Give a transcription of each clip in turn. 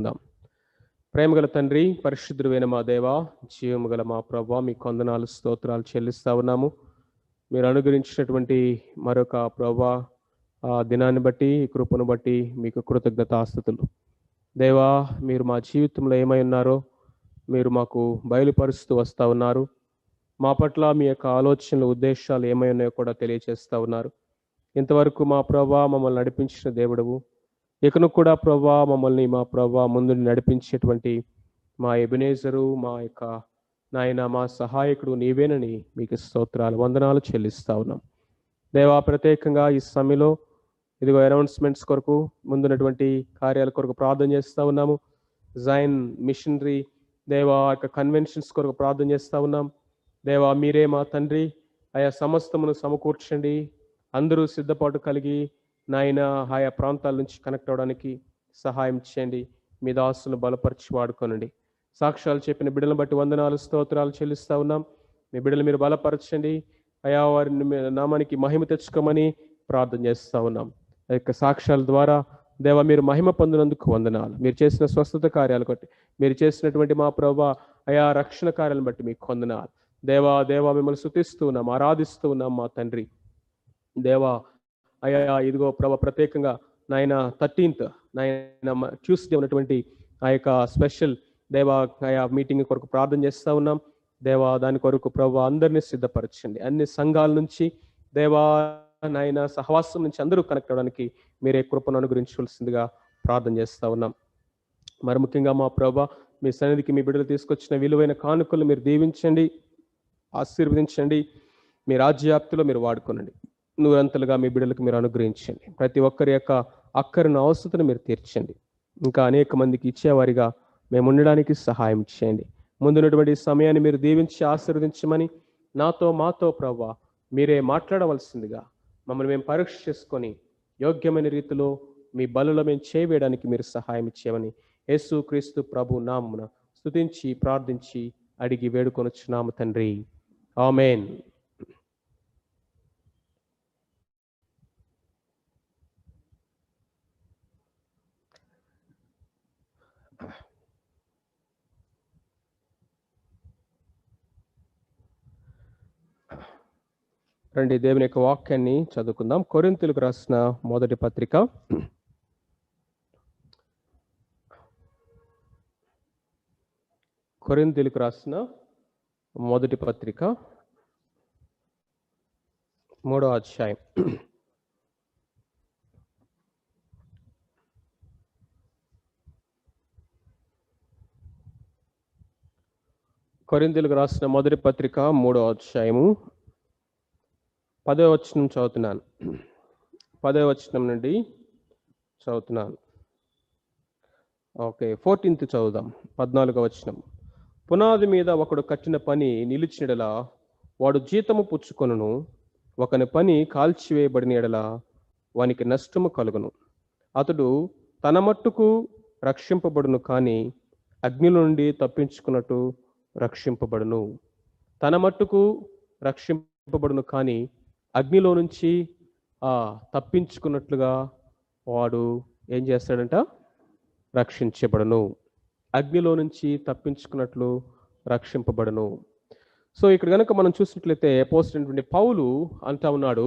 ఉందాం. ప్రేమగల తండ్రి, పరిశుద్ధుడైన మా దేవా, జీవము గల మా ప్రభువా, మీకు వందనాలు స్తోత్రాలు చెల్లిస్తా ఉన్నాము. మీరు అనుగ్రహించినటువంటి మరొక ప్రభువా దినాన్ని బట్టి, కృపను బట్టి మీకు కృతజ్ఞతాస్తుతులు. దేవా, మీరు మా జీవితంలో ఏమై ఉన్నారో మీరు మాకు బయలుపరుస్తూ వస్తూ ఉన్నారు. మా పట్ల మీ యొక్క ఆలోచనలు, ఉద్దేశాలు ఏమై ఉన్నాయో కూడా తెలియజేస్తూ ఉన్నారు. ఇంతవరకు మా ప్రభువా మమ్మల్ని నడిపించిన దేవుడవు, ఇకను కూడా ప్రభువా మమ్మల్ని మా ప్రభువా ముందు నడిపించేటువంటి మా ఎబినేజరు, మా యొక్క నాయన మా సహాయకుడు నీవేనని మీకు స్తోత్రాలు, వందనాలు చెల్లిస్తా ఉన్నాం. దేవా, ప్రత్యేకంగా ఈ సమయంలో ఇదిగో అనౌన్స్మెంట్స్ కొరకు, ముందున్నటువంటి కార్యాల కొరకు ప్రార్థన చేస్తూ ఉన్నాము. జైన్ మిషనరీ దేవా యొక్క కన్వెన్షన్స్ కొరకు ప్రార్థన చేస్తూ ఉన్నాం. దేవా, మీరే మా తండ్రి, ఆయా సమస్తమును సమకూర్చండి. అందరూ సిద్ధపాటు కలిగి నాయన ఆయా ప్రాంతాల నుంచి కనెక్ట్ అవ్వడానికి సహాయం చేయండి. మీ దాసులను బలపరిచి వాడుకోనండి. సాక్ష్యాలు చెప్పిన బిడ్డలను బట్టి వందనాలు స్తోత్రాలు చెల్లిస్తూ ఉన్నాం. మీ బిడ్డలు మీరు బలపరచండి. ఆయా వారిని నామానికి మహిమ తెచ్చుకోమని ప్రార్థన చేస్తూ ఉన్నాం. ఆ యొక్క సాక్ష్యాల ద్వారా దేవా మీరు మహిమ పొందినందుకు వందనాలు. మీరు చేసిన స్వస్థత కార్యాలు బట్టి, మీరు చేసినటువంటి మా ప్రభువా ఆయా రక్షణ కార్యాలను బట్టి మీకు వందనాలు. దేవా దేవా మిమ్మల్ని స్తుతిస్తూ ఉన్నాం, ఆరాధిస్తూ ఉన్నాం మా తండ్రి. దేవా అయ్యా ఇదిగో ప్రభా ప్రత్యేకంగా నాయన 13th నాయన ట్యూస్డే ఉన్నటువంటి ఆ యొక్క స్పెషల్ దేవా ఆయా మీటింగ్ కొరకు ప్రార్థన చేస్తూ ఉన్నాం. దేవా దాని కొరకు ప్రభా అందరినీ సిద్ధపరచండి. అన్ని సంఘాల నుంచి దేవా నాయన సహవాసం నుంచి అందరూ కనెక్ట్ అవ్వడానికి మీరే కృపను అనుగ్రహించవలసిందిగా ప్రార్థన చేస్తూ ఉన్నాం. మరి ముఖ్యంగా మా ప్రభా మీ సన్నిధికి మీ బిడ్డలు తీసుకొచ్చిన విలువైన కానుకలు మీరు దీవించండి, ఆశీర్వదించండి. మీ రాజ్యవ్యాప్తిలో మీరు వాడుకోనండి. నూరంతలుగా మీ బిడ్డలకు మీరు అనుగ్రహించండి. ప్రతి ఒక్కరి యొక్క అక్కరిన అవసరతను మీరు తీర్చండి. ఇంకా అనేక మందికి ఇచ్చేవారిగా మేము ఉండడానికి సహాయం చేయండి. ముందున్నటువంటి సమయాన్ని మీరు దీవించి ఆశీర్వదించమని నాతో మాతో ప్రభువా మీరే మాట్లాడవలసిందిగా మమ్మల్ని మేము పరీక్ష చేసుకొని యోగ్యమైన రీతిలో మీ బలులో మేము చేయవేయడానికి మీరు సహాయం ఇచ్చేయమని యేసు క్రీస్తు ప్రభు నామమున స్తుతించి ప్రార్థించి అడిగి వేడుకొనుచున్నాము తండ్రి, ఆమేన్. రండి దేవుని యొక్క వాక్యాన్ని చదువుకుందాం. కొరింథీయులకు రాసిన మొదటి పత్రిక కొరింథీయులకు రాసిన మొదటి పత్రిక 3వ అధ్యాయం. కొరింథీయులకు రాసిన మొదటి పత్రిక 3వ అధ్యాయము 10వ వచనం చదువుతున్నాను. 10వ వచనం నుండి చదువుతున్నాను. ఓకే, 14th చదువుదాం. 14వ వచనం. పునాది మీద ఒకడు కట్టిన పని నిలిచినడలా వాడు జీతము పుచ్చుకొనును, ఒకని పని కాల్చివేయబడిన ఎడలా వానికి నష్టము కలుగును. అతడు తన మట్టుకు రక్షింపబడును, కానీ అగ్నిలో నుండి తప్పించుకున్నట్టు రక్షింపబడును. తన మట్టుకు రక్షింపబడును, కానీ అగ్నిలో నుంచి తప్పించుకున్నట్లుగా వాడు ఏం చేస్తాడంట? రక్షించబడును. అగ్నిలో నుంచి తప్పించుకున్నట్లు రక్షింపబడును. సో ఇక్కడ కనుక మనం చూసినట్లయితే అపోస్తలుడైనటువంటి పౌలు అంటా ఉన్నాడు,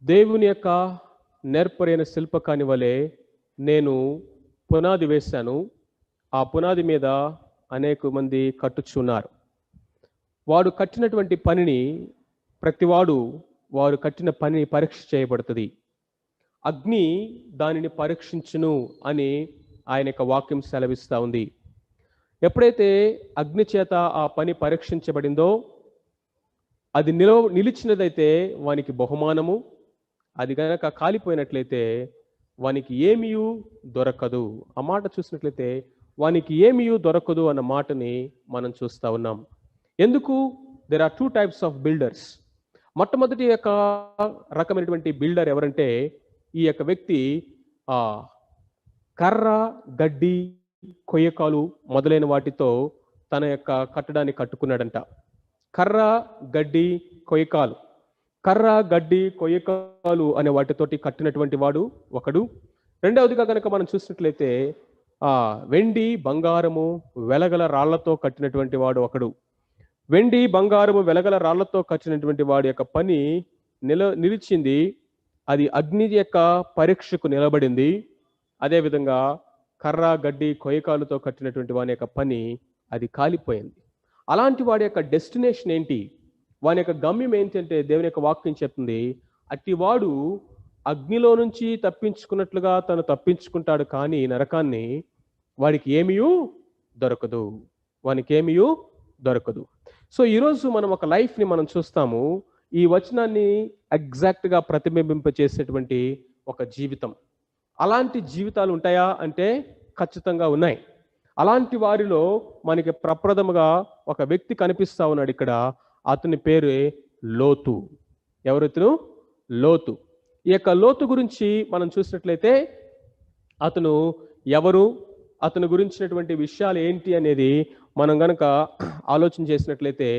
దేవుని యొక్క నేర్పరైన శిల్పకాని వలె నేను పునాది వేశాను, ఆ పునాది మీద అనేక మంది కట్టుచున్నారు. వాడు కట్టినటువంటి పనిని ప్రతివాడు వారు కట్టిన పని పరీక్ష చేయబడుతుంది. అగ్ని దానిని పరీక్షించును అని ఆయన యొక్క వాక్యం సెలవిస్తూ ఉంది. ఎప్పుడైతే అగ్ని చేత ఆ పని పరీక్షించబడిందో అది నిలిచినదైతే వానికి బహుమానము, అది కనుక కాలిపోయినట్లయితే వానికి ఏమీ దొరకదు. ఆ మాట చూసినట్లయితే వానికి ఏమీ దొరకదు అన్న మాటని మనం చూస్తూ ఉన్నాం. ఎందుకు? There are 2 types of builders. మొట్టమొదటి యొక్క రకమైనటువంటి బిల్డర్ ఎవరంటే ఈ యొక్క వ్యక్తి కర్ర, గడ్డి, కొయ్యకాలు మొదలైన వాటితో తన యొక్క కట్టడాన్ని కట్టుకున్నాడంట. కర్ర, గడ్డి, కొయ్యకాలు. కర్ర, గడ్డి, కొయ్యకాలు అనే వాటితోటి కట్టినటువంటి వాడు ఒకడు. రెండవదిగా కనుక మనం చూసినట్లయితే వెండి బంగారము వెలగల రాళ్లతో కట్టినటువంటి వాడు ఒకడు. వెండి బంగారము వెలగల రాళ్లతో కట్టినటువంటి వాడి యొక్క పని నిలిచింది. అది అగ్ని యొక్క పరీక్షకు నిలబడింది. అదేవిధంగా కర్ర గడ్డి కొయ్యకాలుతో కట్టినటువంటి వాని యొక్క పని అది కాలిపోయింది. అలాంటి వాడి యొక్క డెస్టినేషన్ ఏంటి, వాని యొక్క గమ్యం ఏంటంటే దేవుని యొక్క వాక్యం చెప్తుంది, అట్టివాడు అగ్నిలో నుంచి తప్పించుకున్నట్లుగా తను తప్పించుకుంటాడు, కానీ నరకాన్ని వాడికి ఏమీయూ దొరకదు, వానికి ఏమీయూ దొరకదు. సో ఈరోజు మనం ఒక లైఫ్ని మనం చూస్తాము, ఈ వచనాన్ని ఎగ్జాక్ట్గా ప్రతిబింబింపచేసేటువంటి ఒక జీవితం. అలాంటి జీవితాలు ఉంటాయా అంటే ఖచ్చితంగా ఉన్నాయి. అలాంటి వారిలో మనకి ప్రప్రథముగా ఒక వ్యక్తి కనిపిస్తా ఉన్నాడు ఇక్కడ. అతని పేరు లోతు. ఎవరితను? లోతు. ఈ యొక్క లోతు గురించి మనం చూసినట్లయితే అతను ఎవరు, అతను గురించినటువంటి విషయాలు ఏంటి అనేది మనం గనక ఆలోచన చేసినట్లయితే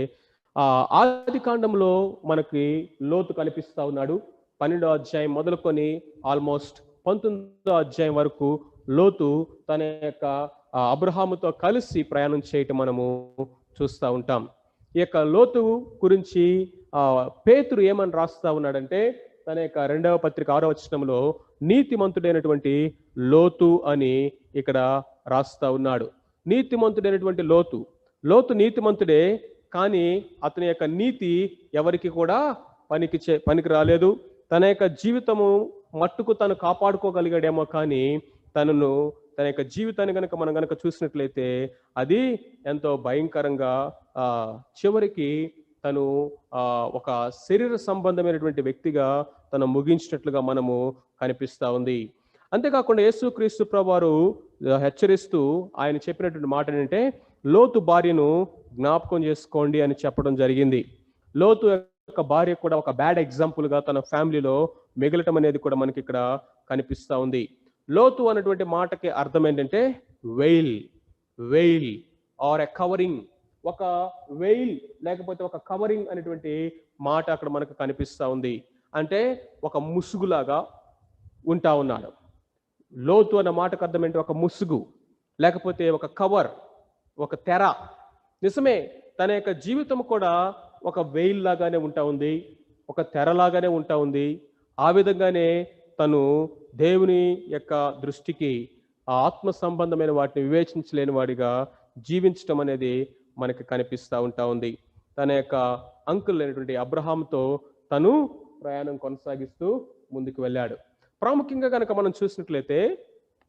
ఆది కాండంలో మనకి లోతు కనిపిస్తా ఉన్నాడు. 12వ అధ్యాయం మొదలుకొని ఆల్మోస్ట్ 19వ అధ్యాయం వరకు లోతు తన యొక్క అబ్రహాముతో కలిసి ప్రయాణం చేయటం మనము చూస్తూ ఉంటాం. ఈ యొక్క లోతు గురించి పేతురు ఏమని రాస్తా ఉన్నాడంటే, తన యొక్క 2వ పత్రిక 6వ వచనంలో నీతిమంతుడైనటువంటి లోతు అని ఇక్కడ రాస్తా ఉన్నాడు. నీతిమంతుడైనటువంటి లోతు నీతిమంతుడే, కానీ అతని యొక్క నీతి ఎవరికి కూడా పనికి రాలేదు. తన యొక్క జీవితము మట్టుకు తను కాపాడుకోగలిగాడేమో, కానీ తన యొక్క జీవితాన్ని మనం గనక చూసినట్లయితే అది ఎంతో భయంకరంగా చివరికి తను ఒక శరీర సంబంధమైనటువంటి వ్యక్తిగా తను ముగించినట్లుగా మనము కనిపిస్తా ఉంది. అంతేకాకుండా యేసుక్రీస్తు ప్రభువారు హెచ్చరిస్తూ ఆయన చెప్పినటువంటి మాట ఏంటంటే, లోతు భార్యను జ్ఞాపకం చేసుకోండి అని చెప్పడం జరిగింది. లోతు యొక్క భార్య కూడా ఒక బ్యాడ్ ఎగ్జాంపుల్గా తన ఫ్యామిలీలో మిగలటం అనేది కూడా మనకి ఇక్కడ కనిపిస్తా ఉంది. లోతు అన్నటువంటి మాటకి అర్థం ఏంటంటే వెయిల్ ఆర్ ఎ కవరింగ్. ఒక వెయిల్ లేకపోతే ఒక కవరింగ్ అనేటువంటి మాట అక్కడ మనకు కనిపిస్తా ఉంది. అంటే ఒక ముసుగులాగా ఉంటా ఉన్నాడు. లోతు అన్న మాటకు అర్థం ఏంటి? ఒక ముసుగు, లేకపోతే ఒక కవర్, ఒక తెర. నిజమే, తన యొక్క జీవితం కూడా ఒక వెయిల్ లాగానే ఉంటా ఉంది, ఒక తెరలాగానే ఉంటా ఉంది. ఆ విధంగానే తను దేవుని యొక్క దృష్టికి ఆత్మ సంబంధమైన వాటిని వివేచించలేని వాడిగా జీవించటం అనేది మనకి కనిపిస్తూ ఉంటా ఉంది. తన యొక్క అంకుల్ అయినటువంటి అబ్రహాంతో తను ప్రయాణం కొనసాగిస్తూ ముందుకు వెళ్ళాడు. ప్రాముఖ్యంగా కనుక మనం చూసినట్లయితే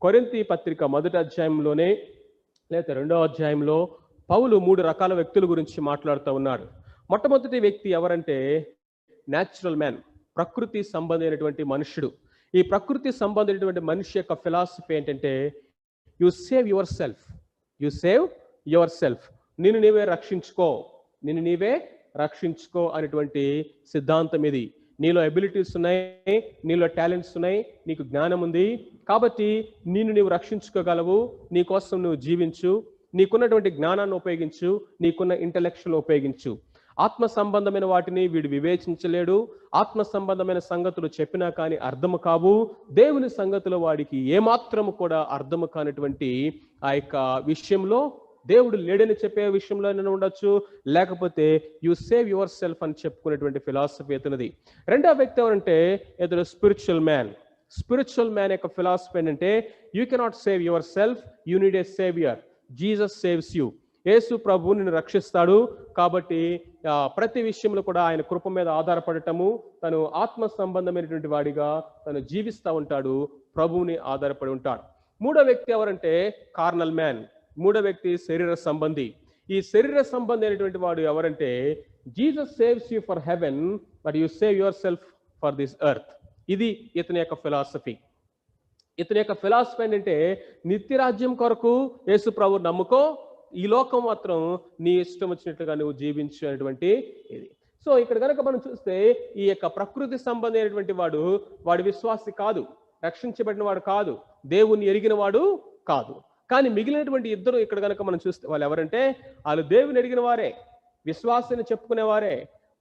కొరింథీ పత్రిక 1వ అధ్యాయంలోనే లేదా 2వ అధ్యాయంలో పౌలు 3 రకాల వ్యక్తుల గురించి మాట్లాడుతూ ఉన్నాడు. మొట్టమొదటి వ్యక్తి ఎవరంటే న్యాచురల్ మ్యాన్, ప్రకృతి సంబంధమైనటువంటి మనుష్యుడు. ఈ ప్రకృతి సంబంధమైనటువంటి మనిషి యొక్క ఫిలాసఫీ ఏంటంటే యు సేవ్ యువర్ సెల్ఫ్, నిన్ను నీవే రక్షించుకో అనేటువంటి సిద్ధాంతం ఇది. నీలో ఎబిలిటీస్ ఉన్నాయి, నీలో టాలెంట్స్ ఉన్నాయి, నీకు జ్ఞానం ఉంది, కాబట్టి నీవు రక్షించుకోగలవు. నీ కోసం నువ్వు జీవించు, నీకున్నటువంటి జ్ఞానాన్ని ఉపయోగించు, నీకున్న ఇంటలెక్చువల్ ఉపయోగించు. ఆత్మ సంబంధమైన వాటిని వీడు వివేచించలేడు. ఆత్మ సంబంధమైన సంగతులు చెప్పినా కానీ అర్థము కావు. దేవుని సంగతులు వాడికి ఏమాత్రము కూడా అర్థము కానటువంటి ఆ యొక్క విషయంలో దేవుడు లేడని చెప్పే విషయంలో ఉండొచ్చు, లేకపోతే యు సేవ్ యువర్ సెల్ఫ్ అని చెప్పుకునేటువంటి ఫిలాసఫీ అతనిది. రెండవ వ్యక్తి ఎవరంటే ఇతడు స్పిరిచువల్ మ్యాన్ యొక్క ఫిలాసఫీ ఏంటంటే you cannot save yourself, you need a saviour. Jesus saves you. Yesu ప్రభు నిన్ను రక్షిస్తాడు, కాబట్టి ప్రతి విషయంలో కూడా ఆయన కృప మీద ఆధారపడటము, తను ఆత్మ సంబంధమైనటువంటి వాడిగా తను జీవిస్తూ ఉంటాడు, ప్రభువుని ఆధారపడి ఉంటాడు. మూడో వ్యక్తి ఎవరంటే కార్నల్ మ్యాన్. మూడో వ్యక్తి శరీర సంబంధి. ఈ శరీర సంబంధి అయినటువంటి వాడు ఎవరంటే Jesus saves you for haven but you save your self for this earth. ఇది ఇతని యొక్క ఫిలాసఫీ. ఇతని యొక్క ఫిలాసఫీ ఏంటంటే నిత్యరాజ్యం కొరకు యేసు ప్రభు నమ్ముకో, ఈ లోకం మాత్రం నీ ఇష్టం వచ్చినట్లుగా నువ్వు జీవించు అనేటువంటి ఇది. సో ఇక్కడ కనుక మనం చూస్తే ఈ యొక్క ప్రకృతి సంబంధమైనటువంటి వాడు విశ్వాసి కాదు, రక్షించబడిన వాడు కాదు, దేవుణ్ణి ఎరిగిన వాడు కాదు. కానీ మిగిలినటువంటి ఇద్దరు ఇక్కడ కనుక మనం చూస్తే వాళ్ళు ఎవరంటే వాళ్ళు దేవుని ఎరిగిన వారే, విశ్వాసాన్ని చెప్పుకునేవారే,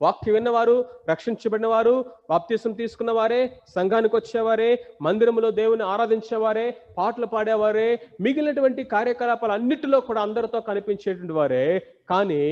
వాక్యం విన్నవారు, రక్షించబడిన వారు, బాప్తిసం తీసుకున్న వారే, సంఘానికి వచ్చేవారే, మందిరంలో దేవుని ఆరాధించేవారే, పాటలు పాడేవారే, మిగిలినటువంటి కార్యకలాపాలు అన్నిటిలో కూడా అందరితో కనిపించేటువంటి వారే. కానీ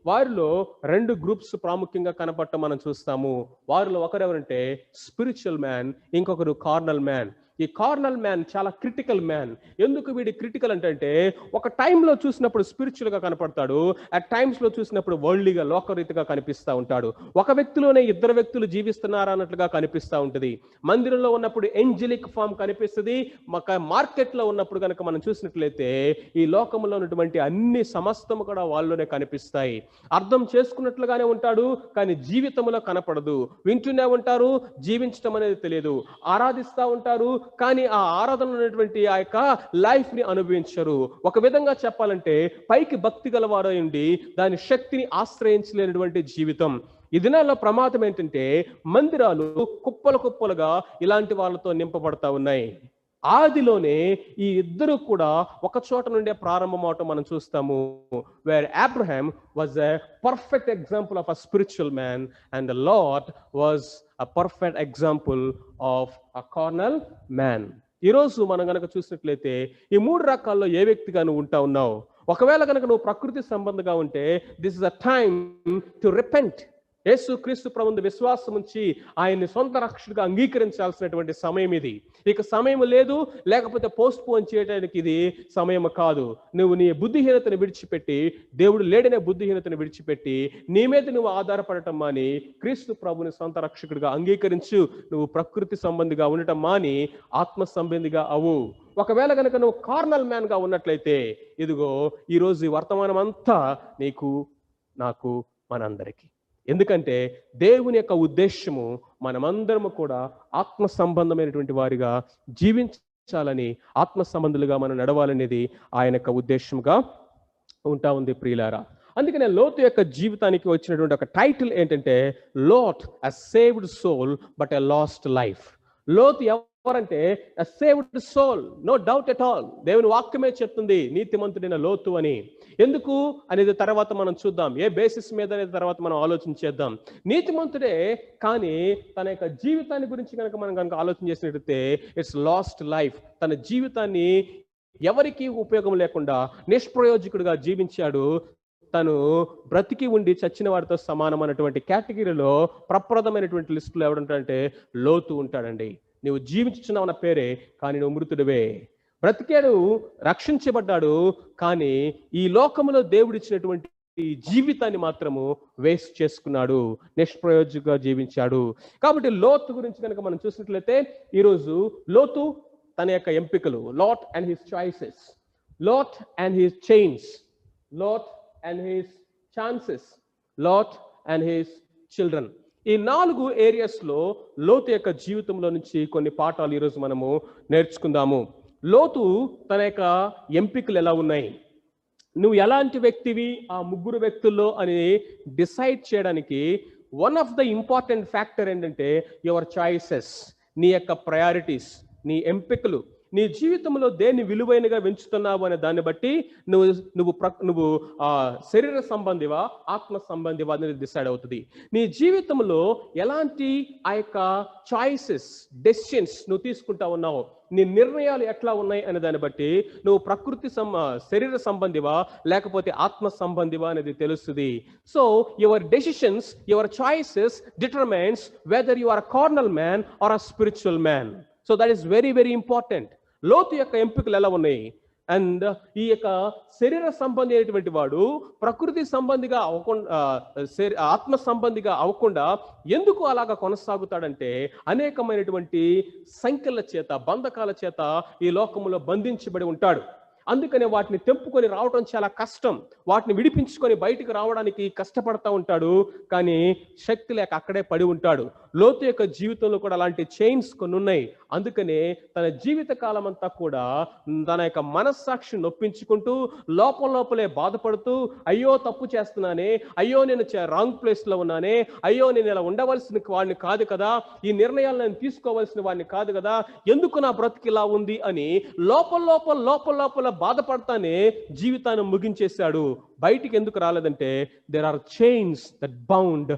వారిలో 2 గ్రూప్స్ ప్రాముఖ్యంగా కనపడటం మనం చూస్తాము. వారిలో ఒకరెవరంటే స్పిరిచువల్ మ్యాన్, ఇంకొకరు కార్నల్ మ్యాన్. ఈ కార్నల్ మ్యాన్ చాలా క్రిటికల్ మ్యాన్. ఎందుకు వీడి క్రిటికల్ అంటే ఒక టైంలో చూసినప్పుడు స్పిరిచువల్ గా కనపడతాడు, అట్ టైమ్స్ లో చూసినప్పుడు వరల్డ్లీగా లోకరీతిగా కనిపిస్తూ ఉంటాడు. ఒక వ్యక్తిలోనే 2 వ్యక్తులు జీవిస్తున్నారా అన్నట్లుగా కనిపిస్తూ ఉంటుంది. మందిరంలో ఉన్నప్పుడు ఏంజలిక్ ఫామ్ కనిపిస్తుంది. మార్కెట్ లో ఉన్నప్పుడు కనుక మనం చూసినట్లయితే ఈ లోకంలో ఉన్నటువంటి అన్ని సమస్తము కూడా వాళ్ళలోనే కనిపిస్తాయి. అర్థం చేసుకున్నట్లుగానే ఉంటాడు, కానీ జీవితంలో కనపడదు. వింటూనే ఉంటారు, జీవించడం అనేది తెలియదు. ఆరాధిస్తూ ఉంటారు, కానీ ఆ ఆరాధన ఉన్నటువంటి ఆ యొక్క లైఫ్ ని అనుభవించరు. ఒక విధంగా చెప్పాలంటే పైకి భక్తి గలవారై ఉండి దాని శక్తిని ఆశ్రయించలేనటువంటి జీవితం. ఈ దినాల్లో ప్రమాదం ఏంటంటే మందిరాలు కుప్పలు కుప్పలుగా ఇలాంటి వాళ్ళతో నింపబడతా ఉన్నాయి. ఆదిలోనే ఈ ఇద్దరు కూడా ఒక చోట నుండే ప్రారంభం అవటం మనం చూస్తాము. Where Abraham was a perfect example of a spiritual man and the Lord was a perfect example of a carnal man. ఈరోజు మనం కనుక చూసినట్లయితే ఈ 3 రకాల్లో ఏ వ్యక్తిగా నువ్వు ఉంటా ఉన్నావు? ఒకవేళ కనుక నువ్వు ప్రకృతి సంబంధంగా ఉంటే this is a time to repent. Yesu Kristu ప్రభువునందు విశ్వాసం ఉంచి ఆయన్ని సొంత రక్షకుడిగా అంగీకరించాల్సినటువంటి సమయం ఇది. ఇక సమయం లేదు, లేకపోతే పోస్ట్ పోన్ చేయడానికి ఇది సమయం కాదు. నువ్వు నీ బుద్ధిహీనతను విడిచిపెట్టి, దేవుడు లేడనే బుద్ధిహీనతను విడిచిపెట్టి నీ మీద నువ్వు ఆధారపడటం మాని క్రీస్తు ప్రభుని సొంత రక్షకుడిగా అంగీకరించు. నువ్వు ప్రకృతి సంబంధిగా ఉండటం మాని ఆత్మ సంబంధిగా అవు. ఒకవేళ కనుక నువ్వు కార్నల్ మ్యాన్ గా ఉన్నట్లయితే ఇదిగో ఈరోజు ఈ వర్తమానం అంతా నీకు, నాకు, మనందరికీ. ఎందుకంటే దేవుని యొక్క ఉద్దేశము మనమందరము కూడా ఆత్మ సంబంధమైనటువంటి వారిగా జీవించాలని, ఆత్మ సంబంధులుగా మనం నడవాలనేది ఆయన యొక్క ఉద్దేశంగా ఉంటా ఉంది ప్రియులారా. అందుకనే లోతు యొక్క జీవితానికి వచ్చినటువంటి ఒక టైటిల్ ఏంటంటే Lot a saved soul but a lost life. Lotu ఎవరంటే a saved soul, no doubt at all. దేవుని వాక్యమే చెప్తుంది నీతిమంతుడైన లోతు అని. ఎందుకు అనేది తర్వాత మనం చూద్దాం, ఏ బేసిస్ మీద అనేది తర్వాత మనం ఆలోచించేద్దాం. నీతిమంతుడే, కానీ తన యొక్క జీవితాన్ని గురించి మనం కనుక ఆలోచన చేసినట్లయితే ఇట్స్ లాస్ట్ లైఫ్. తన జీవితాన్ని ఎవరికి ఉపయోగం లేకుండా నిష్ప్రయోజకుడిగా జీవించాడు. తను బ్రతికి ఉండి చచ్చిన వాడితో సమానం అన్నటువంటి కేటగిరీలో ప్రప్రదమైనటువంటి లిస్టులో ఎవడుంటాడంటే లోతు ఉంటాడండి. నువ్వు జీవించుచున్నావు అన్న పేరే, కానీ నువ్వు మృతుడివే. బ్రతికాడు, రక్షించబడ్డాడు, కానీ ఈ లోకములో దేవుడిచ్చినటువంటి ఈ జీవితాన్ని మాత్రము వేస్ట్ చేసుకున్నాడు, నిష్ప్రయోజకుగా జీవించాడు. కాబట్టి లోతు గురించి కనుక మనం చూసినట్లయితే ఈరోజు లోతు తన యొక్క ఎంపికలు, lot and his choices, lot and his chains, lot and his chances, Lot and his children. ఈ 4 ఏరియాస్ లో లోతు యొక్క జీవితంలో నుంచి కొన్ని పాఠాలు ఈరోజు మనము నేర్చుకుందాము. లోతు తన యొక్క ఎంపికలు ఎలా ఉన్నాయి, నువ్వు ఎలాంటి వ్యక్తివి ఆ 3 వ్యక్తుల్లో అని డిసైడ్ చేయడానికి one of the important factor ఏంటంటే యువర్ చాయిసెస్, నీ యొక్క ప్రయారిటీస్, నీ ఎంపికలు. నీ జీవితంలో దేన్ని విలువైనగా పెంచుతున్నావు అనే దాన్ని బట్టి నువ్వు శరీర సంబంధివా, ఆత్మ సంబంధివా అనేది డిసైడ్ అవుతుంది. నీ జీవితంలో ఎలాంటి ఆ యొక్క చాయిసెస్, డెసిషన్స్ నువ్వు తీసుకుంటా ఉన్నావు, నీ నిర్ణయాలు ఎట్లా ఉన్నాయి అనే దాన్ని బట్టి నువ్వు ప్రకృతి శరీర సంబంధివా లేకపోతే ఆత్మ సంబంధివా అనేది తెలుస్తుంది. So your decisions, your choices determines whether you are a carnal man or a spiritual man. So that is very very important. లోతు యొక్క ఎంపికలు ఎలా ఉన్నాయి? అండ్ ఈ యొక్క శరీర సంబంధి అయినటువంటి వాడు ప్రకృతి సంబంధిగా అవ్వకుండా, ఆత్మ సంబంధిగా అవ్వకుండా ఎందుకు అలాగా కొనసాగుతాడంటే అనేకమైనటువంటి సంఖ్యల చేత, బంధకాల చేత ఈ లోకంలో బంధించబడి ఉంటాడు. అందుకనే వాటిని తెంపుకొని రావడం చాలా కష్టం. వాటిని విడిపించుకొని బయటికి రావడానికి కష్టపడతా ఉంటాడు, కానీ శక్తి లేక అక్కడే పడి ఉంటాడు. లోతు యొక్క జీవితంలో కూడా అలాంటి చైన్స్ కొన్ని ఉన్నాయి. అందుకనే తన జీవిత కాలం అంతా కూడా తన యొక్క మనస్సాక్షిని నొప్పించుకుంటూ లోపలే బాధపడుతూ, అయ్యో తప్పు చేస్తున్నానే, అయ్యో నేను రాంగ్ ప్లేస్ లో ఉన్నానే, అయ్యో నేను ఇలా ఉండవలసిన వాడిని కాదు కదా, ఈ నిర్ణయాలు నేను తీసుకోవాల్సిన వాడిని కాదు కదా, ఎందుకు నా బ్రతికి ఇలా ఉంది అని లోపల బాధపడతానే జీవితాన్ని ముగించేశాడు. బయటికి ఎందుకు రాలేదంటే there are chains that bound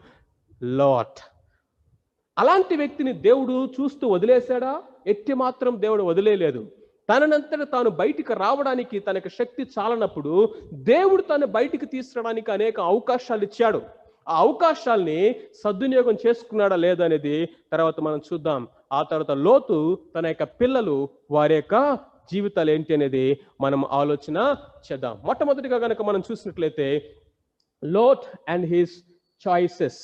Lot. అలాంటి వ్యక్తిని దేవుడు చూస్తూ వదిలేశాడా? ఎట్టి మాత్రం దేవుడు వదిలేయలేదు. తననంతట తాను బయటికి రావడానికి తనకు శక్తి చాలనప్పుడు దేవుడు తను బయటికి తీసుకురావడానికి అనేక అవకాశాలు ఇచ్చాడు. ఆ అవకాశాల్ని సద్వినియోగం చేసుకున్నాడా లేదా అనేది తర్వాత మనం చూద్దాం. ఆ తర్వాత లోతు తన యొక్క పిల్లలు వారి యొక్క జీవితాలు ఏంటి అనేది మనం ఆలోచన చేద్దాం. మొట్టమొదటిగా కనుక మనం చూసినట్లయితే లోట్ అండ్ హిస్ చాయిసెస్.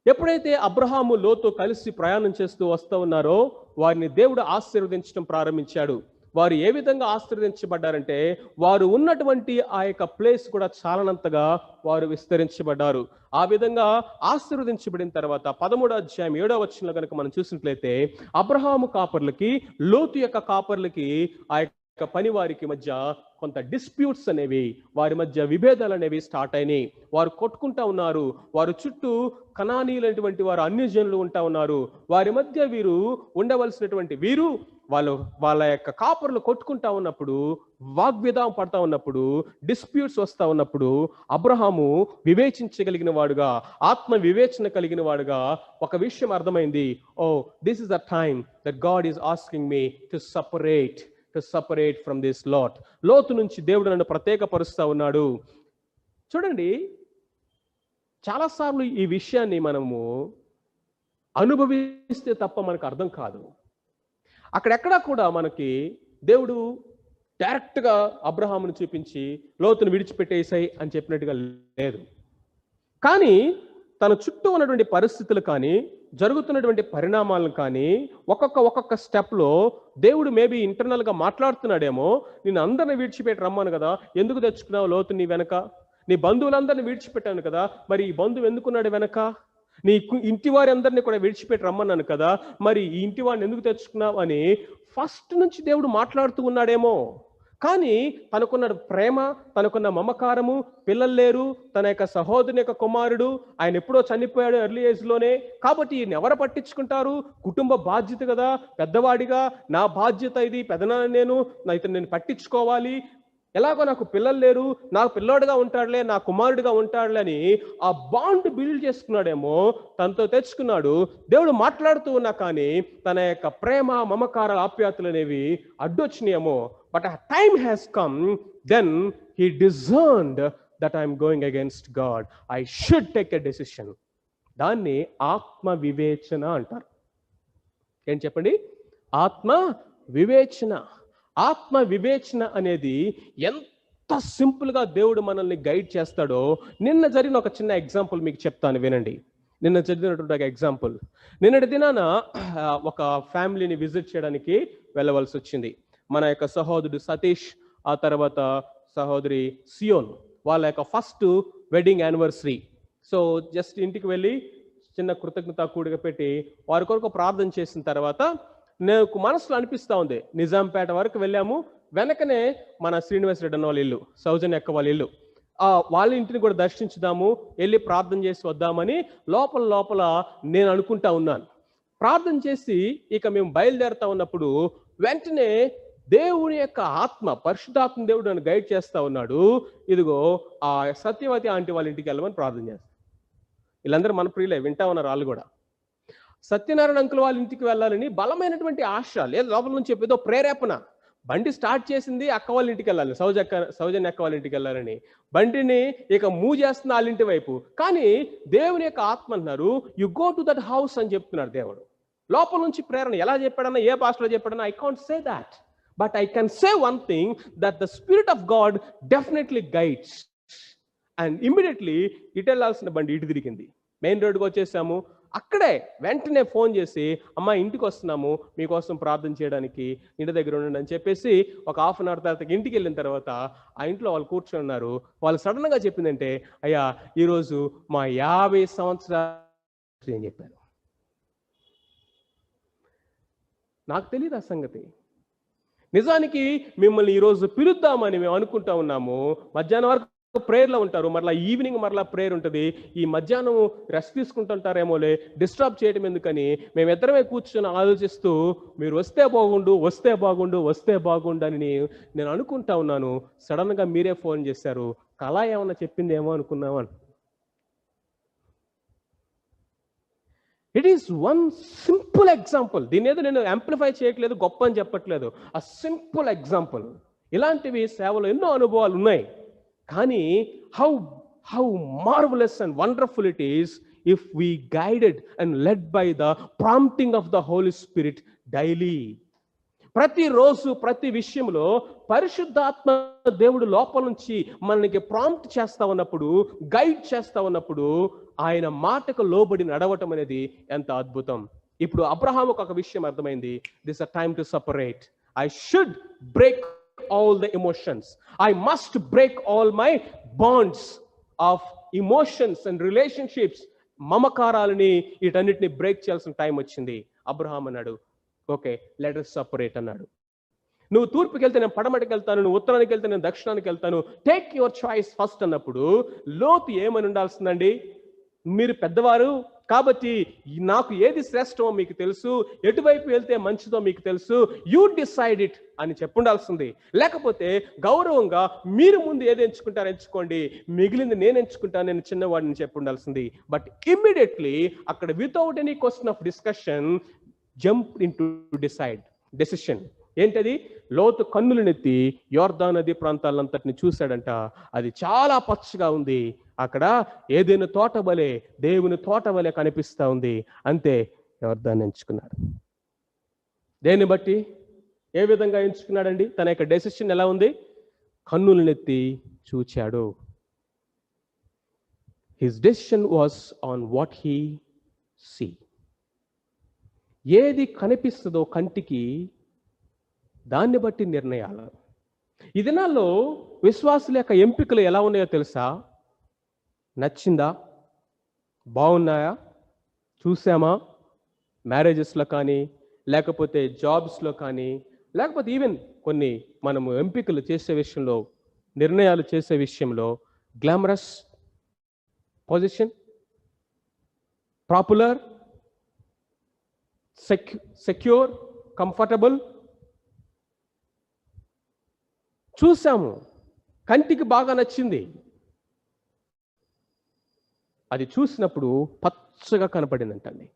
ఎప్పుడైతే అబ్రహాము లోతు కలిసి ప్రయాణం చేస్తూ వస్తూ ఉన్నారో వారిని దేవుడు ఆశీర్వదించడం ప్రారంభించాడు. వారు ఏ విధంగా ఆశీర్వదించబడ్డారంటే వారు ఉన్నటువంటి ఆ యొక్క ప్లేస్ కూడా చాలనంతగా వారు విస్తరించబడ్డారు. ఆ విధంగా ఆశీర్వదించబడిన తర్వాత 13వ అధ్యాయం 7వ వచనంలో కనుక మనం చూసినట్లయితే అబ్రహాము కాపర్లకి లోతు యొక్క కాపర్లకి ఆ యొక్క పని వారికి మధ్య కొంత డిస్ప్యూట్స్ అనేవి, వారి మధ్య విభేదాలు అనేవి స్టార్ట్ అయినాయి. వారు కొట్టుకుంటా ఉన్నారు. వారు చుట్టూ కనానీయులైనటువంటి వారు అన్యజనులు ఉంటా ఉన్నారు. వారి మధ్య వీరు ఉండవలసినటువంటి వీరు వాళ్ళ యొక్క కాపర్లు కొట్టుకుంటా ఉన్నప్పుడు, వాగ్విదాం పడతా ఉన్నప్పుడు, డిస్ప్యూట్స్ వస్తా ఉన్నప్పుడు అబ్రహాము వివేచించగలిగిన వాడుగా, ఆత్మ వివేచన కలిగిన వాడుగా ఒక విషయం అర్థమైంది. Oh, this is the time that God is asking me to separate from this Lot. Lotu నుంచి దేవుడు నన్ను ప్రత్యేకపరుస్తా ఉన్నాడు. చూడండి, చాలాసార్లు ఈ విషయాన్ని మనము అనుభవిస్తే తప్ప మనకు అర్థం కాదు. అక్కడెక్కడా కూడా మనకి దేవుడు డైరెక్ట్గా అబ్రహామును చూపించి లోతును విడిచిపెట్టేసాయి అని చెప్పినట్టుగా లేదు. కానీ తన చుట్టూ ఉన్నటువంటి పరిస్థితులు కానీ, జరుగుతున్నటువంటి పరిణామాలను కానీ ఒక్కొక్క స్టెప్లో దేవుడు మేబీ ఇంటర్నల్గా మాట్లాడుతున్నాడేమో. నేను అందరిని విడిచిపెట్టి రమ్మాను కదా, ఎందుకు తెచ్చుకున్నావు లోతు నీ వెనక? నీ బంధువులందరినీ విడిచిపెట్టాను కదా, మరి ఈ బంధువు ఎందుకున్నాడు వెనక? నీ ఇంటి వారి అందరినీ కూడా విడిచిపెట్టి రమ్మన్నాను కదా, మరి ఈ ఇంటి వారిని ఎందుకు తెచ్చుకున్నావు అని ఫస్ట్ నుంచి దేవుడు మాట్లాడుతూ ఉన్నాడేమో. కానీ తనకున్న ప్రేమ, తనకున్న మమకారము, పిల్లలు లేరు, తన యొక్క సహోదరుని యొక్క కుమారుడు ఆయన ఎప్పుడో చనిపోయాడు ఎర్లీ ఏజ్లోనే, కాబట్టి ఈయన ఎవరు పట్టించుకుంటారు? కుటుంబ బాధ్యత కదా, పెద్దవాడిగా నా బాధ్యత ఇది, పెదనాన్న నేను పట్టించుకోవాలి, ఎలాగో నాకు పిల్లలు లేరు, నాకు పిల్లోడుగా ఉంటాడులే, నా కుమారుడిగా ఉంటాడులే అని ఆ బాండ్ బిల్డ్ చేసుకున్నాడేమో. తనతో తెచ్చుకున్నాడు. దేవుడు మాట్లాడుతూ ఉన్నా కానీ తన యొక్క ప్రేమ, మమకార, ఆప్యాయతలు అనేవి అడ్డొచ్చినాయేమో. But a time has come, then he discerned that I'm going against God, I should take a decision. దాన్ని ఆత్మ వివేచన అంటారు. ఏం చెప్పండి? ఆత్మ వివేచన. ఆత్మ వివేచన అనేది ఎంత సింపుల్గా దేవుడు మనల్ని గైడ్ చేస్తాడో. నిన్న జరిగిన ఒక చిన్న ఎగ్జాంపుల్ మీకు చెప్తాను, వినండి. నిన్న జరిగినటువంటి ఒక ఎగ్జాంపుల్. నిన్నటి దినాన ఒక ఫ్యామిలీని విజిట్ చేయడానికి వెళ్ళవలసి వచ్చింది. మన యొక్క సహోదరుడు సతీష్, ఆ తర్వాత సహోదరి సియోన్, వాళ్ళ యొక్క first wedding anniversary. So just ఇంటికి వెళ్ళి చిన్న కృతజ్ఞత కూడిక పెట్టి వారి కొరకు ప్రార్థన చేసిన తర్వాత నాకు మనసులో అనిపిస్తూ ఉంది, నిజాంపేట వరకు వెళ్ళాము, వెనకనే మన శ్రీనివాస్ రెడ్డి అన్న వాళ్ళ ఇల్లు, సౌజన్య అక్క వాళ్ళ ఇల్లు, వాళ్ళ ఇంటిని కూడా దర్శించుదాము, వెళ్ళి ప్రార్థన చేసి వద్దామని లోపల నేను అనుకుంటా ఉన్నాను. ప్రార్థన చేసి ఇక మేము బయలుదేరుతా ఉన్నప్పుడు వెంటనే దేవుని యొక్క ఆత్మ, పరిశుద్ధాత్మ దేవుడు నన్ను గైడ్ చేస్తా ఉన్నాడు. ఇదిగో ఆ సత్యవతి ఆంటీ వాళ్ళ ఇంటికి వెళ్ళమని ప్రార్థన చేస్తాను. వీళ్ళందరూ మన ప్రియులే, వింటా ఉన్నారు వాళ్ళు కూడా. సత్యనారాయణ అంకుల్ వాళ్ళ ఇంటికి వెళ్ళాలని బలమైనటువంటి ఆశ లేదు, లోపల నుంచి ఏదో ప్రేరేపణ. బండి స్టార్ట్ చేసింది అక్క వాళ్ళ ఇంటికి వెళ్ళాలి, సౌజన్య అక్క వాళ్ళ ఇంటికి వెళ్ళాలని. బండిని ఇక మూవ్ చేస్తున్న వాళ్ళ ఇంటి వైపు. కానీ దేవుని యొక్క ఆత్మ అంటున్నారు, you go to that house అని చెప్తున్నాడు దేవుడు. లోపల నుంచి ప్రేరణ. ఎలా చెప్పాడన్నా, ఏ భాషలో చెప్పాడన్నా, I can't say that, but I can say one thing, that the spirit of God definitely guides. And immediately ఇటు వెళ్ళాల్సిన బండి ఇటు తిరిగింది. మెయిన్ రోడ్డుకి వచ్చేసాము. అక్కడే వెంటనే ఫోన్ చేసి, అమ్మ ఇంటికి వస్తున్నాము, మీకోసం ప్రార్థన చేయడానికి, ఇంటి దగ్గర ఉండండి అని చెప్పేసి ఒక హాఫ్ అన్ అవర్ తర్వాత ఇంటికి వెళ్ళిన తర్వాత ఆ ఇంట్లో వాళ్ళు కూర్చొని ఉన్నారు. వాళ్ళు సడన్గా చెప్పిందంటే, అయ్యా ఈరోజు మా 50 సంవత్సరాలు అని చెప్పారు. నాకు తెలియదు ఆ సంగతి. నిజానికి మిమ్మల్ని ఈరోజు పిలుద్దామని మేము అనుకుంటా ఉన్నాము. మధ్యాహ్నం వరకు ప్రేయర్లో ఉంటారు, మరలా ఈవినింగ్ మరలా ప్రేయర్ ఉంటుంది. ఈ మధ్యాహ్నం రెస్ట్ తీసుకుంటుంటారేమోలే, డిస్టర్బ్ చేయడం ఎందుకని మేమిద్దరమే కూర్చొని ఆలోచిస్తూ, మీరు వస్తే బాగుండు అని నేను అనుకుంటా ఉన్నాను. సడన్గా మీరే ఫోన్ చేశారు. కళ ఏమన్నా చెప్పిందేమో అనుకున్నామని. It is one simple example. దీని ఏదో నేను యాంప్లిఫై చేయట్లేదు, గొప్ప అని చెప్పట్లేదు. ఆ సింపుల్ ఎగ్జాంపుల్. ఇలాంటివి సేవలో ఎన్నో అనుభవాలు ఉన్నాయి. కానీ how marvellous and wonderful it is if we guided and led by the prompting of the Holy Spirit daily. ప్రతిరోజు ప్రతి విషయంలో పరిశుద్ధాత్మ దేవుడు లోపల నుంచి మనకి ప్రాంప్ట్ చేస్తా ఉన్నప్పుడు, గైడ్ చేస్తా ఉన్నప్పుడు ఆయన మాటకు లోబడి నడవటం అనేది ఎంత అద్భుతం. ఇప్పుడు అబ్రహాముకు ఒక విషయం అర్థమైంది. This a time to separate. I should break all the emotions. I must break all my bonds of emotions and relationships. మమకారాలని వీటన్నిటిని బ్రేక్ చేయాల్సిన టైం వచ్చింది. అబ్రహాం అన్నాడు, ఓకే, లెట్ us సెపరేట్ అన్నాడు. నువ్వు తూర్పుకి వెళ్తే నేను పడమటికి వెళ్తాను, నువ్వు ఉత్తరానికి వెళ్తే నేను దక్షిణానికి వెళ్తాను, టేక్ యువర్ చాయిస్ ఫస్ట్ అన్నప్పుడు లోతు ఏమని ఉండాల్సిందండి? మీరు పెద్దవారు కాబట్టి నాకు ఏది శ్రేష్టమో మీకు తెలుసు, ఎటువైపు వెళ్తే మంచిదో మీకు తెలుసు, యూ డిసైడ్ ఇట్ అని చెప్పుండాల్సింది. లేకపోతే గౌరవంగా మీరు ముందు ఏది ఎంచుకుంటారో ఎంచుకోండి, మిగిలింది నేను ఎంచుకుంటాను, నేను చిన్నవాడిని చెప్పుండాల్సింది. బట్ ఇమ్మీడియట్లీ అక్కడ without any question of discussion jump in to decision. ఏంటది? లోతు కన్నులనెత్తి యోర్దాను నది ప్రాంతాలంతటిని చూశాడంట. అది చాలా పచ్చగా ఉంది. అక్కడ ఏదైనా తోట వలె, దేవుని తోట వలె కనిపిస్తా ఉంది. అంతే, యోర్దాను ఎంచుకున్నాడు. దేన్ని బట్టి, ఏ విధంగా ఎంచుకున్నాడండి? తన యొక్క డెసిషన్ ఎలా ఉంది? కన్నులనెత్తి చూచాడు. His decision was on what he see. ఏది కనిపిస్తుందో కంటికి, దాన్ని బట్టి నిర్ణయాలు. ఈ దినాల్లో విశ్వాసుల యొక్క ఎంపికలు ఎలా ఉన్నాయో తెలుసా? నచ్చిందా, బాగున్నాయా, చూసామా, మ్యారేజెస్లో కానీ, లేకపోతే జాబ్స్లో కానీ, లేకపోతే ఈవెన్ కొన్ని మనము ఎంపికలు చేసే విషయంలో, నిర్ణయాలు చేసే విషయంలో glamorous position, popular, secure, comfortable చూసాము, కంటికి బాగా నచ్చింది. అది చూసినప్పుడు పచ్చగా కనపడిందంటండి.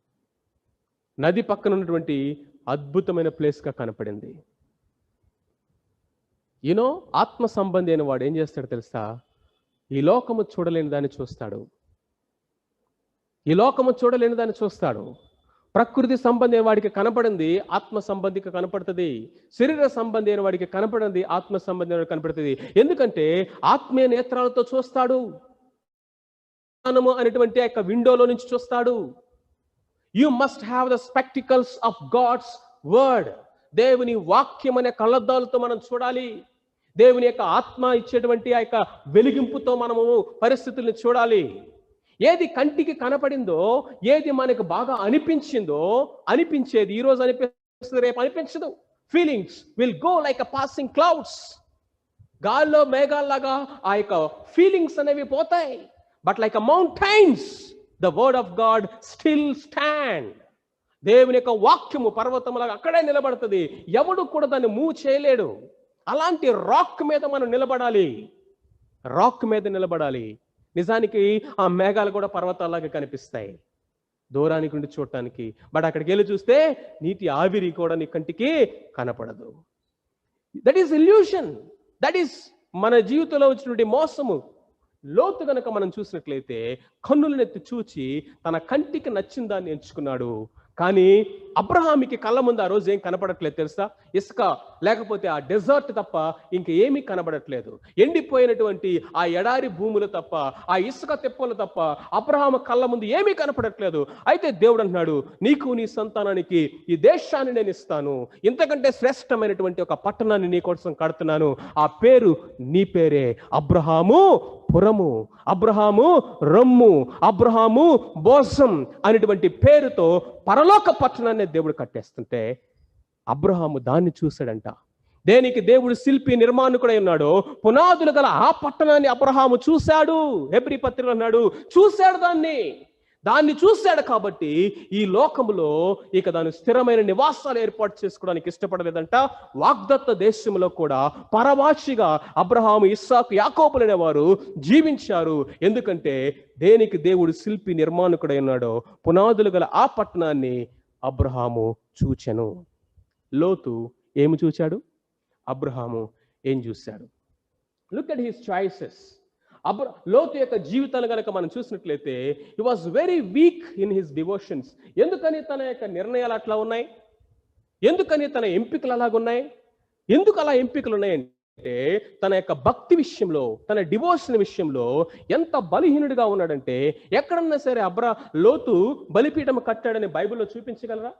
నది పక్కన ఉన్నటువంటి అద్భుతమైన ప్లేస్గా కనపడింది. యూనో, ఆత్మ సంబంధి అయిన వాడు ఏం చేస్తాడు తెలుసా? ఈ లోకము చూడలేని దాన్ని చూస్తాడు. ఈ లోకము చూడలేని దాన్ని చూస్తాడు. ప్రకృతి సంబంధి అయిన వాడికి కనపడింది ఆత్మ సంబంధికి కనపడుతుంది. శరీర సంబంధి అయిన వాడికి కనపడింది ఆత్మ సంబంధి అయిన వాడికి కనపడుతుంది. ఎందుకంటే ఆత్మీయ నేత్రాలతో చూస్తాడు. అనేటువంటి యొక్క విండోలో నుంచి చూస్తాడు. You must have the spectacles of God's word. దేవుని వాక్యం అనే కళ్ళద్దాలతో మనం చూడాలి. దేవుని యొక్క ఆత్మ ఇచ్చేటువంటి ఆ యొక్క వెలిగింపుతో మనము పరిస్థితుల్ని చూడాలి. ఏది కంటికి కనపడిందో, ఏది మనకు బాగా అనిపించేది ఈ రోజు అనిపిస్తుంది, రేపు అనిపించదు. Feelings will go like a passing clouds. గాల్లో మేఘాల్లాగా ఆ యొక్క ఫీలింగ్స్ అనేవి పోతాయి. But like a mountains the word of God still stand. దేవుని యొక్క వాక్యము పర్వతములాగా అక్కడే నిలబడుతుంది. ఎవడు కూడా దాన్ని మూవ్ చేయలేడు. అలాంటి రాక్ మీద మనం నిలబడాలి. రాక్ మీద నిలబడాలి. నిజానికి ఆ మేఘాలు కూడా పర్వతాలాగా కనిపిస్తాయి దూరానికి ఉండి చూడటానికి. బట్ అక్కడికి వెళ్ళి చూస్తే నీటి ఆవిరి కూడా నీ కంటికి కనపడదు. That is illusion. That is మన జీవితంలో వచ్చినటువంటి మోసము. లోతు గనక మనం చూసినట్లయితే కన్నులనెత్తి చూచి తన కంటికి నచ్చిన దాన్ని ఎంచుకున్నాడు. కానీ అబ్రహాముకి కళ్ళ ముందు ఆ రోజు ఏం కనపడట్లేదు తెలుసా? ఇసుక, లేకపోతే ఆ డెజర్ట్ తప్ప ఇంక ఏమీ కనబడట్లేదు. ఎండిపోయినటువంటి ఆ ఎడారి భూములు తప్ప, ఆ ఇసుక తెప్పలు తప్ప అబ్రహాము కళ్ళ ముందు ఏమీ కనపడట్లేదు. అయితే దేవుడు అంటున్నాడు, నీకు నీ సంతానానికి ఈ దేశాన్ని నేను ఇస్తాను. ఇంతకంటే శ్రేష్టమైనటువంటి ఒక పట్టణాన్ని నీ కోసం కడుతున్నాను. ఆ పేరు నీ పేరే, అబ్రహాము పురము, అబ్రహాము రొమ్ము, అబ్రహాము బోసం అనేటువంటి పేరుతో పరలోక పట్టణాన్ని దేవుడు కట్టేస్తుంటే అబ్రహాము దాన్ని చూశాడంట. దేనికి దేవుడు శిల్పి నిర్మాణకుడై ఉన్నాడో పునాదులు గల ఆ పట్టణాన్ని అబ్రహాము చూశాడు. హెబ్రీ పత్రికలో అన్నాడు, చూశాడు. దాన్ని చూశాడు కాబట్టి ఈ లోకములో ఇక దాని స్థిరమైన నివాసాలు ఏర్పాటు చేసుకోవడానికి ఇష్టపడలేదంట. వాగ్దత్త దేశంలో కూడా పరవాసిగా అబ్రహాము, ఇస్సాకు, యాకోబులు అనేవారు జీవించారు. ఎందుకంటే దేనికి దేవుడు శిల్పి నిర్మాణకుడై ఉన్నాడో పునాదులు గల ఆ పట్టణాన్ని అబ్రహాము చూచెను. లోతు ఏమి చూశాడు? అబ్రహాము ఏం చూశాడు? Look at his choices. లోతు యొక్క జీవితాలు కనుక మనం చూసినట్లయితే హి was very weak in his devotions. ఎందుకని తన యొక్క నిర్ణయాలు అట్లా ఉన్నాయి? ఎందుకని తన ఎంపికలు అలాగున్నాయి? ఎందుకు అలా ఎంపికలు ఉన్నాయంటే తన యొక్క భక్తి విషయంలో, తన డివోషన్ విషయంలో ఎంత బలహీనుడిగా ఉన్నాడంటే ఎక్కడన్నా సరే లోతు బలిపీఠం కట్టాడని బైబిల్లో చూపించగలరా?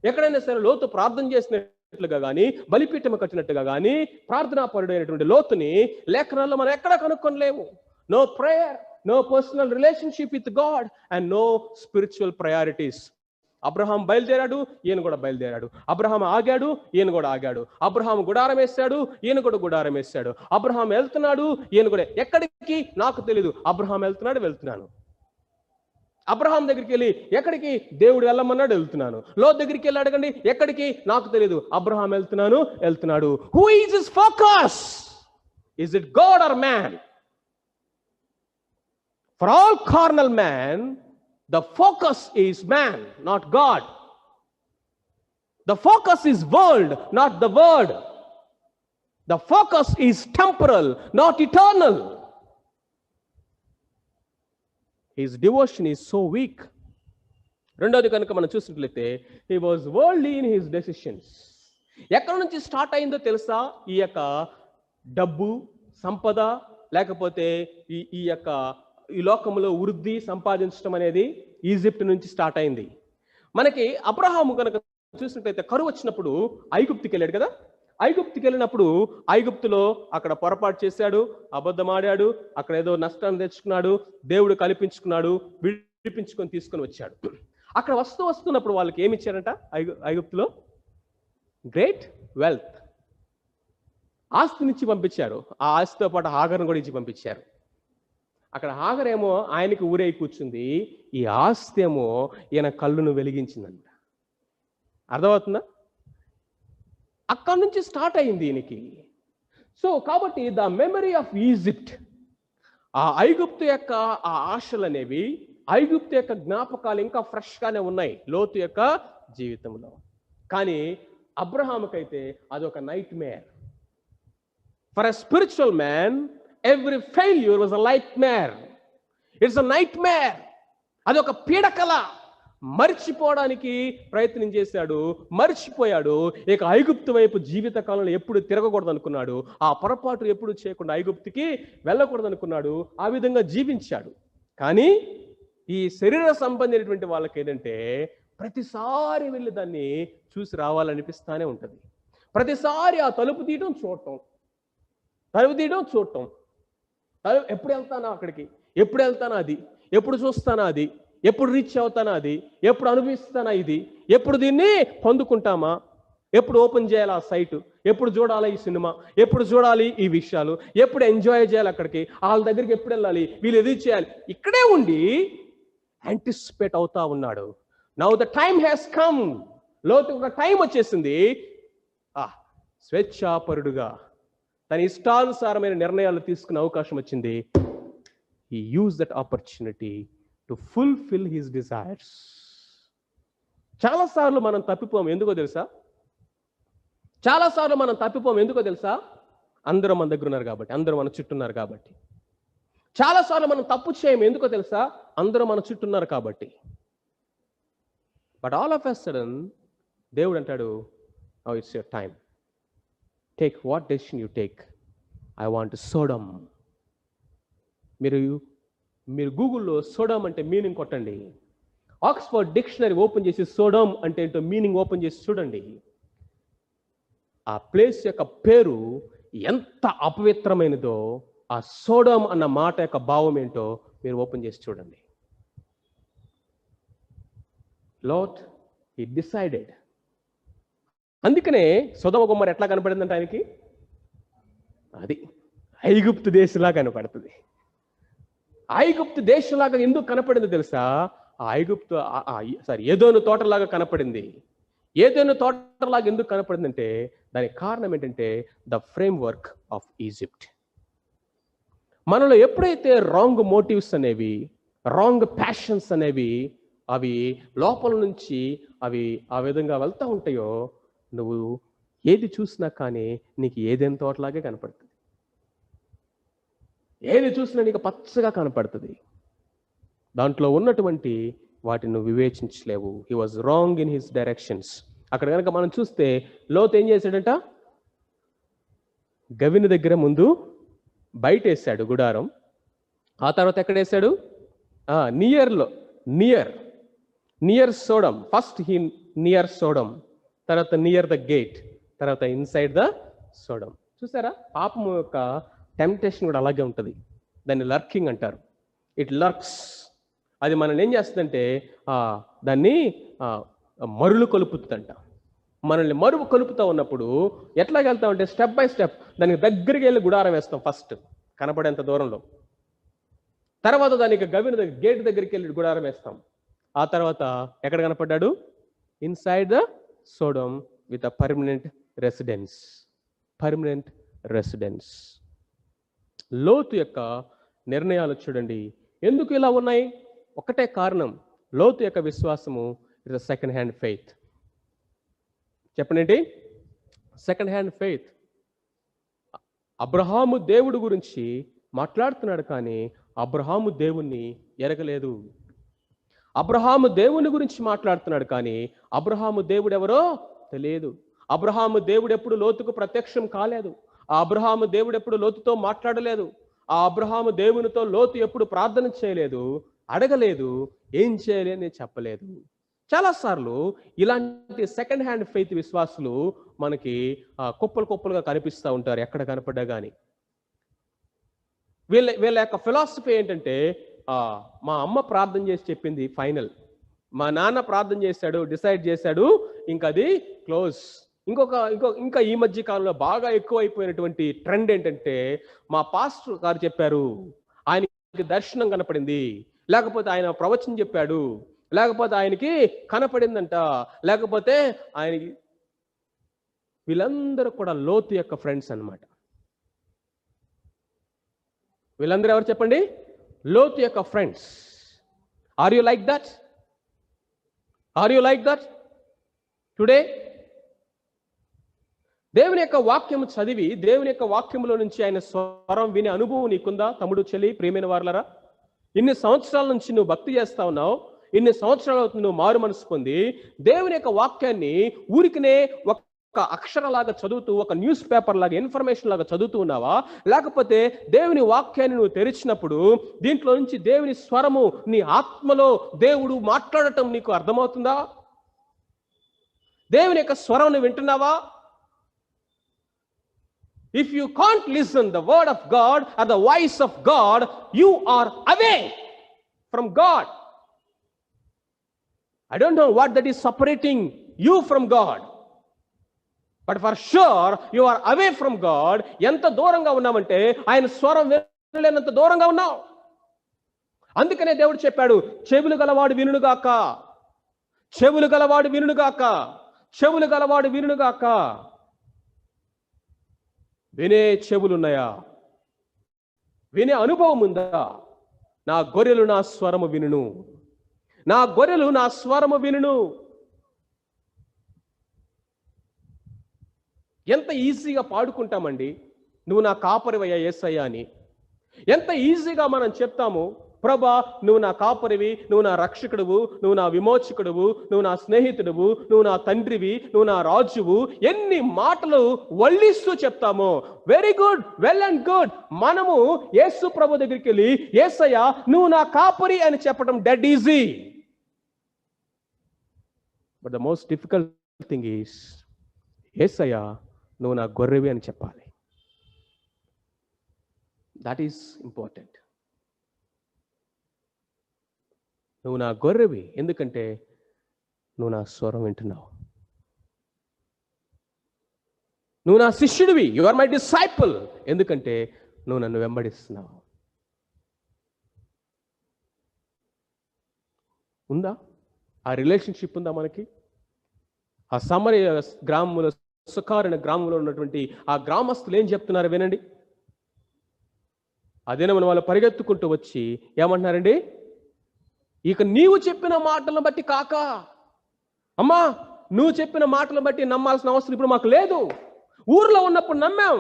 ఎక్కడైనా సరే లోతు ప్రార్థన చేసినట్లుగా కానీ, బలిపీఠం కట్టినట్టుగా కానీ, ప్రార్థనాపరుడైనటువంటి లోతుని లేఖనాల్లో మనం ఎక్కడా కనుక్కొనలేము. No prayer, no personal relationship with God and no spiritual priorities. Abraham బయలుదేరాడు, ఈయన కూడా బయలుదేరాడు. అబ్రహాం ఆగాడు, ఈయన కూడా ఆగాడు. అబ్రహాం గుడారం వేశాడు, ఈయన కూడా గుడారం వేశాడు. అబ్రహాం వెళ్తున్నాడు, ఈయన కూడా. ఎక్కడికి నాకు తెలీదు, అబ్రహాం వెళ్తున్నాను. అబ్రహాం దగ్గరికి వెళ్ళి ఎక్కడికి? దేవుడు వెళ్ళమన్నాడు, వెళ్తున్నాను. లోతు దగ్గరికి వెళ్ళి అడగండి, ఎక్కడికి? నాకు తెలియదు. అబ్రహాం వెళ్తున్నాడు. Who is his focus? Is it God or man? For all carnal man the focus is man, not God. The focus is world, not the word. The focus is temporal, not eternal. His devotion is so weak. రెండోది కనుక మనం చూసినట్లయితే he was worldly in his decisions. ఎక్కడి నుంచి start అయిందో తెలుసా? ఈ యొక్క డబ్బు, సంపద, లేకపోతే ఈ లోకంలో వృద్ధి సంపాదించడం అనేది ఈజిప్ట్ నుంచి స్టార్ట్ అయింది. మనకి అబ్రహాము కనుక చూసినట్లయితే కరువు వచ్చినప్పుడు ఐగుప్తుకి వెళ్ళాడు కదా. ఐగుప్తుకి వెళ్ళినప్పుడు ఐగుప్తులో అక్కడ పొరపాటు చేశాడు, అబద్ధం ఆడాడు, అక్కడ ఏదో నష్టాన్ని తెచ్చుకున్నాడు, దేవుడు కల్పించుకున్నాడు, విడిపించుకొని తీసుకొని వచ్చాడు. అక్కడ వస్తున్నప్పుడు వాళ్ళకి ఏమి ఇచ్చారంట? ఐగుప్తులో గ్రేట్ వెల్త్, ఆస్తినిచ్చి పంపించారు. ఆ ఆస్తితో పాటు హాగర్ను కూడా ఇచ్చి పంపించారు. అక్కడ హాగర్ ఏమో ఆయనకి ఊరై కూర్చుంది, ఈ ఆస్తి ఏమో ఈయన కళ్ళును వెలిగించిందంట. అర్థమవుతుందా? అక్కడి నుంచి స్టార్ట్ అయింది ఈయనకి. సో కాబట్టి ద మెమరీ ఆఫ్ ఈజిప్ట్, ఆ ఐగుప్తు యొక్క ఆ ఆశలు అనేవి, ఐగుప్తు యొక్క జ్ఞాపకాలు ఇంకా ఫ్రెష్గానే ఉన్నాయి లోతు యొక్క జీవితంలో. కానీ అబ్రహాముకైతే అదొక nightmare. For a spiritual man every failure was a nightmare. It's a nightmare. అదొక పీడకల. మర్చిపోవడానికి ప్రయత్నం చేశాడు, మర్చిపోయాడు. ఇక ఐగుప్తు వైపు జీవిత కాలంలో ఎప్పుడు తిరగకూడదు అనుకున్నాడు. ఆ పొరపాటు ఎప్పుడు చేయకుండా ఐగుప్తుకి వెళ్ళకూడదు అనుకున్నాడు. ఆ విధంగా జీవించాడు. కానీ ఈ శరీర సంబంధించినటువంటి వాళ్ళకి ఏంటంటే ప్రతిసారి వెళ్ళి దాన్ని చూసి రావాలనిపిస్తానే ఉంటుంది. ప్రతిసారి ఆ తలుపు తీయడం చూడటం, ఎప్పుడు వెళ్తానా అక్కడికి, ఎప్పుడు వెళ్తానా అది, ఎప్పుడు చూస్తానా అది, ఎప్పుడు రీచ్ అవుతానా అది, ఎప్పుడు అనుభవిస్తానా ఇది, ఎప్పుడు దీన్ని పొందుకుంటామా, ఎప్పుడు ఓపెన్ చేయాలి ఆ సైటు, ఎప్పుడు చూడాలి ఈ సినిమా, ఎప్పుడు చూడాలి ఈ విషయాలు, ఎప్పుడు ఎంజాయ్ చేయాలి, అక్కడికి వాళ్ళ దగ్గరికి ఎప్పుడు వెళ్ళాలి, వీళ్ళు ఎది చేయాలి, ఇక్కడే ఉండి యాంటిసిపేట్ అవుతా ఉన్నాడు. Now the time has come. లోతు ఒక టైం వచ్చేసింది. స్వేచ్ఛాపరుడుగా తన ఇష్టానుసారమైన నిర్ణయాలు తీసుకునే అవకాశం వచ్చింది. He use that opportunity to fulfil his desires. చాలాసార్లు మనం తప్పిపోం, ఎందుకో తెలుసా? అందరూ మన దగ్గర ఉన్నారు కాబట్టి, అందరూ మన చుట్టూ ఉన్నారు కాబట్టి. చాలాసార్లు మనం తప్పు చేయం, ఎందుకో తెలుసా? అందరూ మన చుట్టూ ఉన్నారు కాబట్టి. But all of a sudden దేవుడు అంటాడు, now it's your time. Take what decision you take. I want Sodom. మీరు గూగుల్లో సోడమ్ అంటే మీనింగ్ కొట్టండి. ఆక్స్ఫర్డ్ డిక్షనరీ ఓపెన్ చేసి సోడమ్ అంటే ఏంటో మీనింగ్ ఓపెన్ చేసి చూడండి. ఆ ప్లేస్ యొక్క పేరు ఎంత అపవిత్రమైనదో, ఆ సోడమ్ అన్న మాట యొక్క భావం ఏంటో మీరు ఓపెన్ చేసి చూడండి. లార్డ్ హి డిసైడెడ్. అందుకనే సొదొమ గొమొర్రా ఎట్లా కనపడిందంటే ఆయనకి, అది ఐగుప్తు దేశంలా కనపడుతుంది. ఐగుప్తు దేశంలాగా ఎందుకు కనపడిందో తెలుసా? ఐగుప్తు ఏదోను తోటలాగా కనపడింది. ఏదోను తోటలాగా ఎందుకు కనపడిందంటే దానికి కారణం ఏంటంటే the frame work of Egypt. మనలో ఎప్పుడైతే రాంగ్ మోటివ్స్ అనేవి, రాంగ్ ప్యాషన్స్ అనేవి అవి లోపల నుంచి అవి ఆ విధంగా వెళ్తూ ఉంటాయో, నువ్వు ఏది చూసినా కానీ నీకు ఏదైనా తోటలాగే కనపడుతుంది. ఏది చూసినా నీకు పచ్చగా కనపడుతుంది. దాంట్లో ఉన్నటువంటి వాటిని నువ్వు వివేచించలేవు. He was wrong in his directions. అక్కడ కనుక మనం చూస్తే లోతు ఏం చేశాడంట? గవిని దగ్గర ముందు బయట వేసాడు గుడారం. ఆ తర్వాత ఎక్కడ వేసాడు? Near Sodom. First he near Sodom, తర్వాత నియర్ ద గేట్, తర్వాత ఇన్సైడ్ ద సోడమ్. చూసారా, పాపం యొక్క టెంప్టేషన్ కూడా అలాగే ఉంటుంది. దాన్ని లర్కింగ్ అంటారు. ఇట్ లర్క్స్. అది మనల్ని ఏం చేస్తుందంటే దాన్ని మరులు కొలుపుతుందంట. మనల్ని మరువు కొలుపుతూ ఉన్నప్పుడు ఎట్లాగ వెళ్తామంటే స్టెప్ బై స్టెప్ దానికి దగ్గరికి వెళ్ళి గుడారం వేస్తాం. ఫస్ట్ కనపడేంత దూరంలో, తర్వాత దానికి గవిన గేట్ దగ్గరికి వెళ్ళి గుడారం వేస్తాం. ఆ తర్వాత ఎక్కడ కనపడ్డాడు? Inside the Sodom with a permanent residence. లోతు యొక్క నిర్ణయాలు చూడండి ఎందుకు ఇలా ఉన్నాయి. ఒకటే కారణం, లోతు యొక్క విశ్వాసము is a second hand faith. చెప్పండి, సెకండ్ హ్యాండ్ ఫెయిత్. అబ్రహాము దేవుడు గురించి మాట్లాడుతున్నాడు కానీ అబ్రహాము దేవుణ్ణి ఎరగలేదు. అబ్రహాము దేవుని గురించి మాట్లాడుతున్నాడు కానీ అబ్రహాము దేవుడు ఎవరో తెలియదు. అబ్రహాము దేవుడు ఎప్పుడు లోతుకు ప్రత్యక్షం కాలేదు. ఆ అబ్రహాము దేవుడు ఎప్పుడు లోతుతో మాట్లాడలేదు. ఆ అబ్రహాము దేవునితో లోతు ఎప్పుడు ప్రార్థన చేయలేదు, అడగలేదు, ఏం చేయాలి అని చెప్పలేదు. చాలాసార్లు ఇలాంటి సెకండ్ హ్యాండ్ ఫెయిత్ విశ్వాసులు మనకి కుప్పలుగా కనిపిస్తూ ఉంటారు ఎక్కడ కనపడ్డా కానీ. వీళ్ళ యొక్క ఫిలాసఫీ ఏంటంటే మా అమ్మ ప్రార్థన చేసి చెప్పింది ఫైనల్, మా నాన్న ప్రార్థన చేశాడు, డిసైడ్ చేశాడు, ఇంకా అది క్లోజ్. ఇంకా ఈ మధ్య కాలంలో బాగా ఎక్కువ అయిపోయినటువంటి ట్రెండ్ ఏంటంటే మా పాస్టర్ గారు చెప్పారు, ఆయనకి దర్శనం కనపడింది, లేకపోతే ఆయన ప్రవచనం చెప్పాడు, లేకపోతే ఆయనకి కనపడిందంట, లేకపోతే ఆయనకి. వీళ్ళందరూ కూడా లోతు యొక్క ఫ్రెండ్స్ అన్నమాట. వీళ్ళందరూ ఎవరు చెప్పండి? లోతు యొక్క friends. Are you like that? Today దేవుని యొక్క వాక్యము చదివి దేవుని యొక్క వాక్యములో నుంచి ఆయన స్వరం వినే అనుభవం నీకుందా తమ్ముడు, చెల్లి, ప్రియమైన వారలారా? ఇన్ని సంవత్సరాల నుంచి నువ్వు భక్తి చేస్తా ఉన్నావు, ఇన్ని సంవత్సరాలు అవుతుంది నువ్వు మారు మనసు పొంది దేవుని యొక్క వాక్యాన్ని ఊరికినే ఒక అక్షరలాగా చదువుతూ, ఒక న్యూస్ పేపర్ లాగా, ఇన్ఫర్మేషన్ లాగా చదువుతూ ఉన్నావా? లేకపోతే దేవుని వాక్యాన్ని నువ్వు తెరిచినప్పుడు దీంట్లో నుంచి దేవుని స్వరము నీ ఆత్మలో దేవుడు మాట్లాడటం నీకు అర్థమవుతుందా? దేవుని యొక్క స్వరం నువ్వు వింటున్నావా? If you can't listen the word of God or the voice of God, you are away from God. I don't know what that is separating you from God, but for sure you are away from God. ఎంత దూరంగా ఉన్నామంటే ఆయన స్వరం వినలేనంత దూరంగా ఉన్నావు. అందుకనే దేవుడు చెప్పాడు, చెవులు గలవాడు వినుగాక, చెవులు గలవాడు వినుగాక, చెవులు గలవాడు వినుగాక. వినే చెవులున్నాయా? వినే అనుభవం ఉందా? నా గొర్రెలు నా స్వరము వినును, నా గొర్రెలు నా స్వరము వినును. ఎంత ఈజీగా పాడుకుంటామండి, నువ్వు నా కాపరివయ్యా యేసయ్యా అని. ఎంత ఈజీగా మనం చెప్తాము, ప్రభా నువ్వు నా కాపరివి, నువ్వు నా రక్షకుడువు, నువ్వు నా విమోచకుడువు, నువ్వు నా స్నేహితుడువు, నువ్వు నా తండ్రివి, నువ్వు నా రాజువు. ఎన్ని మాటలు వల్లిస్తూ చెప్తామో. Very good, well and good. మనము యేసు ప్రభు దగ్గరికి వెళ్ళి యేసయ్యా నువ్వు నా కాపరి అని చెప్పడం dead easy. But the most difficult thing is యేసయ్యా నువ్వు నా గొర్రెవి అని చెప్పాలి. That is important. నువ్వు నా గొర్రెవి ఎందుకంటే నువ్వు నా స్వరం వింటున్నావు. నువ్వు నా శిష్యుడివి, యు ఆర్ మై డిసైపుల్, ఎందుకంటే నువ్వు నన్ను వెంబడిస్తున్నావు. ఉందా? ఆ రిలేషన్షిప్ ఉందా మనకి? ఆ సమరయ గ్రామంలో, సుకారణ గ్రామంలో ఉన్నటువంటి ఆ గ్రామస్తులు ఏం చెప్తున్నారు వినండి. అదేనా మన వాళ్ళు పరిగెత్తుకుంటూ వచ్చి ఏమంటున్నారండి? ఇక నీవు చెప్పిన మాటలను బట్టి కాక, అమ్మా నువ్వు చెప్పిన మాటలను బట్టి నమ్మాల్సిన అవసరం ఇప్పుడు మాకు లేదు. ఊర్లో ఉన్నప్పుడు నమ్మాం,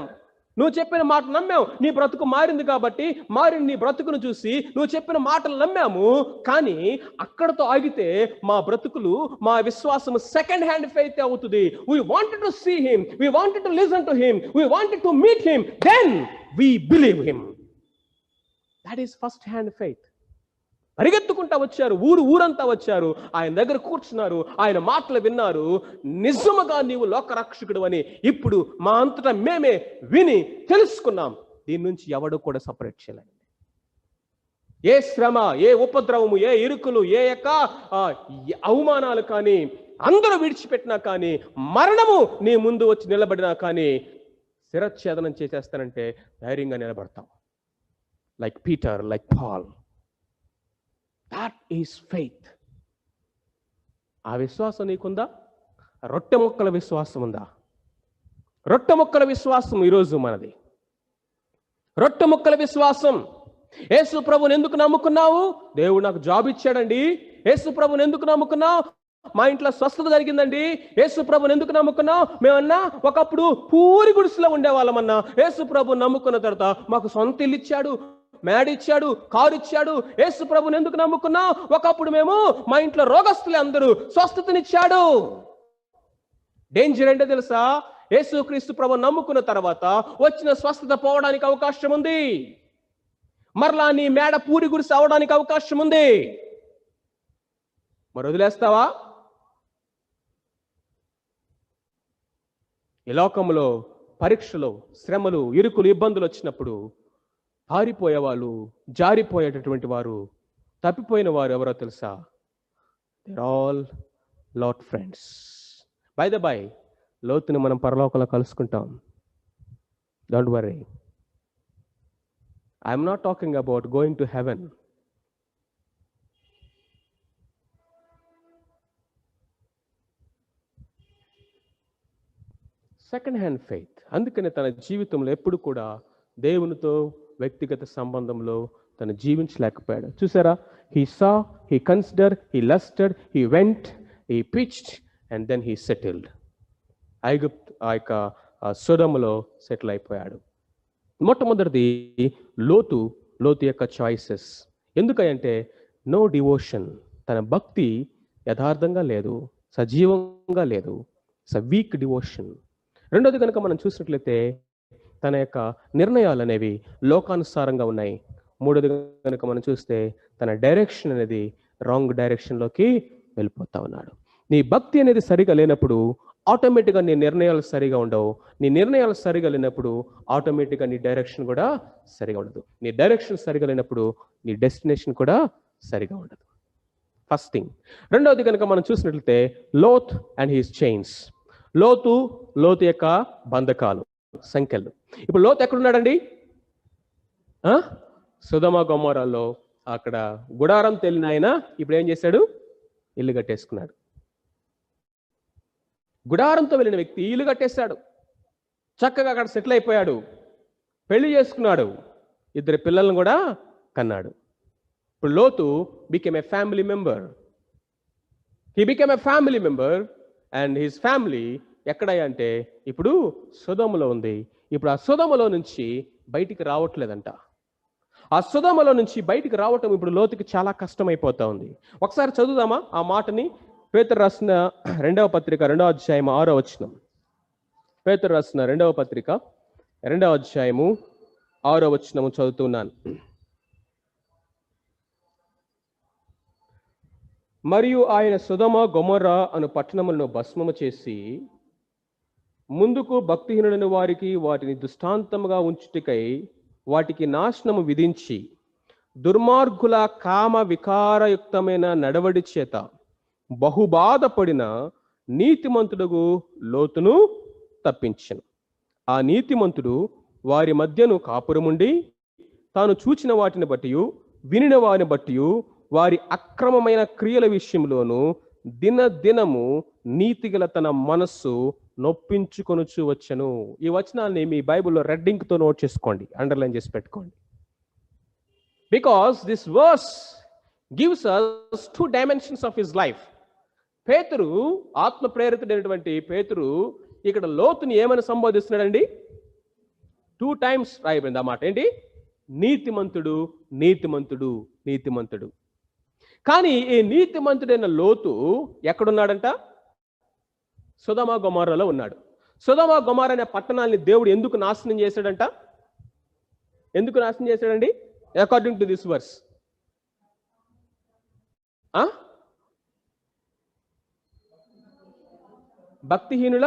నువ్వు చెప్పిన మాట నమ్మాం, నీ బ్రతుకు మారింది కాబట్టి మారిన నీ బ్రతుకును చూసి నువ్వు చెప్పిన మాటలు నమ్మాము. కానీ అక్కడతో ఆగితే మా బ్రతుకులు, మా విశ్వాసం సెకండ్ హ్యాండ్ ఫెయిత్ అవుతుంది. We wanted to see him, we wanted to listen to him, we wanted to meet him, then we believe him. That is first hand faith. పరిగెత్తుకుంటా వచ్చారు, ఊరంతా వచ్చారు, ఆయన దగ్గర కూర్చున్నారు, ఆయన మాటలు విన్నారు. నిజముగా నీవు లోకరక్షకుడు అని ఇప్పుడు మా అంతటా మేమే విని తెలుసుకున్నాం. దీని నుంచి ఎవడు కూడా సపరేట్ చేయలేండి. ఏ శ్రమ, ఏ ఉపద్రవము, ఏ ఇరుకులు, ఏ యొక్క అవమానాలు కానీ అందరూ విడిచిపెట్టినా కానీ, మరణము నీ ముందు వచ్చి నిలబడినా కానీ శిరచ్ఛేదనం చేసేస్తానంటే ధైర్యంగా నిలబడతాం. Like Peter, like Paul. That is faith. ఆ విశ్వాసం నీకుందా? రొట్టె ముక్కల విశ్వాసం ఉందా? రొట్టె ముక్కల విశ్వాసం ఈరోజు మనది. రొట్టె ముక్కల విశ్వాసం. యేసు ప్రభువుని ఎందుకు నమ్ముకున్నావు? దేవుడు నాకు జాబ్ ఇచ్చాడండి. యేసు ప్రభువుని ఎందుకు నమ్ముకున్నావు? మా ఇంట్లో స్వస్థత జరిగిందండి. యేసు ప్రభువుని ఎందుకు నమ్ముకున్నావు? మేమన్నా ఒకప్పుడు పూరి గుడిసెలో ఉండేవాళ్ళమన్నా. యేసు ప్రభువుని నమ్ముకున్న తర్వాత మాకు సొంత ఇల్లు ఇచ్చాడు, మేడ ఇచ్చాడు, కారు ఇచ్చాడు. యేసు ప్రభువుని ఎందుకు నమ్ముకున్నాం? ఒకప్పుడు మేము మా ఇంట్లో రోగస్తులే అందరూ, స్వస్థతనిచ్చాడు. డేంజర్ ఏంటో తెలుసా? యేసుక్రీస్తు ప్రభువుని నమ్ముకున్న తర్వాత వచ్చిన స్వస్థత పోవడానికి అవకాశం ఉంది. మరలా నీ మేడ పూరి గుడిసె అవడానికి అవకాశం ఉంది. మరి వదిలేస్తావా? ఈ లోకంలో పరీక్షలు, శ్రమలు, ఇరుకులు, ఇబ్బందులు వచ్చినప్పుడు పారిపోయేవాళ్ళు, జారిపోయేటటువంటి వారు, తప్పిపోయిన వారు ఎవరో తెలుసా? They all lot friends. By the by, లోతుని మనం పరలోకంలో కలుసుకుంటాం. Don't worry. I'm not talking about going to heaven. Second hand faith. అందుకని తన జీవితంలో ఎప్పుడు కూడా దేవునితో వ్యక్తిగత సంబంధంలో తను జీవించలేకపోయాడు. చూసారా? He saw, he consider, he lusted, he went, he pitched and then he settled. ఐగుప్తు ఆ యొక్క సొదొమలో సెటిల్ అయిపోయాడు. మొట్టమొదటిది లోతు యొక్క చాయిసెస్. ఎందుకంటే నో డివోషన్. తన భక్తి యథార్థంగా లేదు, సజీవంగా లేదు. It's a week devotion. రెండోది కనుక మనం చూసినట్లయితే తన యొక్క నిర్ణయాలు అనేవి లోకానుసారంగా ఉన్నాయి. మూడోది కనుక మనం చూస్తే తన డైరెక్షన్ అనేది రాంగ్ డైరెక్షన్లోకి వెళ్ళిపోతా ఉన్నాడు. నీ భక్తి అనేది సరిగా లేనప్పుడు ఆటోమేటిక్గా నీ నిర్ణయాలు సరిగా ఉండవు. నీ నిర్ణయాలు సరిగా లేనప్పుడు ఆటోమేటిక్గా నీ డైరెక్షన్ కూడా సరిగా ఉండదు. నీ డైరెక్షన్ సరిగా లేనప్పుడు నీ డెస్టినేషన్ కూడా సరిగా ఉండదు. First thing. రెండవది కనుక మనం చూసినట్లయితే లోత్ అండ్ హిస్ చైన్స్. లోతు యొక్క బంధకాలు, సంఖ్యలు. ఇప్పుడు లోతు ఎక్కడున్నాడండి? సొదొమ గొమొర్రాలో అక్కడ గుడారం తెలియని ఆయన ఇప్పుడు ఏం చేశాడు? ఇల్లు కట్టేసుకున్నాడు. గుడారంతో వెళ్ళిన వ్యక్తి ఇల్లు కట్టేశాడు, చక్కగా అక్కడ సెటిల్ అయిపోయాడు, పెళ్లి చేసుకున్నాడు, 2 పిల్లలను కూడా కన్నాడు. ఇప్పుడు Lotu became a family member. He became a family member and his family ఎక్కడయ్యా అంటే ఇప్పుడు సొదొమలో ఉంది. ఇప్పుడు ఆ సొదొమలో నుంచి బయటికి రావట్లేదంట. ఆ సొదొమలో నుంచి బయటికి రావటం ఇప్పుడు లోతుకి చాలా కష్టమైపోతా ఉంది. ఒకసారి చదువుదామా ఆ మాటని? పేతురు రాసిన 2వ పత్రిక 2వ అధ్యాయం 6వ వచనం. పేతురు రాసిన 2వ పత్రిక 2వ అధ్యాయము 6వ వచనము చదువుతున్నాను. మరియు ఆయన సొదొమ గొమొర్రా అను పట్టణములను భస్మము చేసి ముందుకు భక్తిహీనులైన వారికి వాటిని దృష్టాంతముగా ఉంచుటకై వాటికి నాశనము విధించి దుర్మార్గుల కామ వికారయుక్తమైన నడవడి చేత బహుబాధపడిన నీతిమంతుడుగు లోతును తప్పించెను. ఆ నీతిమంతుడు వారి మధ్యను కాపురముండి తాను చూచిన వాటిని బట్టి వినిన వారిని బట్టి వారి అక్రమమైన క్రియల విషయంలోను దినదినము నీతిగల తన మనస్సు నొప్పించుకొనుచు వచ్చెను. ఈ వచనాన్ని మీ బైబిల్లో రెడ్ ఇంక్ తో నోట్ చేసుకోండి, అండర్లైన్ చేసి పెట్టుకోండి. Because this verse gives us 2 dimensions of his life. పేతురు, ఆత్మ ప్రేరితుడైనటువంటి పేతురు ఇక్కడ లోతుని ఏమని సంబోధిస్తున్నాడండి? 2 times రాయబడింది ఆ మాట. ఏంటి? నీతిమంతుడు, నీతిమంతుడు, నీతిమంతుడు. కానీ ఈ నీతిమంతుడైన లోతు ఎక్కడున్నాడంట? సొదొమ గొమొర్రాలో ఉన్నాడు. సొదొమ గొమొర్రా అనే పట్టణాన్ని దేవుడు ఎందుకు నాశనం చేశాడంట? ఎందుకు నాశనం చేశాడండి? అకార్డింగ్ టు దిస్ వర్స్, భక్తిహీనుల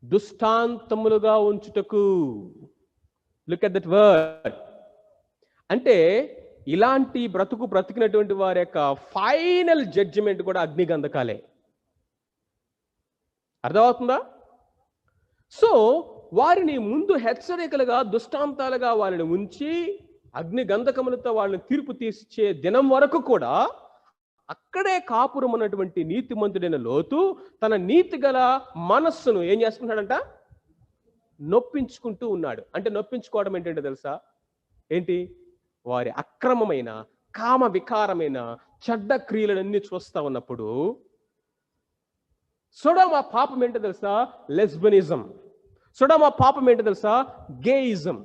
దుష్టాంతములుగా ఉంచుటకు. Look at that word. అంటే ఇలాంటి బ్రతికినటువంటి వారి యొక్క ఫైనల్ జడ్జిమెంట్ కూడా అగ్నిగంధకాలే. అర్థమవుతుందా? సో వారిని ముందు హెచ్చరికలుగా, దుష్టాంతాలుగా వారిని ఉంచి అగ్నిగంధకములతో వాళ్ళని తీర్పు తీర్చే దినం వరకు కూడా అక్కడే కాపురం ఉన్నటువంటి నీతిమంతుడైన లోతు తన నీతి గల మనస్సును ఏం చేస్తున్నాడంట? నొప్పించుకుంటూ ఉన్నాడు. అంటే నొప్పించుకోవడం ఏంటంటే తెలుసా? ఏంటి? వారి అక్రమమైన, కామ వికారమైన చెడ్డ క్రియలన్నీ చూస్తా ఉన్నప్పుడు సొడొమ పాపం ఏంటో తెలుసా? లెస్బనిజం. సొడొమ పాపం ఏంటో తెలుసా? గేయిజం.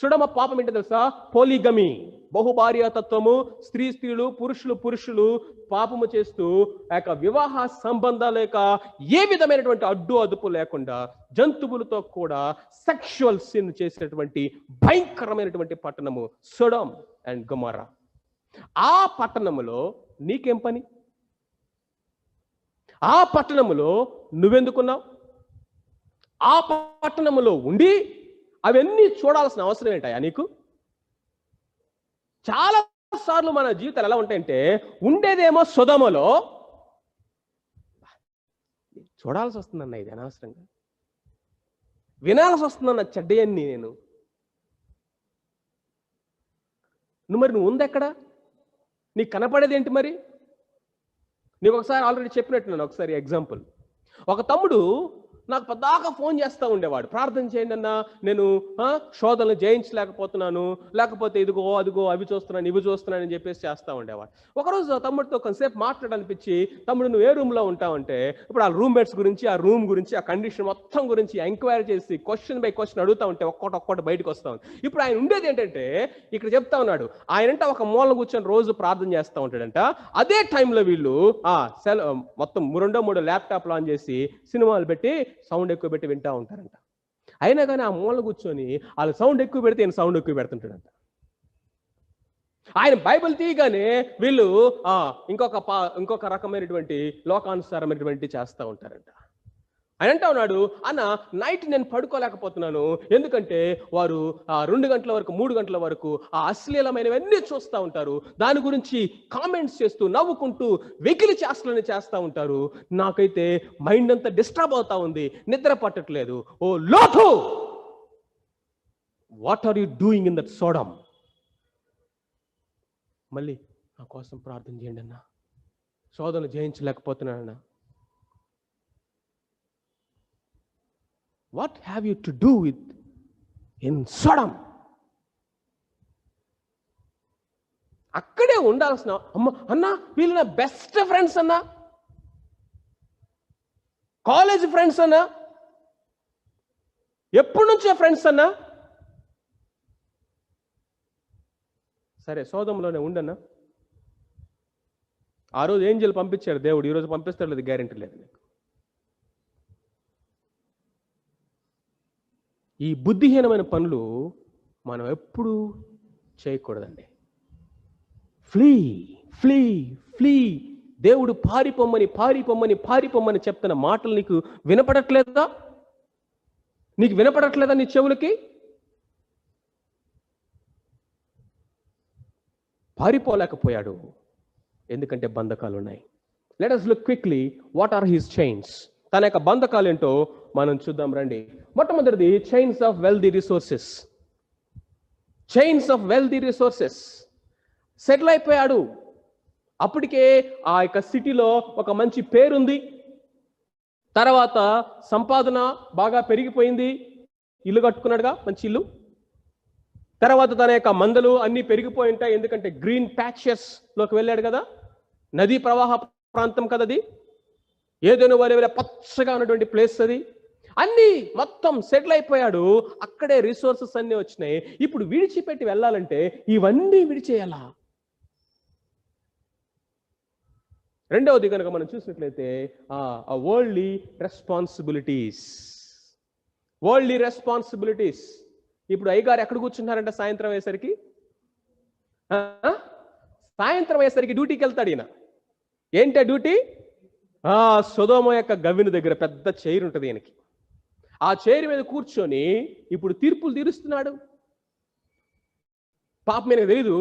సొడొమ పాపం ఏంటో తెలుసా? పోలిగమి, బహుభార్యాతత్వము. స్త్రీలు, పురుషులు పాపము చేస్తూ యొక్క వివాహ సంబంధాల యొక్క ఏ విధమైనటువంటి అడ్డు అదుపు లేకుండా జంతువులతో కూడా సెక్షువల్ సిన్ చేసినటువంటి భయంకరమైనటువంటి పట్టణము సొడొమ అండ్ గొమొర్రా. ఆ పట్టణములో నీకేం పని? ఆ పట్టణములో నువ్వెందుకున్నావు? ఆ పట్టణములో ఉండి అవన్నీ చూడాల్సిన అవసరం ఏంటయ్యా నీకు? చాలా సార్లు మన జీవితాలు ఎలా ఉంటాయంటే, ఉండేదేమో సొదొమలో, చూడాల్సి వస్తుందన్న ఇది అనవసరంగా, వినాల్సి వస్తుందన్న చెడ్డయన్ని నేను. నువ్వు ఉందెక్కడ? నీకు కనపడేది ఏంటి మరి? నీకు ఒకసారి ఆల్రెడీ చెప్పినట్టున్నాను. ఒకసారి ఎగ్జాంపుల్, ఒక తమ్ముడు నాకు పద్దాకా ఫోన్ చేస్తూ ఉండేవాడు, ప్రార్థన చేయండి అన్నా, నేను శోధనలు జయించలేకపోతున్నాను, లేకపోతే ఇదిగో అదిగో అవి చూస్తున్నాను ఇవి చూస్తున్నాను అని చెప్పేసి చేస్తూ ఉండేవాడు. ఒకరోజు ఆ తమ్ముడితో కొంతసేపు మాట్లాడాలనిపించి, తమ్ముడు నువ్వు ఏ రూమ్లో ఉంటావంటే, ఇప్పుడు ఆ రూమ్మేట్స్ గురించి, ఆ రూమ్ గురించి, ఆ కండిషన్ మొత్తం గురించి ఎంక్వైరీ చేసి క్వశ్చన్ బై క్వశ్చన్ అడుగుతూ ఉంటే ఒక్కొక్కటి బయటకు వస్తూ ఉంది. ఇప్పుడు ఆయన ఉండేది ఏంటంటే, ఇక్కడ చెప్తా ఉన్నాడు, ఆయనంట ఒక మూల కూర్చొని రోజు ప్రార్థన చేస్తూ ఉంటాడంట. అదే టైంలో వీళ్ళు మొత్తం 2-3 ల్యాప్టాప్లు ఆన్ చేసి సినిమాలు పెట్టి సౌండ్ ఎక్కువ పెట్టి వింటూ ఉంటారంట. అయినా కానీ ఆ మూల కూర్చొని వాళ్ళు సౌండ్ ఎక్కువ పెడితే ఈయన సౌండ్ ఎక్కువ పెడుతుంటాడంట. ఆయన బైబిల్ తీయగానే వీళ్ళు ఇంకొక రకమైనటువంటి లోకానుసారమైనటువంటి చేస్తూ ఉంటారంట. ఆయన అంటా ఉన్నాడు, అన్న నైట్ నేను పడుకోలేకపోతున్నాను, ఎందుకంటే వారు 2 గంటల వరకు 3 గంటల వరకు ఆ అశ్లీలమైనవన్నీ చూస్తూ ఉంటారు, దాని గురించి కామెంట్స్ చేస్తూ నవ్వుకుంటూ వెకిలి చేష్టలని చేస్తూ ఉంటారు. నాకైతే మైండ్ అంతా డిస్టర్బ్ అవుతా ఉంది, నిద్ర పట్టట్లేదు. ఓ Lotu, what are you doing in that Sodom? మళ్ళీ నా కోసం ప్రార్థన చేయండి అన్న, శోధనలు జయించలేకపోతున్నానన్నా. What have you to do with in Sodom? అక్కడే ఉండాల్సిన అన్నా, వీళ్ళు నా బెస్ట్ ఫ్రెండ్స్ అన్నా, కాలేజ్ ఫ్రెండ్స్ అన్నా, ఎప్పటి నుంచో ఫ్రెండ్స్ అన్నా. సరే సొదొమలోనే ఉండన్నా. ఆ రోజు ఏంజెల్ పంపించాడు దేవుడు, ఈరోజు పంపిస్తాడు లేదు గ్యారెంటీ లేదు నీకు. ఈ బుద్ధిహీనమైన పనులు మనం ఎప్పుడూ చేయకూడదండి. Flea flea flea. దేవుడు పారిపోమ్మని చెప్తున్న మాటలు నీకు వినపడట్లేదా? నీకు వినపడట్లేదా నీ చెవులకి? పారిపోలేకపోయాడు, ఎందుకంటే బంధకాలు ఉన్నాయి. Let us look quickly what are his chains. తన యొక్క బంధకాలు ఏంటో మనం చూద్దాం రండి. మొట్టమొదటిది chains of wealthy resources. Chains of wealthy resources. Settle అయిపోయాడు. అప్పటికే ఆ యొక్క సిటీలో ఒక మంచి పేరుంది. తర్వాత సంపాదన బాగా పెరిగిపోయింది. ఇల్లు కట్టుకున్నాడుగా, మంచి ఇల్లు. తర్వాత తన యొక్క మందలు అన్ని పెరిగిపోయి ఉంటాయి. ఎందుకంటే గ్రీన్ ప్యాచెస్ లోకి వెళ్ళాడు కదా, నదీ ప్రవాహ ప్రాంతం కదా అది. ఏదైనా వారి పచ్చగా ఉన్నటువంటి ప్లేస్ అది. అన్ని మొత్తం సెటిల్ అయిపోయాడు. అక్కడే రిసోర్సెస్ అన్ని వచ్చినాయి. ఇప్పుడు విడిచిపెట్టి వెళ్ళాలంటే ఇవన్నీ విడిచేయాలా? రెండవది కనుక మనం చూసినట్లయితే వరల్డ్లీ రెస్పాన్సిబిలిటీస్. Worldly responsibilities. ఇప్పుడు అయ్యగారు ఎక్కడ కూర్చున్నారంట? సాయంత్రం అయ్యేసరికి డ్యూటీకి వెళ్తాడు ఈయన. ఏంటి డ్యూటీ? సొదొమ యొక్క గవిని దగ్గర పెద్ద చైర్ ఉంటుంది ఈయనకి. ఆ చైర్ మీద కూర్చొని ఇప్పుడు తీర్పులు తీరుస్తున్నాడు. పాప మీద తెలీదు.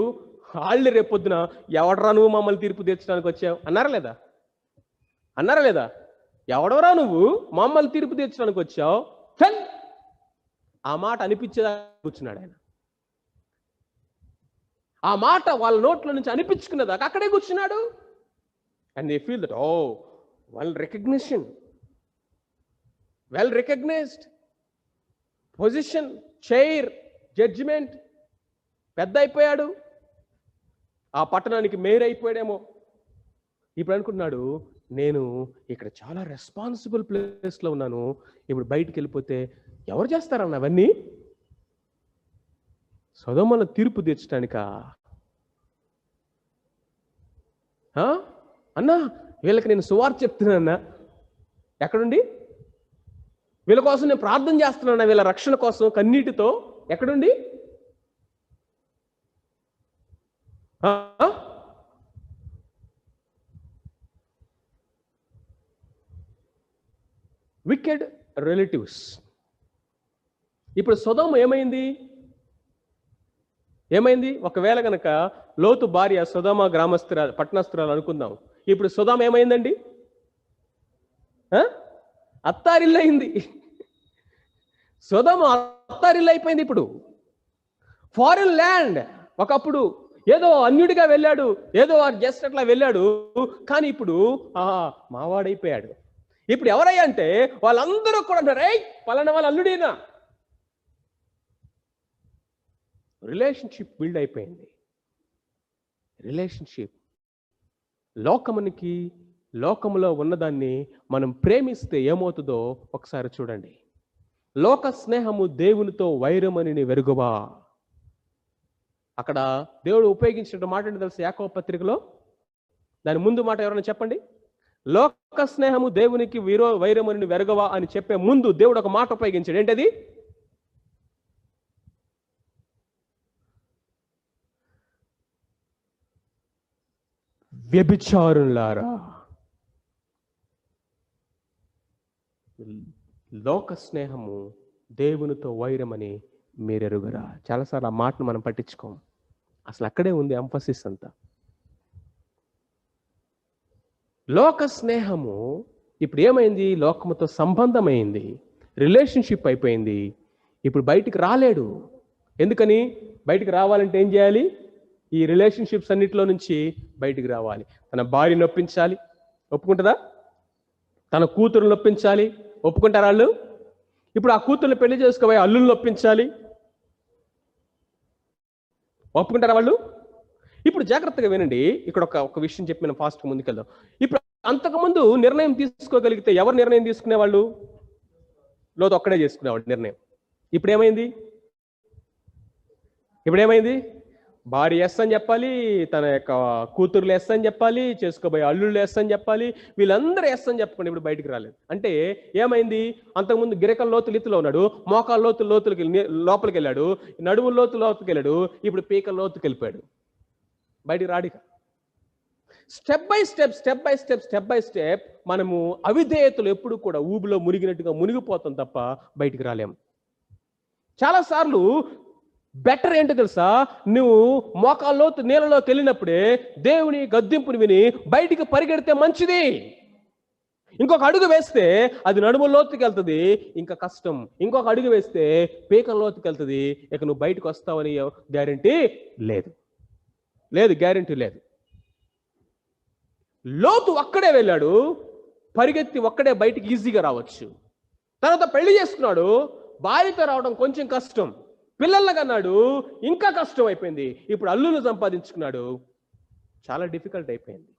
వాళ్ళే రేపొద్దున ఎవడరా నువ్వు మమ్మల్ని తీర్పు తీర్చడానికి వచ్చావు అన్నారా లేదా? ఎవడవరా నువ్వు మమ్మల్ని తీర్పు తీర్చడానికి వచ్చావు? ఆ మాట అనిపించేదా కూర్చున్నాడు ఆయన. ఆ మాట వాళ్ళ నోట్ల నుంచి అనిపించుకునేదాకా అక్కడే కూర్చున్నాడు. And they feel that well recognised position, chair, judgement. పెద్ద అయిపోయాడు. ఆ పట్టణానికి మేయర్ అయిపోయాడేమో. ఇప్పుడు అనుకుంటున్నాడు, నేను ఇక్కడ చాలా రెస్పాన్సిబుల్ ప్లేస్లో ఉన్నాను. ఇప్పుడు బయటికి వెళ్ళిపోతే ఎవరు చేస్తారన్న అవన్నీ? సొదొమను తీర్పు తీర్చడానికా? అన్నా వీళ్ళకి నేను సువార్త చెప్తున్నానన్నా. ఎక్కడుండి? వీళ్ళ కోసం నేను ప్రార్థన చేస్తున్నాను, వీళ్ళ రక్షణ కోసం కన్నీటితో. ఎక్కడుండి? Wicked relatives. ఇప్పుడు సొదొమ ఏమైంది? ఒకవేళ గనక లోతు భార్య సొదొమ పట్టణస్తురాలు అనుకుందాం. ఇప్పుడు సొదొమ ఏమైందండి? అత్తారిల్లు అయింది. సొదొమ అత్తారిల్లు అయిపోయింది. ఇప్పుడు ఫారిన్ ల్యాండ్. ఒకప్పుడు ఏదో అన్యుడిగా వెళ్ళాడు, ఏదో జస్ట్ అట్లా వెళ్ళాడు. కానీ ఇప్పుడు మావాడైపోయాడు. ఇప్పుడు ఎవరయ్యా అంటే వాళ్ళందరూ కూడా అంటారు, పలానా వాళ్ళ అల్లుడేనా. రిలేషన్షిప్ బిల్డ్ అయిపోయింది. రిలేషన్షిప్ లోకములో ఉన్నదాన్ని మనం ప్రేమిస్తే ఏమవుతుందో ఒకసారి చూడండి. లోక స్నేహము దేవునితో వైరమని వెరుగువా. అక్కడ దేవుడు ఉపయోగించిన మాట ఏంటో తెలుసు? యాకోబు పత్రికలో దాని ముందు మాట ఎవరైనా చెప్పండి. లోక స్నేహము దేవునికి వైరమని వెరగవా అని చెప్పే ముందు దేవుడు ఒక మాట ఉపయోగించాడు. ఏంటది? వ్యభిచారులారా. లోక స్నేహము దేవునితో వైరమని మీరెరుగరా. చాలాసార్లు ఆ మాటను మనం పట్టించుకోం. అసలు అక్కడే ఉంది ఎంఫసిస్ అంతా. లోక స్నేహము ఇప్పుడు ఏమైంది? లోకముతో సంబంధమైంది, రిలేషన్షిప్ అయిపోయింది. ఇప్పుడు బయటికి రాలేడు. ఎందుకని? బయటికి రావాలంటే ఏం చేయాలి? ఈ రిలేషన్షిప్స్ అన్నిటిలో నుంచి బయటికి రావాలి. తన భార్యను నొప్పించాలి, ఒప్పుకుంటుందా? తన కూతురుని నొప్పించాలి, ఒప్పుకుంటారా వాళ్ళు? ఇప్పుడు ఆ కూతుర్ని పెళ్లి చేసుకోబోయే అల్లుల్ని నొప్పించాలి, ఒప్పుకుంటారా వాళ్ళు? ఇప్పుడు జాగ్రత్తగా వినండి. ఇక్కడ ఒక విషయం చెప్పి మనం ఫాస్ట్ ముందుకెళ్దాం. ఇప్పుడు అంతకుముందు నిర్ణయం తీసుకోగలిగితే ఎవరు నిర్ణయం తీసుకునేవాళ్ళు? లోతు ఒక్కడే చేసుకునేవాడు నిర్ణయం. ఇప్పుడు ఏమైంది? భార్య ఎస్ అని చెప్పాలి, తన యొక్క కూతుర్లు ఎస్ అని చెప్పాలి, చేసుకోబోయే అల్లుళ్ళు ఎస్ అని చెప్పాలి, వీళ్ళందరూ ఎస్ అని చెప్పండి. ఇప్పుడు బయటికి రాలేదు. అంటే ఏమైంది? అంతకుముందు గిరకల లోతులో ఉన్నాడు, మోకాల లోపలికి వెళ్ళాడు, నడుము లోతుకి వెళ్ళాడు, ఇప్పుడు పీకల లోతుకి వెళ్ళిపోయాడు. బయటికి రాడిక. స్టెప్ బై స్టెప్ మనము అవిధేయతలు ఎప్పుడు కూడా ఊబిలో మునిగినట్టుగా మునిగిపోతాం తప్ప బయటికి రాలేం. చాలాసార్లు బెటర్ ఏంటో తెలుసా? నువ్వు మోకాల్లోతు నీళ్ళలోకి వెళ్ళినప్పుడే దేవుని గద్దింపుని విని బయటికి పరిగెడితే మంచిది. ఇంకొక అడుగు వేస్తే అది నడుము లోతుకి వెళ్తుంది, ఇంకా కష్టం. ఇంకొక అడుగు వేస్తే పీక లోతుకి వెళ్తుంది, ఇక నువ్వు బయటకు వస్తావని గ్యారంటీ లేదు, గ్యారంటీ లేదు. లోతు ఒక్కడే వెళ్ళాడు, పరిగెత్తి ఒక్కడే బయటికి ఈజీగా రావచ్చు. తర్వాత పెళ్లి చేసుకున్నాడు, భార్యతో రావడం కొంచెం కష్టం. పిల్లల్ని కన్నాడు, ఇంకా కష్టం అయిపోయింది. ఇప్పుడు అల్లులు సంపాదించుకున్నాడు, చాలా డిఫికల్ట్ అయిపోయింది.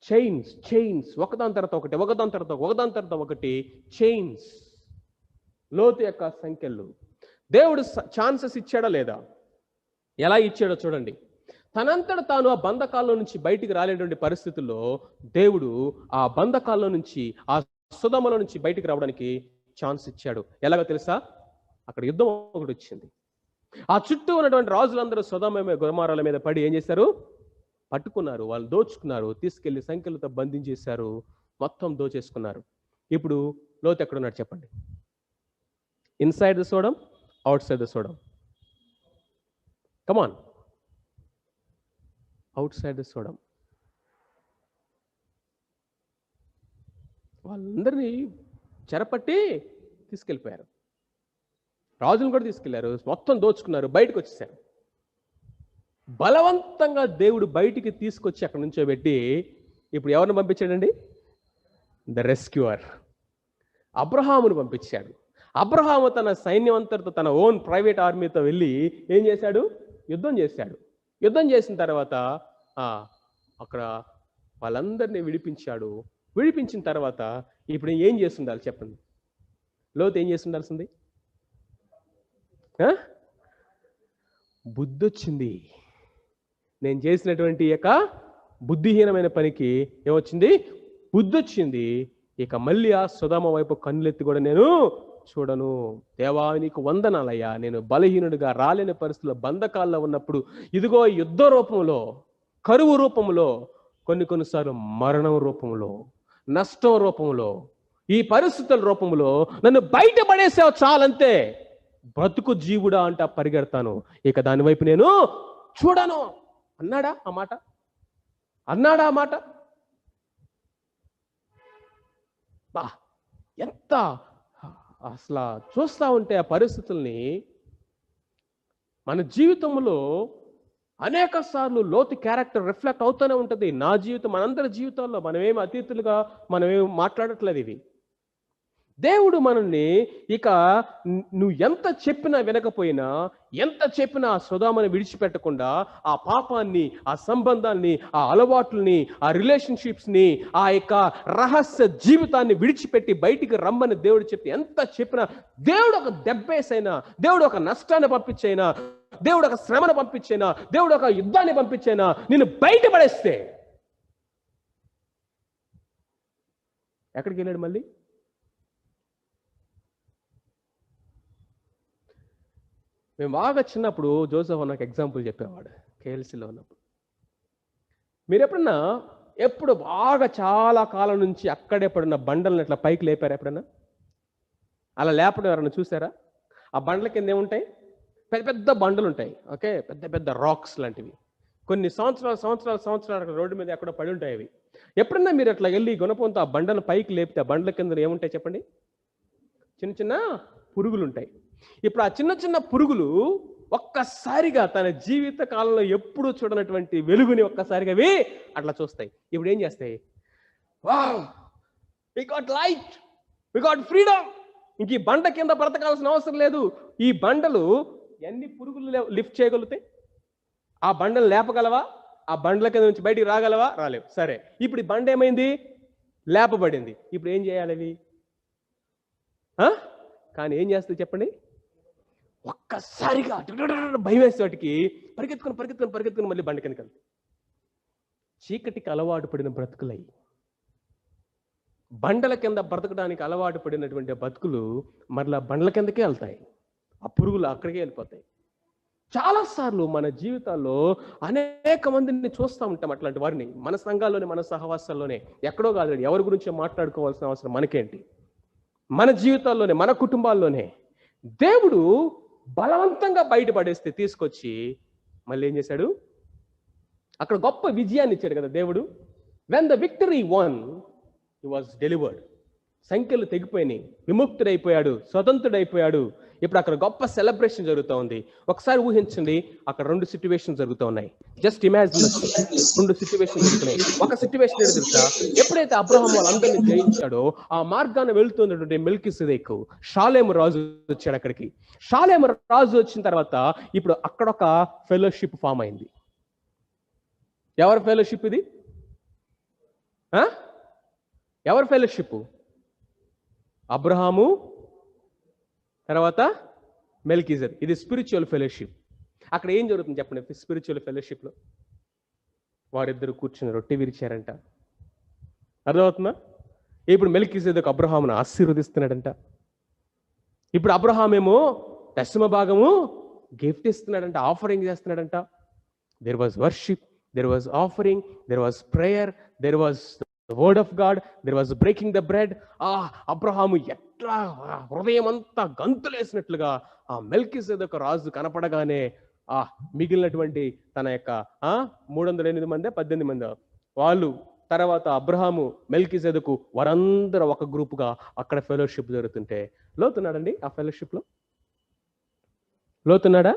చైన్స్ ఒకదాని తర్వాత ఒకటి చైన్స్. లోతు యొక్క సంఖ్యలు. దేవుడు ఛాన్సెస్ ఇచ్చాడా లేదా? ఎలా ఇచ్చాడో చూడండి. తనంతట తాను ఆ బంధకాల్లో నుంచి బయటికి రాలేటువంటి పరిస్థితుల్లో దేవుడు ఆ బంధకాల్లో నుంచి, ఆ సొదొమలో నుంచి బయటికి రావడానికి ఛాన్స్ ఇచ్చాడు. ఎలాగో తెలుసా? అక్కడ యుద్ధం ఒకటి వచ్చింది. ఆ చుట్టూ ఉన్నటువంటి రాజులందరూ సొదొమ గొమొర్రాల మీద పడి ఏం చేశారు? పట్టుకున్నారు, వాళ్ళు దోచుకున్నారు, తీసుకెళ్లి సంఖ్యలతో బంధించేశారు, మొత్తం దోచేసుకున్నారు. ఇప్పుడు లోతు ఎక్కడున్నాడు చెప్పండి? Inside the Sodom, out side the Sodom? Come on, out side the Sodom. వాళ్ళందరినీ చెరపట్టి తీసుకెళ్ళిపోయారు, రాజులను కూడా తీసుకెళ్లారు, మొత్తం దోచుకున్నారు, బయటకు వచ్చేసారు. బలవంతంగా దేవుడు బయటికి తీసుకొచ్చి అక్కడ నుంచోబెట్టి ఇప్పుడు ఎవరిని పంపించాడండి? ద రెస్క్యూవర్, అబ్రహామును పంపించాడు. అబ్రహాము తన సైన్యం అంతటితో, తన ఓన్ ప్రైవేట్ ఆర్మీతో వెళ్ళి ఏం చేశాడు? యుద్ధం చేశాడు. యుద్ధం చేసిన తర్వాత అక్కడ వాళ్ళందరినీ విడిపించాడు. విడిపించిన తర్వాత ఇప్పుడు ఏం చేస్తుండాలి చెప్పండి? లోతు ఏం చేస్తుండాల్సింది? బుద్ధి వచ్చింది. నేను చేసినటువంటి యొక్క బుద్ధిహీనమైన పనికి ఏమొచ్చింది? బుద్ధి వచ్చింది. ఇక మళ్ళీ ఆ సొదొమ వైపు కన్నులెత్తి కూడా నేను చూడను. దేవా నీకు వందనాలయ్యా, నేను బలహీనుడిగా రాలేని పరిస్థితుల్లో బంధకాల్లో ఉన్నప్పుడు ఇదిగో యుద్ధ రూపంలో, కరువు రూపంలో, కొన్నిసార్లు మరణం రూపంలో, నష్టం రూపంలో, ఈ పరిస్థితుల రూపంలో నన్ను బయటపడేసావు చాలంతే, బ్రతుకు జీవుడా అంట పరిగెడతాను, ఇక దాని వైపు నేను చూడను అన్నాడా ఆ మాట? అన్నాడా ఆ మాట? బా, ఎంత అసలు చూస్తూ ఉంటే ఆ పరిస్థితుల్ని మన జీవితంలో అనేక సార్లు లోతు క్యారెక్టర్ రిఫ్లెక్ట్ అవుతూనే ఉంటుంది. నా జీవితం, మనందరి జీవితాల్లో మనమేమి అతీతులుగా మనమేమి మాట్లాడట్లేదు. ఇవి దేవుడు మనల్ని ఇక నువ్వు ఎంత చెప్పినా వినకపోయినా, ఎంత చెప్పినా ఆ సొదొమని విడిచిపెట్టకుండా, ఆ పాపాన్ని, ఆ సంబంధాన్ని, ఆ అలవాట్లని, ఆ రిలేషన్షిప్స్ని, ఆ యొక్క రహస్య జీవితాన్ని విడిచిపెట్టి బయటికి రమ్మని దేవుడు చెప్పి ఎంత చెప్పినా, దేవుడు ఒక దెబ్బేసైనా, దేవుడు ఒక నష్టాన్ని పంపించైనా, దేవుడు ఒక శ్రమను పంపించైనా, దేవుడు ఒక యుద్ధాన్ని పంపించైనా నిన్ను బయటపడేస్తే ఎక్కడికి వెళ్ళాడు మళ్ళీ? మేము బాగా చిన్నప్పుడు జోసెఫ్ నాకు ఎగ్జాంపుల్ చెప్పేవాడు కేఎల్సీలో ఉన్నప్పుడు. మీరు ఎప్పుడు బాగా చాలా కాలం నుంచి అక్కడే పడిన బండలను ఇట్లా పైకి లేపారు ఎప్పుడన్నా? అలా లేపడం ఎవరన్నా చూసారా? ఆ బండల కింద ఏముంటాయి? పెద్ద పెద్ద బండలు ఉంటాయి. ఓకే, పెద్ద పెద్ద రాక్స్ లాంటివి. కొన్ని సంవత్సరాలు రోడ్డు మీద ఎక్కడో పడి ఉంటాయి అవి. ఎప్పుడన్నా మీరు అట్లా వెళ్ళి గుణపంతో ఆ బండను పైకి లేపితే ఆ బండల కింద ఏముంటాయి చెప్పండి? చిన్న చిన్న పురుగులు ఉంటాయి. ఇప్పుడు ఆ చిన్న చిన్న పురుగులు ఒక్కసారిగా తన జీవిత కాలంలో ఎప్పుడూ చూడనటువంటి వెలుగుని ఒక్కసారిగా అవి అట్లా చూస్తాయి. ఇప్పుడు ఏం చేస్తాయి? Wow, we got light, we got freedom. ఇంక ఈ బండ కింద బ్రతకాల్సిన అవసరం లేదు. ఈ బండలు ఎన్ని పురుగులు లిఫ్ట్ చేయగలుగుతాయి? ఆ బండలు లేపగలవా? ఆ బండల కింద నుంచి బయటికి రాగలవా? రాలేవు. సరే, ఇప్పుడు ఈ బండ ఏమైంది? లేపబడింది. ఇప్పుడు ఏం చేయాలి అవి? కానీ ఏం చేస్తుంది చెప్పండి? ఒక్కసారిగా భయం వేసే వాటికి పరిగెత్తుకుని మళ్ళీ బండ కిందకి వెళ్తాయి. చీకటికి అలవాటు పడిన బ్రతుకులై, బండల కింద బ్రతకడానికి అలవాటు పడినటువంటి బతుకులు మరలా బండల కిందకే వెళ్తాయి. ఆ పురుగులు అక్కడికే వెళ్ళిపోతాయి. చాలాసార్లు మన జీవితాల్లో అనేక మందిని చూస్తూ ఉంటాం అట్లాంటి వారిని, మన సంఘాల్లోనే, మన సహవాసాల్లోనే. ఎక్కడో కాదు, ఎవరి గురించి మాట్లాడుకోవాల్సిన అవసరం మనకేంటి? మన జీవితాల్లోనే, మన కుటుంబాల్లోనే. దేవుడు బలవంతంగా బయటపడేస్తే తీసుకొచ్చి మళ్ళీ ఏం చేశాడు? అక్కడ గొప్ప విజయాన్ని ఇచ్చాడు కదా దేవుడు. When the victory one, he was delivered. సంఖ్యలు తెగిపోయినాయి, విముక్తుడైపోయాడు, స్వతంత్రుడైపోయాడు. ఇప్పుడు అక్కడ గొప్ప సెలబ్రేషన్ జరుగుతూ ఉంది. ఒకసారి ఊహించండి, అక్కడ 2 సిచ్యువేషన్ జరుగుతూ ఉన్నాయి. జస్ట్ ఇమాజిన్, 2 సిచ్యువేషన్ జరుగుతున్నాయి. ఒక సిచ్యువేషన్ ఏంటో తెలుసా? ఎప్పుడైతే అబ్రహాం వాళ్ళందరినీ జయించాడో ఆ మార్గాన్ని వెళ్తున్నటువంటి మెల్కీసెదెకు షాలేము రాజు వచ్చాడు అక్కడికి. షాలేము రాజు వచ్చిన తర్వాత ఇప్పుడు అక్కడ ఒక ఫెలోషిప్ ఫామ్ అయింది. ఎవరి ఫెలోషిప్ ఇది? ఎవరి ఫెలోషిప్? అబ్రహాము తర్వాత మెల్కీసెదెకు. ఇది స్పిరిచువల్ ఫెలోషిప్. అక్కడ ఏం జరుగుతుంది చెప్పండి? స్పిరిచువల్ ఫెలోషిప్లో వారిద్దరు కూర్చుని రొట్టె విరిచారంట. అర్థమవుతుందా? ఇప్పుడు మెల్కీసెదెకు అబ్రహామును ఆశీర్వదిస్తున్నాడంట. ఇప్పుడు అబ్రహాం ఏమో దశమ భాగము గిఫ్ట్ ఇస్తున్నాడంట, ఆఫరింగ్ చేస్తున్నాడంట. There was worship, there was offering, there was prayer, there was the word of God, there was breaking the bread. Abraham ఎట్లా హృదయం అంతా గంతులేసినట్లుగా ఆ మెల్కీసెదెకు రాజు కనపడగానే మిగిలినటువంటి తన యొక్క 308 మంది 18 మంది వాళ్ళు, తర్వాత అబ్రహాము మెల్కీసెదెకు వారందరూ ఒక గ్రూపుగా అక్కడ ఫెలోషిప్ జరుగుతుంటే లోతున్నాడండి ఆ ఫెలోషిప్లో? లోతున్నాడా?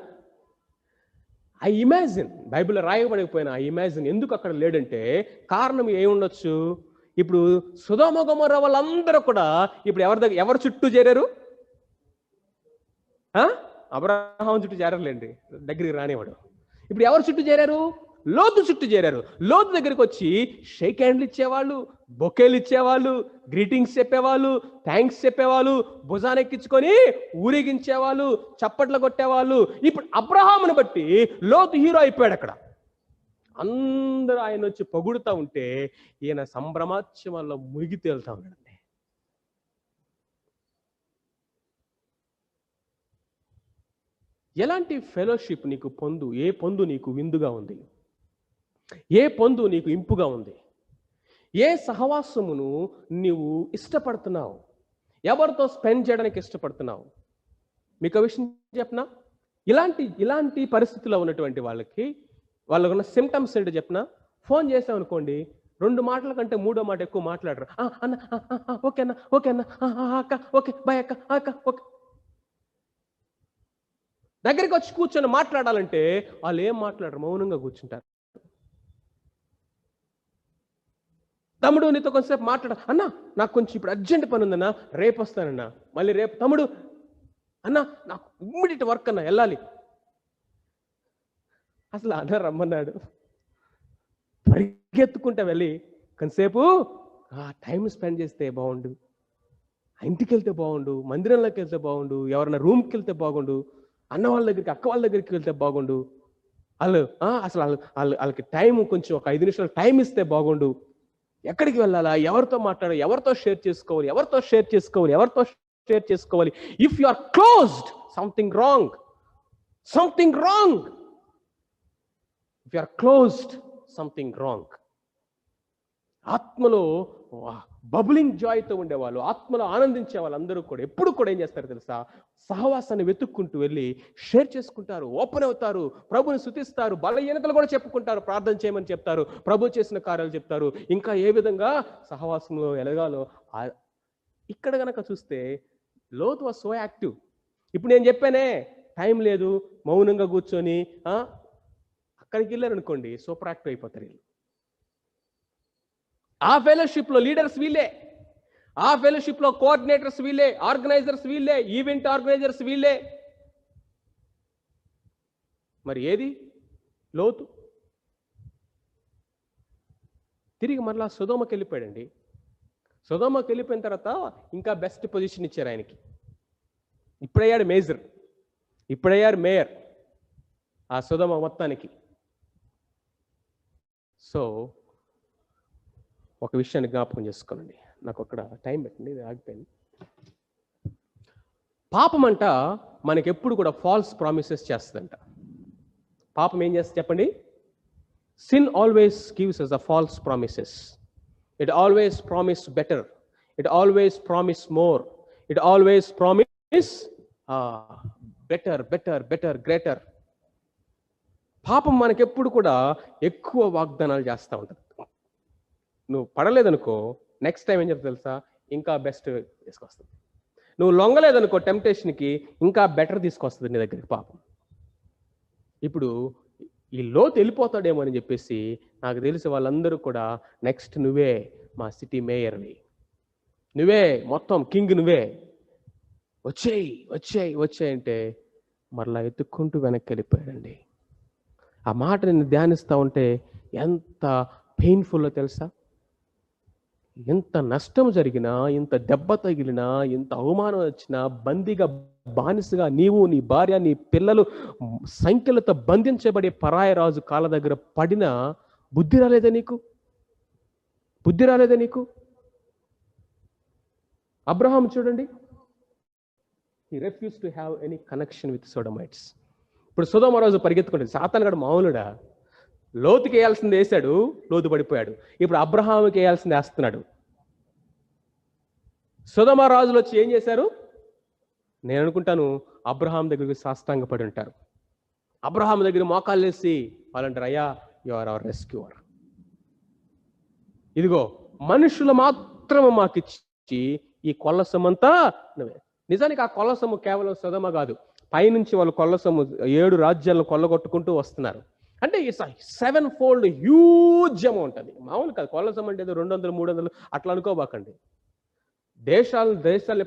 ఐ ఇమాజిన్, బైబిల్లో రాయబడకపోయినా ఐ ఇమాజిన్ ఎందుకు అక్కడ లేడంటే కారణం ఏముండొచ్చు? ఇప్పుడు సొదొమ గొమొర్రా వాళ్ళందరూ కూడా ఇప్పుడు ఎవరి చుట్టూ చేరారు? అబ్రహాం చుట్టూ చేరలేండి, దగ్గరికి రానివాడు. ఇప్పుడు ఎవరి చుట్టూ చేరారు? లోతు చుట్టూ చేరారు. లోతు దగ్గరికి వచ్చి షేక్ హ్యాండ్లు ఇచ్చేవాళ్ళు, బొకేలు ఇచ్చేవాళ్ళు, గ్రీటింగ్స్ చెప్పేవాళ్ళు, థ్యాంక్స్ చెప్పేవాళ్ళు, భుజానెక్కించుకొని ఊరేగించేవాళ్ళు, చప్పట్లు కొట్టేవాళ్ళు. ఇప్పుడు అబ్రహామును బట్టి లోతు హీరో అయిపోయాడు అక్కడ. అందరూ ఆయన వచ్చి పొగుడుతూ ఉంటే ఈయన సంభ్రమాత్సవాల్లో మునిగి తేలుతా ఉన్నాడండి. ఎలాంటి ఫెలోషిప్ నీకు పొందు? ఏ పొందు నీకు విందుగా ఉంది? ఏ పొందు నీకు ఇంపుగా ఉంది? ఏ సహవాసమును నీవు ఇష్టపడుతున్నావు? ఎవరితో స్పెండ్ చేయడానికి ఇష్టపడుతున్నావు? మీకు ఆ విషయం చెప్పనా? ఇలాంటి పరిస్థితిలో ఉన్నటువంటి వాళ్ళకున్న సిమ్టమ్స్ ఏంటో చెప్పనా? ఫోన్ చేసామనుకోండి, 2 మాటల కంటే 3వ మాట ఎక్కువ మాట్లాడరు. అన్న ఓకే అన్న, ఓకే అన్న, అక్క ఓకే, బాయ్ అక్క, అక్క ఓకే. దగ్గరికి వచ్చి కూర్చొని మాట్లాడాలంటే వాళ్ళు ఏం మాట్లాడరు, మౌనంగా కూర్చుంటారు. తమ్ముడు నీతో కొంచెంసేపు మాట్లాడ, అన్నా నాకు కొంచెం ఇప్పుడు అర్జెంట్ పని ఉందన్నా, రేపు వస్తానన్నా. మళ్ళీ రేపు తమ్ముడు, అన్నా నాకు ఇమ్మీడియట్ వర్క్ అన్నా, వెళ్ళాలి. అసలు అన్న రమ్మన్నాడు, పరిగెత్తుకుంటా వెళ్ళి కొంతసేపు టైం స్పెండ్ చేస్తే బాగుండు, ఇంటికి వెళ్తే బాగుండు, మందిరంలోకి వెళ్తే బాగుండు, ఎవరైనా రూమ్కి వెళ్తే బాగుండు, అన్న వాళ్ళ దగ్గరికి అక్క వాళ్ళ దగ్గరికి వెళ్తే బాగుండు, వాళ్ళకి టైం కొంచెం ఒక 5 నిమిషాలు టైం ఇస్తే బాగుండు. ఎక్కడికి వెళ్ళాలా, ఎవరితో మాట్లాడాలి, ఎవరితో షేర్ చేసుకోవాలి, if you are closed something wrong. If you are closed something wrong. ఆత్మలో బబులింగ్ జాయ్తో ఉండేవాళ్ళు, ఆత్మలో ఆనందించే వాళ్ళందరూ కూడా ఎప్పుడు కూడా ఏం చేస్తారు తెలుసా? సహవాసాన్ని వెతుక్కుంటూ వెళ్ళి షేర్ చేసుకుంటారు, ఓపెన్ అవుతారు, ప్రభుని స్తుతిస్తారు, బలహీనతలు కూడా చెప్పుకుంటారు, ప్రార్థన చేయమని చెప్తారు, ప్రభు చేసిన కార్యాలు చెప్తారు, ఇంకా ఏ విధంగా సహవాసంలో ఎలగాలో. ఇక్కడ గనక చూస్తే లోతు వాజ్ సో యాక్టివ్. ఇప్పుడు నేను చెప్పానే టైం లేదు, మౌనంగా కూర్చొని అక్కడికి వెళ్ళారు అనుకోండి, సూపర్ యాక్టివ్ అయిపోతారు వీళ్ళు. ఆ ఫెలోషిప్లో లీడర్స్ వీళ్ళే, ఆ ఫెలోషిప్లో కోఆర్డినేటర్స్ వీళ్ళే, ఆర్గనైజర్స్ వీళ్ళే, ఈవెంట్ ఆర్గనైజర్స్ వీళ్ళే. మరి ఏది లోతు? తిరిగి మరలా సొదొమకి వెళ్ళిపోయాడండి. సొదొమకి వెళ్ళిపోయిన తర్వాత ఇంకా బెస్ట్ పొజిషన్ ఇచ్చారు ఆయనకి. ఇప్పుడయ్యాడు మేజర్, ఇప్పుడయ్యారు మేయర్ ఆ సొదొమ మొత్తానికి. సో ఒక విషయాన్ని జ్ఞాపకం చేసుకోనండి, నాకు అక్కడ టైం పెట్టండి, ఇది ఆగిపోయింది. పాపం అంట మనకి ఎప్పుడు కూడా ఫాల్స్ ప్రామిసెస్ చేస్తుందంట. పాపం ఏం చేస్తుంది చెప్పండి? Sin always gives us a false promises. It always promise better, it always promise more, it always promise better, greater. పాపం మనకెప్పుడు కూడా ఎక్కువ వాగ్దానాలు చేస్తూ ఉంటుంది. నువ్వు పడలేదనుకో, నెక్స్ట్ టైం ఏం చెప్తా తెలుసా, ఇంకా బెస్ట్ తీసుకొస్తుంది. నువ్వు లొంగలేదనుకో టెంప్టేషన్కి, ఇంకా బెటర్ తీసుకొస్తుంది నీ దగ్గరికి పాపం. ఇప్పుడు ఈ లోతు వెళ్ళిపోతాడేమో అని చెప్పేసి నాకు తెలిసి వాళ్ళందరూ కూడా నెక్స్ట్ నువ్వే మా సిటీ మేయర్వి, నువ్వే మొత్తం కింగ్, నువ్వే వచ్చేయి వచ్చేయి వచ్చేయి అంటే మరలా ఎత్తుక్కుంటూ వెనక్కి వెళ్ళిపోయాడండి. ఆ మాట నేను ధ్యానిస్తూ ఉంటే ఎంత పెయిన్ఫుల్లో తెలుసా. ఎంత నష్టం జరిగినా, ఇంత దెబ్బ తగిలినా, ఇంత అవమానం వచ్చినా, బందీగా బానిసగా నీవు, నీ భార్య, నీ పిల్లలు సంఖ్యలతో బంధించబడే పరాయ రాజు కాళ్ళ దగ్గర పడినా బుద్ధి రాలేదా నీకు? బుద్ధి రాలేదా నీకు? అబ్రహాం చూడండి, he refused to have any connection with Sodomites. ఇప్పుడు సొదొమ రాజు పరిగెత్తుకుంటుంది. సాతాను గడు మామూలుడా? లోతుకి వేయాల్సింది వేశాడు, లోతు పడిపోయాడు. ఇప్పుడు అబ్రహాముకి వేయాల్సింది వేస్తున్నాడు. సొదొమ రాజులు వచ్చి ఏం చేశారు? నేను అనుకుంటాను అబ్రహాం దగ్గరికి సాష్టాంగ పడి ఉంటారు. అబ్రహాం దగ్గర మోకాళ్ళు వేసి వాళ్ళంటారు, అయ్యా యు ఆర్ అవర్ రెస్క్యూవర్, ఇదిగో మనుషులు మాత్రం మాకిచ్చి ఈ కొల్ల సొమ్మంతా నువ్వే. నిజానికి ఆ కొల్ల సొమ్ము కేవలం సొదొమ కాదు, పైనుంచి వాళ్ళు కొల్ల సొమ్ము 7 రాజ్యాలను కొల్లగొట్టుకుంటూ వస్తున్నారు. అంటే ఈ 7 fold హ్యూజ్ అమౌంట్. అది మామూలు కాదు. కొల్ల సొమ్ము అంటే 200 300 అట్లా అనుకోబాకండి. దేశాలని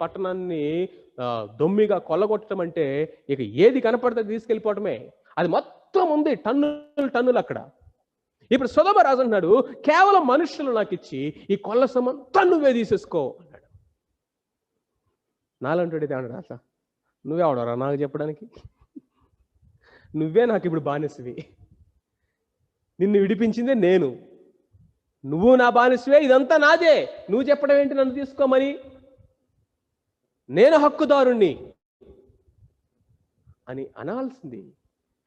పట్టణాన్ని దొమ్మిగా కొల్లగొట్టడం అంటే ఇక ఏది కనపడితే తీసుకెళ్ళిపోవటమే. అది మొత్తం ఉంది, టన్నులు అక్కడ. ఇప్పుడు సొదొమ రాజు అన్నాడు, కేవలం మనుషులు నాకు ఇచ్చి ఈ కొల్ల సొమ్మంతా నువ్వే తీసేసుకో అన్నాడు. నాలంటాడు ఇది అన్నాడు, అసలు నువ్వెవడరా నాకు చెప్పడానికి? నువ్వే నాకు ఇప్పుడు బానిసవి, నిన్ను విడిపించిందే నేను, నువ్వు నా బానిసవే, ఇదంతా నాదే, నువ్వు చెప్పడం ఏంటి నన్ను తీసుకోమని? నేను హక్కుదారుణ్ణి అని అనాల్సింది.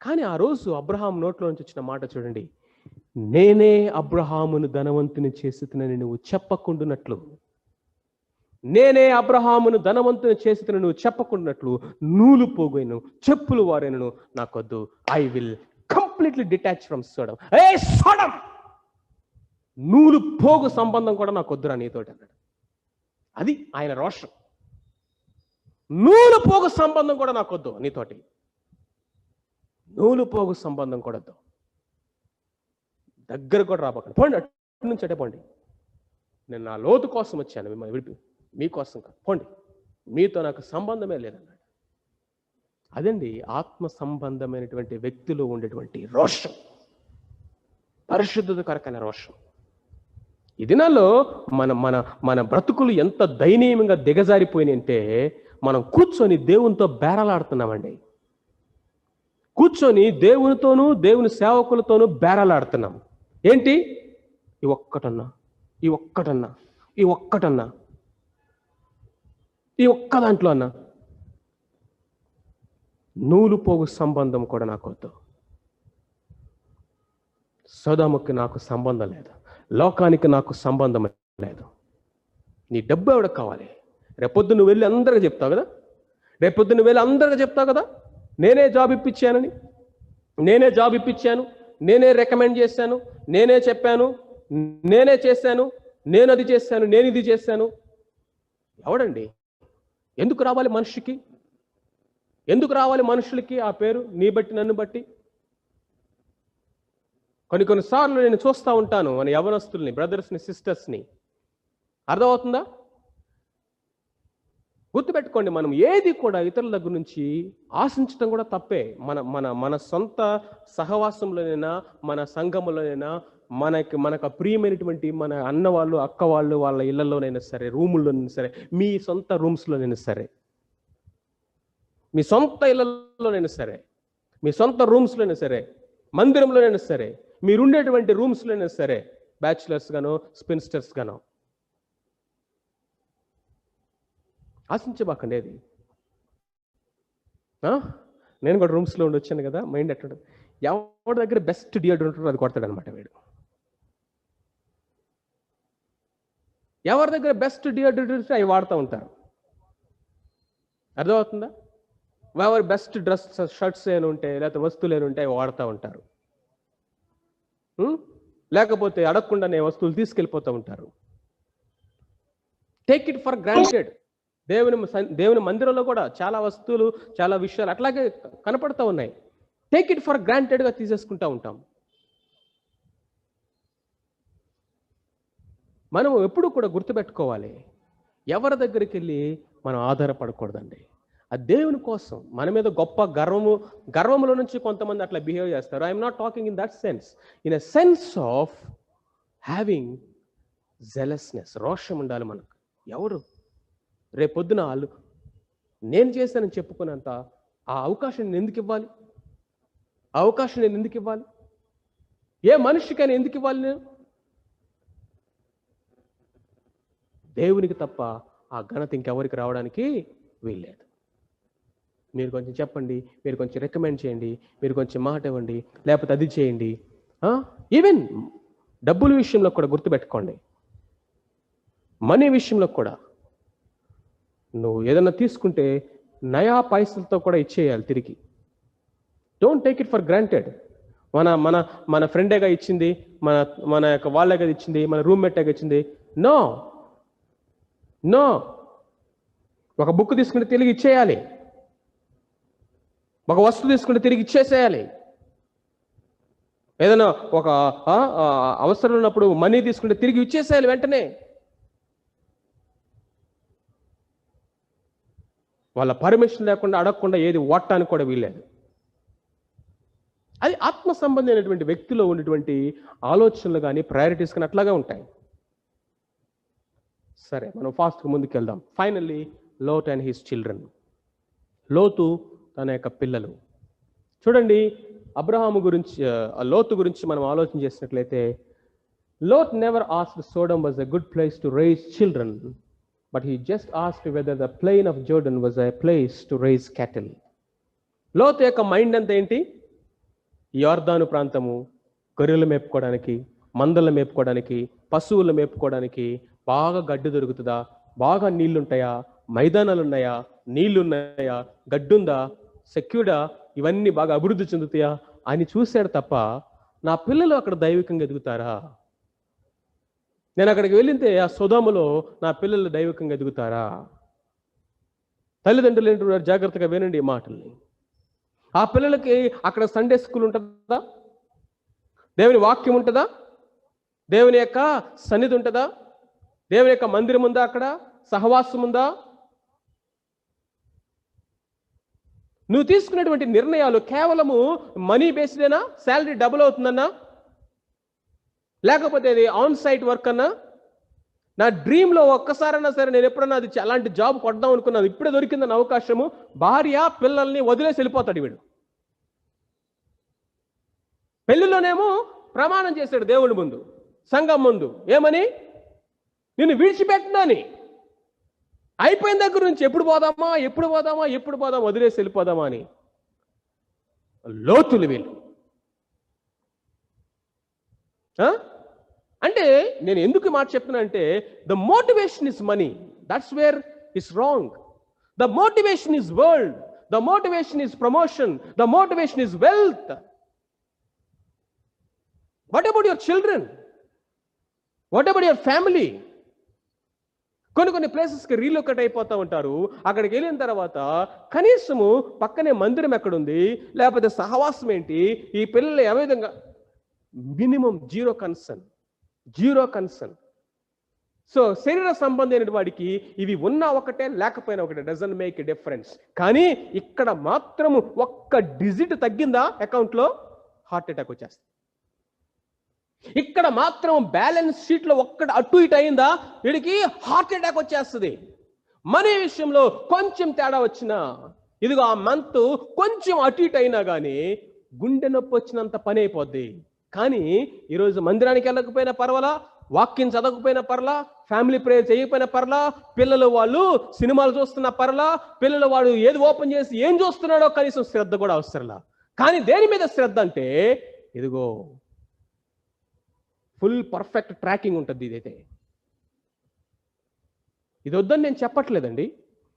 కానీ ఆ రోజు అబ్రహాం నోట్లో నుంచి వచ్చిన మాట చూడండి, నేనే అబ్రహామును ధనవంతుని చేస్తున్నని నువ్వు చెప్పకుండానట్లు, నేనే అబ్రహామును ధనవంతుని చేస్తున్న నువ్వు చెప్పకుండానట్లు, నూలు పోగైను చెప్పులు వారైనను నాకొద్దు. I will completely detach from Sodom. ఏ సొడమ్, నూలు పోగు సంబంధం కూడా నాకు వద్దురా నీతోటి అన్నాడు. అది ఆయన రోషం. నూలు పోగు సంబంధం కూడా నాకు వద్దు నీతోటి, నూలు పోగు సంబంధం కూడా వద్దు, దగ్గర కూడా రాబోకండి, పోండి అటు నుంచి అటే పోండి, నేను నా లోతు కోసం వచ్చాను, మిమ్మల్ని విడిపి మీకోసం కాదు, పోండి, మీతో నాకు సంబంధమే లేదన్నాడు. అదండి ఆత్మ సంబంధమైనటువంటి వ్యక్తిలో ఉండేటువంటి రోషం, పరిశుద్ధత కొరకైన రోషం. ఈ దినాల్లో మన మన మన బ్రతుకులు ఎంత దయనీయంగా దిగజారిపోయినాయి అంటే, మనం కూర్చొని దేవునితో బేరాలాడుతున్నామండి. కూర్చొని దేవునితోనూ దేవుని సేవకులతోనూ బేరాలాడుతున్నాం. ఏంటి? ఈ ఒక్కటన్నా, ఈ ఒక్కటన్నా, ఈ ఒక్కటన్నా, ఈ ఒక్క దాంట్లో అన్నా, నూలు పోగు సంబంధం కూడా నాకు వద్దు. సొదొమకి నాకు సంబంధం లేదు, లోకానికి నాకు సంబంధం లేదు. నీ డబ్బు ఎవరికి కావాలి? రేపొద్దు నువ్వు వెళ్ళి అందరికీ చెప్తావు కదా, రేపొద్దు నువ్వు వెళ్ళి అందరికీ చెప్తావు కదా, నేనే జాబ్ ఇప్పించానని, నేనే జాబ్ ఇప్పించాను, నేనే రికమెండ్ చేశాను, నేనే చెప్పాను, నేనే చేశాను, నేను అది చేశాను, నేను ఇది చేశాను. ఎవడండి? ఎందుకు రావాలి మనిషికి? ఎందుకు రావాలి మనుషులకి ఆ పేరు? నీ బట్టి నన్ను బట్టి. కొన్నిసార్లు నేను చూస్తూ ఉంటాను మన యవనస్తుల్ని, బ్రదర్స్ని, సిస్టర్స్ని. అర్థమవుతుందా? గుర్తుపెట్టుకోండి, మనం ఏది కూడా ఇతరుల దగ్గర నుంచి ఆశించడం కూడా తప్పే. మన మన మన సొంత సహవాసంలోనైనా, మన సంఘములోనైనా, మనకు ప్రియమైనటువంటి మన అన్న వాళ్ళు, అక్క వాళ్ళు వాళ్ళ ఇళ్లలోనైనా సరే, రూముల్లోనైనా సరే, మీ సొంత రూమ్స్లోనైనా సరే, మీ సొంత ఇళ్లలోనైనా సరే, మీ సొంత రూమ్స్లోనైనా సరే, మందిరంలోనైనా సరే, మీరుండేటువంటి రూమ్స్లోనైనా సరే, బ్యాచులర్స్ గానో స్పిన్స్టర్స్ గానో ఆశించబాకండి. అది నేను కూడా రూమ్స్లో ఉండి వచ్చాను కదా, మైండ్ ఎట్లా, ఎవరి దగ్గర బెస్ట్ డియోడ్రెంట్ ఉంటుందో అది కొడతాడు అనమాట వీడు. ఎవరి దగ్గర బెస్ట్ డియోడ్రెంట్ అవి వాడుతూ ఉంటారు. అర్థమవుతుందా? ఎవరి బెస్ట్ డ్రెస్ షర్ట్స్ ఏమి ఉంటాయి, లేకపోతే వస్తువులు ఏమి ఉంటాయి అవి వాడుతూ ఉంటారు. లేకపోతే అడగకుండానే వస్తువులు తీసుకెళ్ళిపోతూ ఉంటారు. Take it for granted. దేవుని మందిరంలో కూడా చాలా వస్తువులు, చాలా విషయాలు అట్లాగే కనపడుతూ ఉన్నాయి. టేక్ ఇట్ ఫర్ గ్రాంటెడ్గా తీసేసుకుంటూ ఉంటాం. మనం ఎప్పుడు కూడా గుర్తుపెట్టుకోవాలి, ఎవరి దగ్గరికి వెళ్ళి మనం ఆధారపడకూడదండి. ఆ దేవుని కోసం మన మీద గొప్ప గర్వములో నుంచి కొంతమంది అట్లా బిహేవ్ చేస్తారు. I'm not talking in that sense, in a sense of having jealousness. రోషం ఉండాలి మనకు. ఎవరు రేపొద్దున వాళ్ళు నేను చేశానని చెప్పుకున్నంత ఆ అవకాశం నేను ఎందుకు ఇవ్వాలి? ఆ అవకాశం నేను ఎందుకు ఇవ్వాలి? ఏ మనిషికైనా ఎందుకు ఇవ్వాలి నేను? దేవునికి తప్ప ఆ ఘనత ఇంకెవరికి రావడానికి వీల్లేదు. మీరు కొంచెం చెప్పండి, మీరు కొంచెం రికమెండ్ చేయండి, మీరు కొంచెం మాట ఇవ్వండి, లేకపోతే అది చేయండి. ఈవెన్ డబ్బుల విషయంలో కూడా గుర్తుపెట్టుకోండి, మనీ విషయంలో కూడా నువ్వు ఏదైనా తీసుకుంటే నయా పైసలతో కూడా ఇచ్చేయాలి తిరిగి. Don't take it for granted. మన మన మన ఫ్రెండేగా ఇచ్చింది, మన యొక్క వాళ్ళేగా ఇచ్చింది, మన రూమ్మేటేగా ఇచ్చింది. No no. ఒక బుక్ తీసుకుంటే తిరిగి ఇచ్చేయాలి, ఒక వస్తువు తీసుకుంటే తిరిగి ఇచ్చేసేయాలి. ఏదైనా ఒక అవసరం ఉన్నప్పుడు మనీ తీసుకుంటే తిరిగి ఇచ్చేసేయాలి వెంటనే. వాళ్ళ పర్మిషన్ లేకుండా అడగకుండా ఏది వాడటానికి కూడా వీల్లేదు. అది ఆత్మ సంబంధమైనటువంటి వ్యక్తిలో ఉన్నటువంటి ఆలోచనలు కానీ ప్రయారిటీస్ కానీ అట్లాగా ఉంటాయి. సరే, మనం ఫాస్ట్గా ముందుకు వెళ్దాం. Finally lot and his children. లోతు తన యొక్క పిల్లలు. చూడండి, అబ్రహాము గురించి, లోతు గురించి మనం ఆలోచన చేసినట్లయితే, Lot never asked Sodom was a good place to raise children, but he just asked whether the plain of Jordan was a place to raise cattle. లోతు యొక్క మైండ్ అంతా ఏంటి? యోర్దాను ప్రాంతము, గొర్రెలు మేపుకోవడానికి, మందలు మేపుకోవడానికి, పశువులు మేపుకోవడానికి బాగా గడ్డి దొరుకుతుందా, బాగా నీళ్లుంటాయా, మైదానాలు ఉన్నాయా, నీళ్లున్నాయా, గడ్డుందా, సెక్యూర్డా, ఇవన్నీ బాగా అభివృద్ధి చెందుతాయా అని చూశాడు తప్ప, నా పిల్లలు అక్కడ దైవికంగా ఎదుగుతారా, నేను అక్కడికి వెళ్ళితే ఆ సొదోములో నా పిల్లలు దైవికంగా ఎదుగుతారా? తల్లిదండ్రులు ఏంటున్నారు? జాగ్రత్తగా వినండి ఈ మాటల్ని. ఆ పిల్లలకి అక్కడ సండే స్కూల్ ఉంటుందా? దేవుని వాక్యం ఉంటుందా? దేవుని యొక్క సన్నిధి ఉంటుందా? దేవుని యొక్క మందిరం ఉందా? అక్కడ సహవాసం ఉందా? నువ్వు తీసుకునేటువంటి నిర్ణయాలు కేవలము మనీ బేస్డేనా? శాలరీ డబుల్ అవుతుందన్నా? లేకపోతే అది ఆన్ సైట్ వర్క్ అన్నా? నా డ్రీమ్లో ఒక్కసారైనా సరే నేను ఎప్పుడన్నా అది అలాంటి జాబ్ కొడదాం అనుకున్నాను, ఇప్పుడే దొరికిందని అవకాశము, భార్య పిల్లల్ని వదిలేసి వెళ్ళిపోతాడు వీడు. పెళ్లిలోనేమో ప్రమాణం చేశాడు దేవుడి ముందు, సంఘం ముందు, ఏమని? నిన్ను విడిచిపెట్టినని. అయిపోయిన దగ్గర నుంచి ఎప్పుడు పోదామా, ఎప్పుడు పోదామా, ఎప్పుడు పోదామా, వదిలేసి వెళ్ళిపోదామా అని. లోతులు వీళ్ళు. అంటే నేను ఎందుకు మాట చెప్తున్నా అంటే, the motivation is money, that's where is wrong. The motivation is world, the motivation is promotion, the motivation is wealth. What about your children? What about your family? కొన్ని ప్లేసెస్కి రీలొకేట్ అయిపోతూ ఉంటారు. అక్కడికి వెళ్ళిన తర్వాత కనీసము పక్కనే మందిరం ఎక్కడుంది, లేకపోతే సహవాసం ఏంటి, ఈ పిల్లలు ఏ విధంగా, మినిమం జీరో కన్సర్న్. సో శరీర సంబంధమైన వాడికి ఇవి ఉన్నా ఒకటే, లేకపోయినా ఒకటే, డజంట్ మేక్ ఎ డిఫరెన్స్. కానీ ఇక్కడ మాత్రము ఒక్క డిజిట్ తగ్గిందా అకౌంట్లో, హార్ట్ అటాక్ వచ్చేస్తుంది. ఇక్కడ మాత్రం బ్యాలెన్స్ షీట్లో ఒక్కటి అటు ఇటు అయిందా, వీడికి హార్ట్ అటాక్ వచ్చేస్తుంది. మనీ విషయంలో కొంచెం తేడా వచ్చినా, ఇదిగో ఆ మంత్ కొంచెం అటు ఇటు అయినా కానీ గుండె నొప్పి వచ్చినంత పని అయిపోద్ది. కానీ ఈరోజు మందిరానికి వెళ్ళకపోయినా పర్వాలా, వాక్యం చదవకపోయినా పర్లా, ఫ్యామిలీ ప్రేయర్ చేయకపోయినా పర్లా, పిల్లలు వాళ్ళు సినిమాలు చూస్తున్నా పర్లా, పిల్లలు వాడు ఏది ఓపెన్ చేసి ఏం చూస్తున్నాడో కనీసం శ్రద్ధ కూడా అవసరంలా. కానీ దేని మీద శ్రద్ధ అంటే, ఇదిగో ఫుల్ పర్ఫెక్ట్ ట్రాకింగ్ ఉంటుంది. ఇదైతే ఇది వద్దని నేను చెప్పట్లేదండి,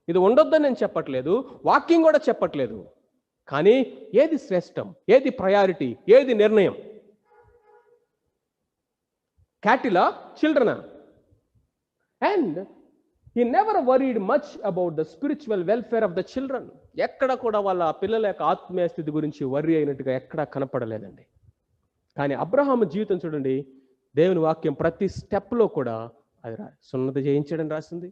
ఇది ఉండొద్దని నేను చెప్పట్లేదు, వాక్యం కూడా చెప్పట్లేదు. కానీ ఏది శ్రేష్టం, ఏది ప్రయారిటీ, ఏది నిర్ణయం? క్యాటిలా, చిల్డ్రనా? And He never worried much about the spiritual welfare of the children. ఎక్కడ కూడా వాళ్ళ పిల్లల యొక్క ఆత్మీయ స్థితి గురించి వర్రీ అయినట్టుగా ఎక్కడా కనపడలేదండి. కానీ అబ్రహాము జీవితం చూడండి, దేవుని వాక్యం ప్రతి స్టెప్లో కూడా అది సున్నతి చేయించడం రాసింది,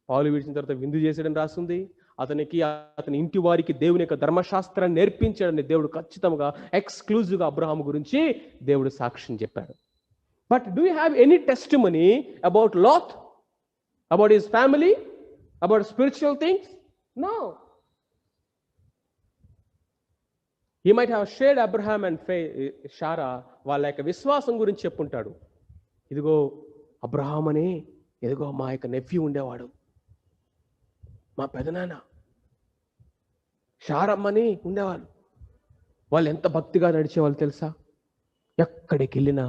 పాలు విడిచిన తర్వాత విందు చేసడం రాసింది, అతని ఇంటి వారికి దేవుని యొక్క ధర్మశాస్త్రాన్ని నేర్పించాడని దేవుడు ఖచ్చితంగా ఎక్స్క్లూజివ్గా అబ్రహాము గురించి దేవుడు సాక్ష్యం చెప్పాడు. But do you have any testimony about lot, about his family, about spiritual things? No. He might have shared Abraham and Sarah వాళ్ళ యొక్క విశ్వాసం గురించి చెప్పుంటాడు. ఇదిగో అబ్రహాం అని, ఇదిగో మా యొక్క నెఫ్యూ ఉండేవాడు, మా పెదనాన్న శారమ్మని ఉండేవాళ్ళు, వాళ్ళు ఎంత భక్తిగా నడిచేవాళ్ళు తెలుసా? ఎక్కడికి వెళ్ళినా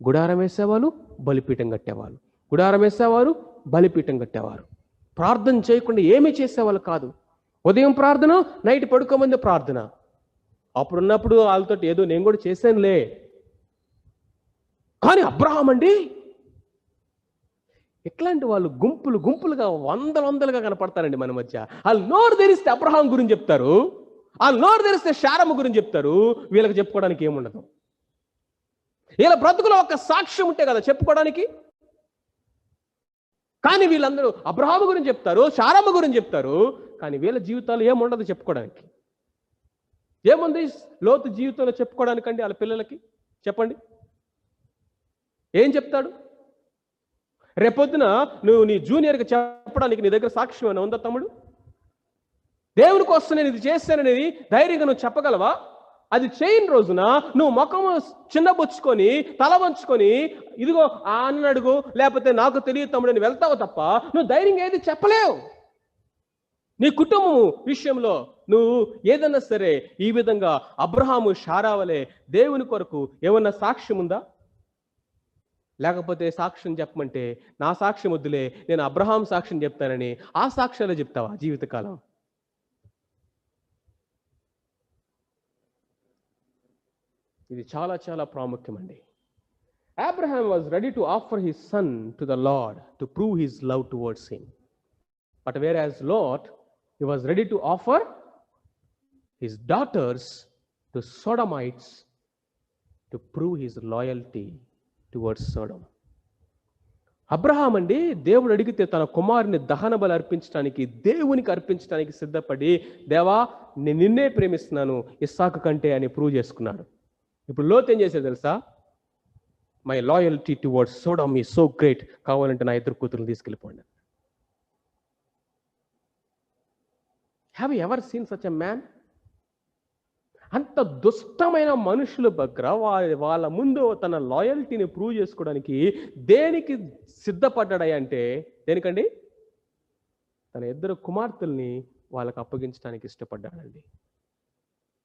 గుడారం వేసేవాళ్ళు, బలిపీఠం కట్టేవాళ్ళు, గుడారం వేసేవారు, బలిపీఠం కట్టేవారు. ప్రార్థన చేయకుండా ఏమీ చేసేవాళ్ళు కాదు. ఉదయం ప్రార్థన, నైట్ పడుకోమంది ప్రార్థన. అప్పుడున్నప్పుడు వాళ్ళతో ఏదో నేను కూడా చేశానులే. కానీ అబ్రహాం అండి, ఎట్లాంటి వాళ్ళు గుంపులు గుంపులుగా వందలుగా కనపడతారండి మన మధ్య. వాళ్ళు నోరు తెరిస్తే అబ్రహాం గురించి చెప్తారు, వాళ్ళు నోరు తెరిస్తే శారమ్మ గురించి చెప్తారు. వీళ్ళకి చెప్పుకోవడానికి ఏముండదు. వీళ్ళ బ్రతుకులో ఒక సాక్ష్యం ఉంటే కదా చెప్పుకోవడానికి. కానీ వీళ్ళందరూ అబ్రహాము గురించి చెప్తారు, శారమ్మ గురించి చెప్తారు, కానీ వీళ్ళ జీవితాలు ఏముండదు చెప్పుకోవడానికి. ఏముంది లోతు జీవితంలో చెప్పుకోవడానికండి వాళ్ళ పిల్లలకి? చెప్పండి, ఏం చెప్తాడు? రేపొద్దున నువ్వు నీ జూనియర్కి చెప్పడానికి నీ దగ్గర సాక్ష్యం అని ఉందా తమ్ముడు? దేవుని కోసం నేను ఇది చేశాననేది ధైర్యంగా నువ్వు చెప్పగలవా? అది చేయని రోజున నువ్వు ముఖము చిన్నబుచ్చుకొని తల వంచుకొని ఇదిగో ఆ అన్న అడుగు, లేకపోతే నాకు తెలియదు తమ్ముడని వెళ్తావు తప్ప నువ్వు ధైర్యంగా ఏది చెప్పలేవు. నీ కుటుంబం విషయంలో నువ్వు ఏదన్నా సరే ఈ విధంగా అబ్రహాము శారావలే దేవుని కొరకు ఏమన్నా సాక్ష్యం ఉందా? లేకపోతే సాక్ష్యం చెప్పమంటే నా సాక్ష్యం వద్దులే, నేను అబ్రహాం సాక్ష్యం చెప్తానని ఆ సాక్ష్యాలు చెప్తావా జీవితకాలం? ఇది చాలా చాలా ప్రాముఖ్యమండి. Abraham was ready to offer his son to the Lord to prove his love towards him. But whereas Lot, he was ready to offer his daughters to Sodomites to prove his loyalty towards Sodom. Abraham అండి దేవుడు అడిగితే తన కుమారుని దహన బలి అర్పించడానికి, దేవునికి అర్పించడానికి సిద్ధపడి, దేవా నేను నిన్నే ప్రేమిస్తున్నాను ఇస్సాకు కంటే అని ప్రూవ్ చేసుకున్నాడు. ఇప్పుడు లోతు ఏం చేశాడు తెలుసా? My loyalty towards Sodom is so great, కావాలంటే నా ఇద్దరు కూతురుని తీసుకెళ్ళిపోండి. Have you ever seen such a man? అంత దుష్టమైన మనుషుల దగ్గర వాళ్ళ ముందు తన లాయల్టీని ప్రూవ్ చేసుకోవడానికి దేనికి సిద్ధపడ్డాయి అంటే దేనికండి? తన ఇద్దరు కుమార్తెల్ని వాళ్ళకు అప్పగించడానికి ఇష్టపడ్డాడండి.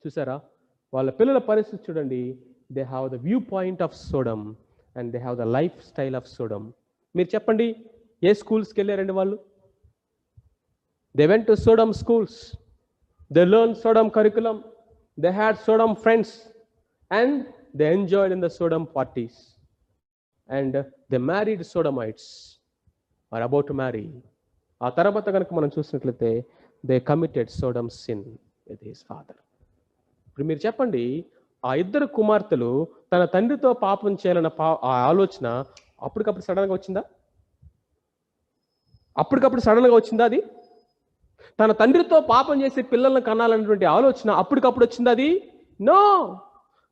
చూసారా వాళ్ళ పిల్లల పరిస్థితి చూడండి. They have the view point of Sodom and they have the life style of Sodom. మీరు చెప్పండి, ఏ స్కూల్స్కి వెళ్ళారండి వాళ్ళు? They went to Sodom schools, they learn Sodom curriculum, they had Sodom friends and they enjoyed in the Sodom parties and they married Sodomites or about to marry. ఆ తర్వాత కనుక మనం చూసినట్లయితే they committed Sodom's sin with his father. ఇప్పుడు మీరు చెప్పండి, ఆ ఇద్దరు కుమార్తెలు తన తండ్రితో పాపం చేయాలన్న ఆ ఆలోచన అప్పటికప్పుడు సడన్గా వచ్చిందా? అప్పటికప్పుడు సడన్గా వచ్చిందా? అది తన తండ్రితో పాపం చేసి పిల్లలను కనాలన్నటువంటి ఆలోచన అప్పటికప్పుడు వచ్చింది? అది నో.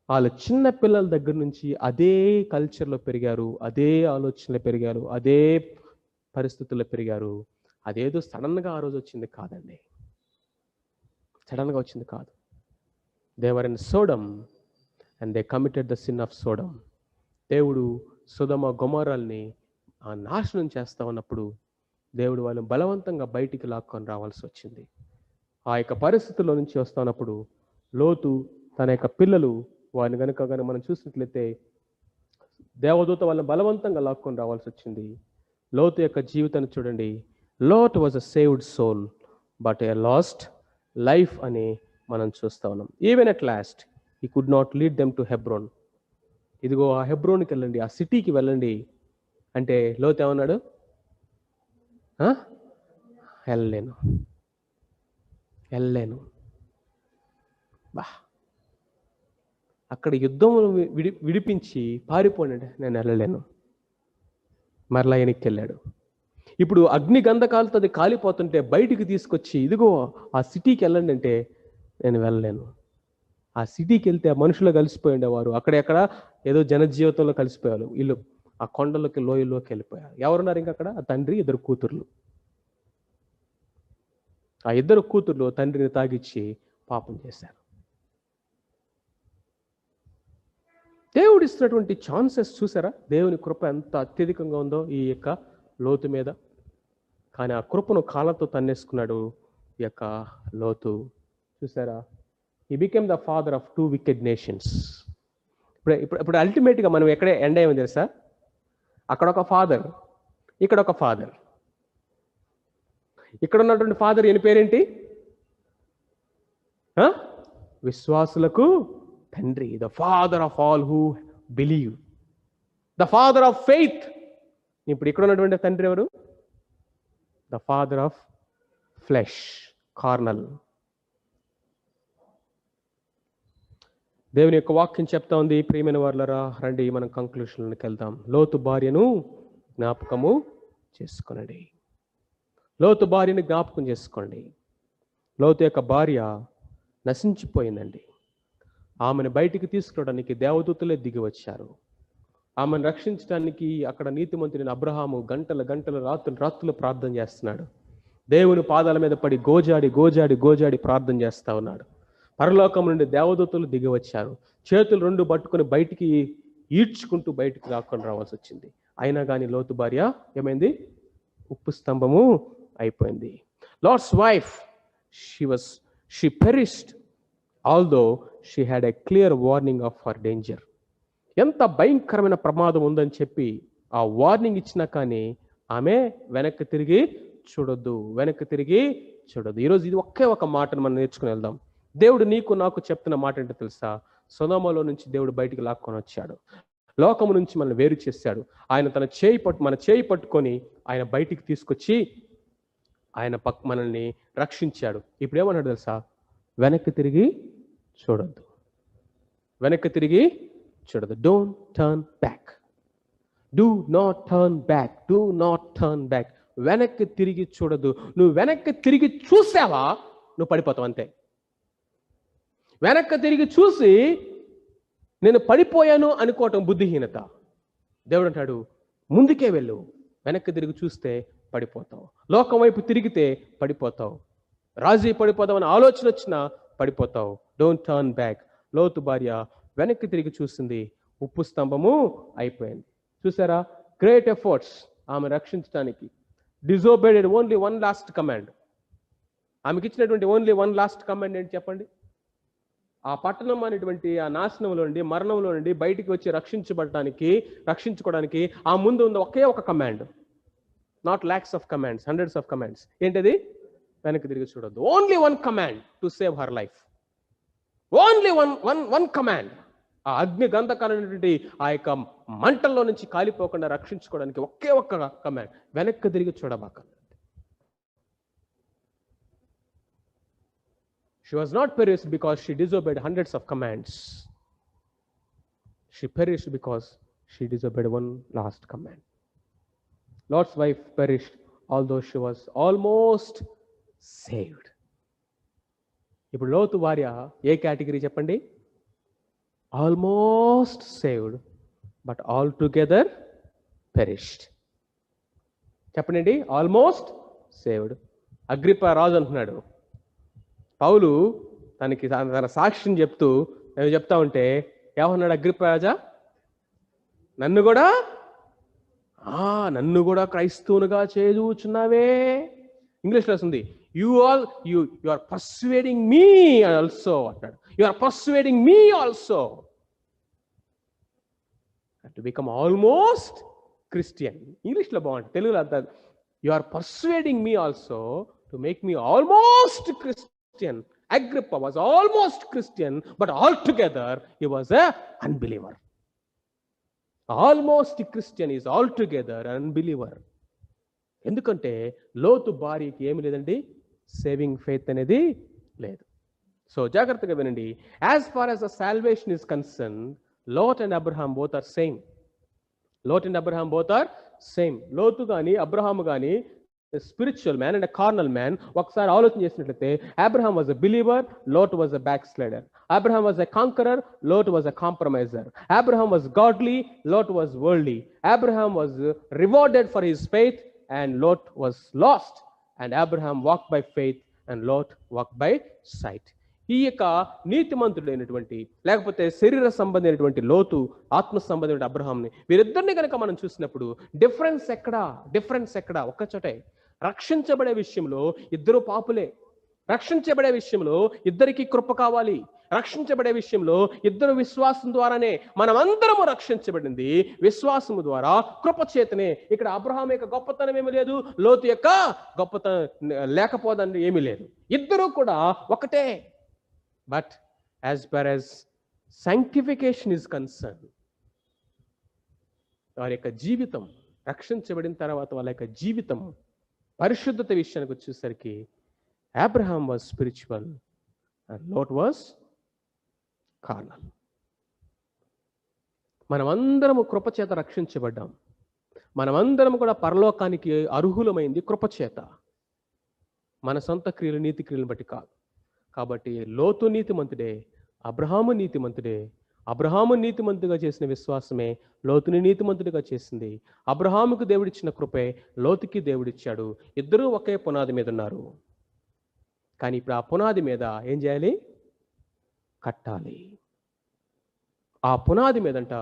వాళ్ళ చిన్న పిల్లల దగ్గర నుంచి అదే కల్చర్లో పెరిగారు, అదే ఆలోచనలో పెరిగారు, అదే పరిస్థితుల్లో పెరిగారు. అదేదో సడన్గా ఆ రోజు వచ్చింది కాదండి, సడన్గా వచ్చింది కాదు. They were in Sodom and they committed the sin of Sodom. దేవుడు సొదొమ గొమొర్రాల్ని ఆ నాశనం చేస్తా ఉన్నప్పుడు దేవుడు వాళ్ళని బలవంతంగా బయటికి లాక్కొని రావాల్సి వచ్చింది. ఆ యొక్క పరిస్థితుల్లో నుంచి వస్తున్నప్పుడు లోతు తన యొక్క పిల్లలు వారిని కనుక మనం చూసినట్లయితే దేవదూత వాళ్ళని బలవంతంగా లాక్కొని రావాల్సి వచ్చింది. లోతు యొక్క జీవితాన్ని చూడండి. Lot was a saved soul but a lost life అని మనం చూస్తూ ఉన్నాం. Even at last he could not lead them to Hebron. ఇదిగో ఆ హెబ్రోన్కి వెళ్ళండి, ఆ సిటీకి వెళ్ళండి అంటే లోతు ఏమన్నాడు? వెళ్ళలేను వెళ్ళలేను. బా, అక్కడ యుద్ధం విడిపించి పారిపోండి, నేను వెళ్ళలేను. మరలా వెనక్కి వెళ్ళాడు. ఇప్పుడు అగ్ని గంధకాలతో అది కాలిపోతుంటే బయటికి తీసుకొచ్చి ఇదిగో ఆ సిటీకి వెళ్ళండి అంటే నేను వెళ్ళలేను. ఆ సిటీకి వెళ్తే ఆ మనుషులు కలిసిపోయి ఉండేవారు. అక్కడెక్కడ ఏదో జనజీవితంలో కలిసిపోయారు. వీళ్ళు ఆ కొండలకి లోయలోకి వెళ్ళిపోయారు. ఎవరున్నారు ఇంకా అక్కడ? ఆ తండ్రి, ఇద్దరు కూతుర్లు. ఆ ఇద్దరు కూతుర్లు తండ్రిని తాగిచ్చి పాపం చేశారు. దేవుడు ఇస్తున్నటువంటి ఛాన్సెస్ చూసారా? దేవుని కృప ఎంత అత్యధికంగా ఉందో ఈ యొక్క లోతు మీద. కానీ ఆ కృపను కాళ్ళతో తన్నేసుకున్నాడు ఈ యొక్క లోతు. చూసారా? He became the father of 2 wicked nations. ఇప్పుడు అల్టిమేట్గా మనం ఎక్కడే ఎండ్ అయ్యామో తెలుసా? అక్కడ ఒక ఫాదర్, ఇక్కడ ఒక ఫాదర్. ఇక్కడ ఉన్నటువంటి ఫాదర్ ఈయన పేరేంటి? విశ్వాసులకు తండ్రి. The father of all who believe, the father of faith. ఇప్పుడు ఇక్కడ ఉన్నటువంటి తండ్రి ఎవరు? The father of flesh, carnal. దేవుని యొక్క వాక్యం చెప్తా ఉంది. ప్రియమైన వారులారా, రండి మనం కంక్లూషన్కి వెళ్దాం. లోతు భార్యను జ్ఞాపకము చేసుకోనండి. లోతు భార్యను జ్ఞాపకం చేసుకోండి. లోతు యొక్క భార్య నశించిపోయిందండి. ఆమెను బయటికి తీసుకురావడానికి దేవదూతలే దిగి వచ్చారు. ఆమెను రక్షించడానికి అక్కడ నీతిమంతుడైన అబ్రహాము గంటలు రాత్రులు ప్రార్థన చేస్తున్నాడు. దేవుని పాదాల మీద పడి గోజాడి ప్రార్థన చేస్తా ఉన్నాడు. పరలోకం నుండి దేవదూతలు దిగి వచ్చారు. చేతులు 2 పట్టుకొని బయటికి ఈడ్చుకుంటూ బయటికి రావాల్సి వచ్చింది. అయినా కానీ లోతు భార్య ఏమైంది? ఉప్పు స్తంభము అయిపోయింది. Lord's wife, she perished although she had a clear warning of her danger. ఎంత భయంకరమైన ప్రమాదం ఉందని చెప్పి ఆ వార్నింగ్ ఇచ్చినా కానీ ఆమె వెనక్కి తిరిగి చూడొద్దు. ఈరోజు ఇది ఒకే ఒక మాటను మనం నేర్చుకుని వెళ్దాం. దేవుడు నీకు నాకు చెప్తున్న మాట ఏంటో తెలుసా? సొదొమలో నుంచి దేవుడు బయటికి లాక్కొని వచ్చాడు. లోకము నుంచి మనల్ని వేరు చేశాడు. ఆయన మన చేయి పట్టుకొని ఆయన బయటికి తీసుకొచ్చి ఆయన మనల్ని రక్షించాడు. ఇప్పుడు ఏమన్నాడు తెలుసా? వెనక్కి తిరిగి చూడొద్దు. Don't turn back. Do not turn back. వెనక్కి తిరిగి చూడదు. నువ్వు వెనక్కి తిరిగి చూసావా, నువ్వు పడిపోతావు అంతే. వెనక్కి తిరిగి చూసి నేను పడిపోయాను అనుకోవటం బుద్ధిహీనత. దేవుడు అంటాడు, ముందుకే వెళ్ళు. వెనక్కి తిరిగి చూస్తే పడిపోతావు. లోకం వైపు తిరిగితే పడిపోతావు. రాజీ పడిపోతావు అని ఆలోచన వచ్చినా పడిపోతావు. Don't turn back. లోతు భార్య వెనక్కి తిరిగి చూసింది, ఉప్పు స్తంభము అయిపోయింది. చూసారా? గ్రేట్ ఎఫర్ట్స్ ఆమె రక్షించడానికి. డిజోబెడెడ్ ఓన్లీ 1 last కమాండ్. ఆమెకి ఇచ్చినటువంటి ఓన్లీ 1 last కమాండ్ ఏంటి చెప్పండి? ఆ పట్టణం అనేటువంటి ఆ నాశనంలో నుండి, మరణంలో నుండి బయటికి వచ్చి రక్షించుకోవడానికి ఆ ముందు ఉంది ఒకే ఒక command. Not lakhs of commands, hundreds of commands. ఏంటది? వెనక్కి తిరిగి చూడొద్దు. Only 1 command to save her life. Only one command. ఆ అగ్ని గంధకాలైనటువంటి ఆ యొక్క మంటల్లో నుంచి కాలిపోకుండా రక్షించుకోవడానికి ఒకే ఒక్క కమాండ్. వెనక్కి తిరిగి చూడబాక. She was not perished because she disobeyed hundreds of commands. She perished because she disobeyed 1 last command. Lot's wife perished although she was almost saved. ఇప్పుడు లోతు భార్య ఏ కేటగిరీ చెప్పండి? Almost saved but all together perished. చెప్పండి, almost saved. Agrippa రాజు అంటున్నాడు, పౌలు తన సాక్ష్యం చెప్తూ నేను చెప్తా ఉంటే ఏమన్నాడు అగ్రిప్ప రాజా? నన్ను కూడా క్రైస్తవునిగా చేయూచున్నావే. ఇంగ్లీష్లో వస్తుంది, you are persuading me also అంటాడు. You are persuading me also to become almost Christian. ఇంగ్లీష్లో బాగుంటుంది, తెలుగులో అంత you are persuading me also to make me almost Christian. Agrippa was almost Christian, but altogether he was a unbeliever. Almost Christian is altogether an unbeliever. ఎందుకంటే లోతు భార్యకి ఏమి లేదండి, saving faith అనేది లేదు. సో జాగ్రత్తగా వినండి. As far as the salvation is concern, Lot and Abraham both are same. Lot and Abraham both are same. లోతు కానీ అబ్రహాము కానీ spiritual man and carnal man. ఒకసారి ఆలోచన చేసినట్లయితే Abraham was a believer, Lot was a backslider. Abraham was a conqueror, Lot was a compromiser. Abraham was godly, Lot was worldly. Abraham was rewarded for his faith and Lot was lost. And Abraham walked by faith and Lot walked by sight. ఈ యొక్క నీతిమంతుడైనటువంటి లేకపోతే శరీర సంబంధమైనటువంటి లోతు, ఆత్మ సంబంధమైన అబ్రహాంని, వీరిద్దరిని కనుక మనం చూసినప్పుడు డిఫరెన్స్ ఎక్కడా? ఒక్కచోటే. రక్షించబడే విషయంలో ఇద్దరు పాపులే. రక్షించబడే విషయంలో ఇద్దరికి కృప కావాలి. రక్షించబడే విషయంలో ఇద్దరు విశ్వాసం ద్వారానే. మనమందరము రక్షించబడింది విశ్వాసము ద్వారా, కృప చేతనే. ఇక్కడ అబ్రహాం యొక్క గొప్పతనం ఏమీ లేదు, లోతు యొక్క గొప్పతనం లేకపోదని ఏమీ లేదు. ఇద్దరు కూడా ఒకటే. But as far as sanctification is concern, వారి యొక్క జీవితం, రక్షించబడిన తర్వాత వాళ్ళ యొక్క జీవితం పరిశుద్ధత విషయానికి వచ్చేసరికి Abraham was spiritual and Lot was carnal. మనమందరము కృపచేత రక్షించబడ్డాం. మనమందరం కూడా పరలోకానికి అర్హులమైంది కృపచేత, మన సొంత క్రియలు, నీతి క్రియలను బట్టి కాదు. కాబట్టి లోతు నీతిమంతుడే, అబ్రహాము నీతిమంతుడే. అబ్రహాము నీతిమంతుగా చేసిన విశ్వాసమే లోతుని నీతిమంతుడిగా చేసింది. అబ్రహాముకు దేవుడిచ్చిన కృపే లోతుకి దేవుడిచ్చాడు. ఇద్దరూ ఒకే పునాది మీద ఉన్నారు. కానీ ఇప్పుడు ఆ పునాది మీద ఏం చేయాలి? కట్టాలి. ఆ పునాది మీదంట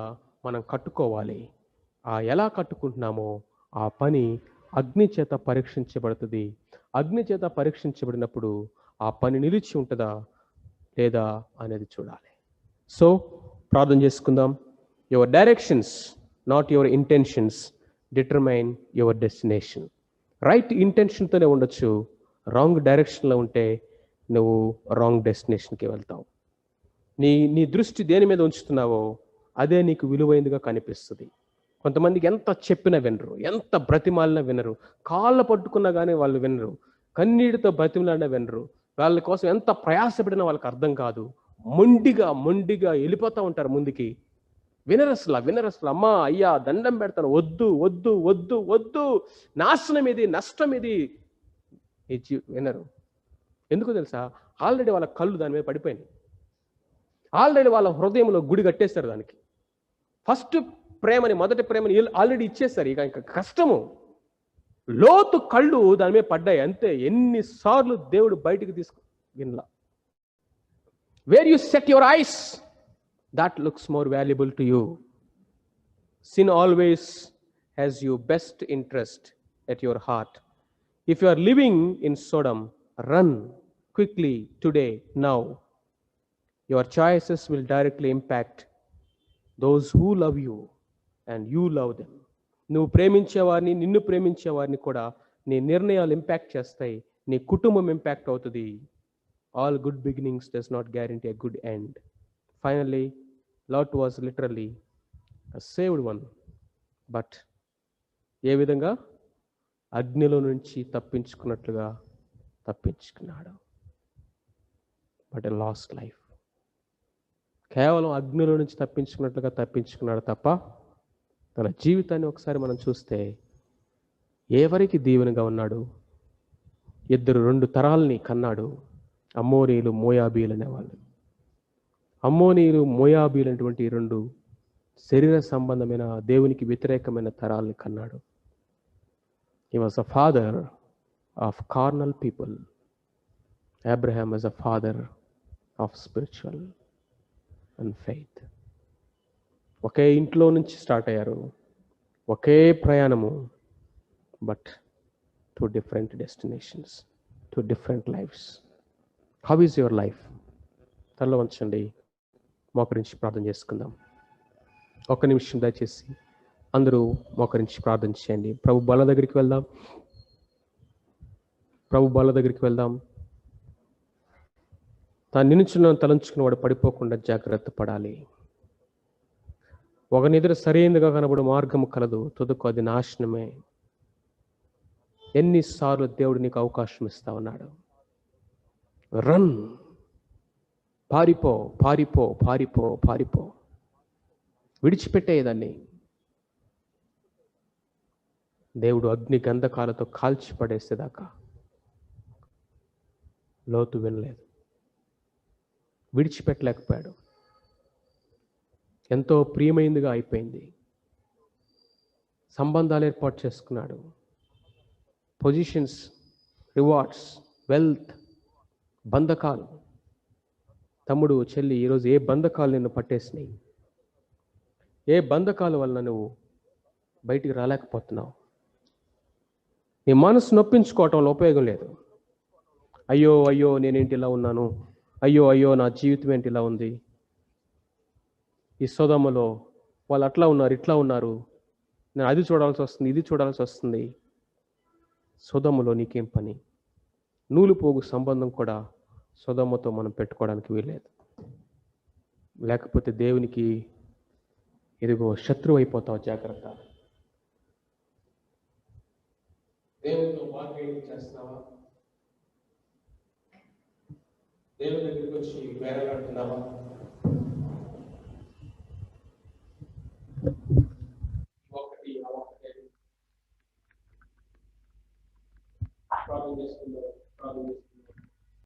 మనం కట్టుకోవాలి. ఎలా కట్టుకుంటున్నామో ఆ పని అగ్ని చేత పరీక్షించబడుతుంది. అగ్ని చేత పరీక్షించబడినప్పుడు ఆ పని నిలిచి ఉంటుందా లేదా అనేది చూడాలి. సో ప్రార్థన చేసుకుందాం. Your directions, not your intentions, determine your destination. Right ఇంటెన్షన్తోనే ఉండొచ్చు, రాంగ్ డైరెక్షన్లో ఉంటే నువ్వు రాంగ్ డెస్టినేషన్కి వెళ్తావు. నీ దృష్టి దేని మీద ఉంచుతున్నావో అదే నీకు విలువైనదిగా కనిపిస్తుంది. కొంతమందికి ఎంత చెప్పినా వినరు, ఎంత బ్రతిమాలినా వినరు, కాళ్ళ పట్టుకున్నా కానీ వాళ్ళు వినరు, కన్నీటితో బ్రతిమలాడినా వినరు, వాళ్ళ కోసం ఎంత ప్రయాసపడినా వాళ్ళకి అర్థం కాదు. మొండిగా వెళ్ళిపోతూ ఉంటారు ముందుకి. వినరస్లా అమ్మా అయ్యా దండం పెడతాను, వద్దు, నాశనం ఇది, నష్టం ఇది, వినరు. ఎందుకు తెలుసా? ఆల్రెడీ వాళ్ళ కళ్ళు దాని మీద పడిపోయినాయి. ఆల్రెడీ వాళ్ళ హృదయంలో గుడి కట్టేశారు దానికి. ఫస్ట్ ప్రేమని, మొదటి ప్రేమని ఆల్రెడీ ఇచ్చేస్తారు. ఇక కష్టము. లోతు కళ్ళు దాని మీద పడ్డాయి అంతే. ఎన్నిసార్లు దేవుడు బయటికి వినలా. Where you set your eyes, that looks more valuable to you. Sin always has your best interest at your heart. If you are living in Sodom, run quickly today, now. Your choices will directly impact those who love you and you love them. నువ్వు ప్రేమించేవారిని, నిన్ను ప్రేమించేవారిని కూడా నీ నిర్ణయాలు impact చేస్తాయి. నీ కుటుంబం impact అవుతుంది. All good beginnings does not guarantee a good end. Finally, Lot was literally a saved one. But ఏ విధంగా? అగ్నిలో నుంచి తప్పించుకున్నట్లుగా తప్పించుకున్నాడు. But a lost life. కేవలం అగ్నిలో నుంచి తప్పించుకున్నట్లుగా తప్పించుకున్నాడు తప్ప తన జీవితాన్ని ఒకసారి మనం చూస్తే ఎవరికి దీవెనగా ఉన్నాడు? 2 తరాలని కన్నాడు. అమ్మోనీయులు, మోయాబీలు అనేవాళ్ళు. అమ్మోనీయులు, మోయాబీలు అనేటువంటి 2 శరీర సంబంధమైన దేవునికి వ్యతిరేకమైన తరాలని కన్నాడు. He was a father of carnal people. Abraham was a father of spiritual and faith. ఒకే ఇంట్లో నుంచి స్టార్ట్ అయ్యారు, ఒకే ప్రయాణము, but 2 different destinations, 2 different lives. How is your life? తనలో వంచండి, మోకరించి ప్రార్థన చేసుకుందాం. 1 నిమిషం దయచేసి అందరూ మోకరించి ప్రార్థన చేయండి. ప్రభు బల దగ్గరికి వెళ్దాం. తాను నిలుచున్న తలంచుకున్న వాడు పడిపోకుండా జాగ్రత్త పడాలి. ఒకని ఎదురు సరైనదిగా కనబడు మార్గము కలదు, తుదకు అది నాశనమే. ఎన్నిసార్లు దేవుడు నీకు అవకాశం ఇస్తా ఉన్నాడు. రన్, పారిపో పారిపో పారిపో పారిపో, విడిచిపెట్టేదాన్ని. దేవుడు అగ్ని గంధకాలతో కాల్చి పడేసేదాకా లోతు వినలేదు, విడిచిపెట్టలేకపోయాడు. ఎంతో ప్రియమైందిగా అయిపోయింది. సంబంధాలు ఏర్పాటు చేసుకున్నాడు. పొజిషన్స్, రివార్డ్స్, వెల్త్, బంధకాలు. తమ్ముడు, చెల్లి, ఈరోజు ఏ బంధకాలు నిన్ను పట్టేసినాయి? ఏ బంధకాల వలన నువ్వు బయటికి రాలేకపోతున్నావు? నీ మనసు నొప్పించుకోవటంలో ఉపయోగం లేదు. అయ్యో అయ్యో నేనేంటి ఇలా ఉన్నాను, అయ్యో అయ్యో నా జీవితం ఏంటి ఇలా ఉంది, ఈ సొదొమలో వాళ్ళు అట్లా ఉన్నారు ఇట్లా ఉన్నారు, నేను అది చూడాల్సి వస్తుంది ఇది చూడాల్సి వస్తుంది. సొదొమలో నీకేం పని? నూలు పోగు సంబంధం కూడా సొదొమతో మనం పెట్టుకోవడానికి వీల్లేదు. లేకపోతే దేవునికి ఇదిగో శత్రువు అయిపోతావు. జాగ్రత్త. దేవునితో బార్గెనింగ్ చేస్తున్నావా? దేవుని దగ్గరికి వచ్చి వేరలాడుతున్నావా?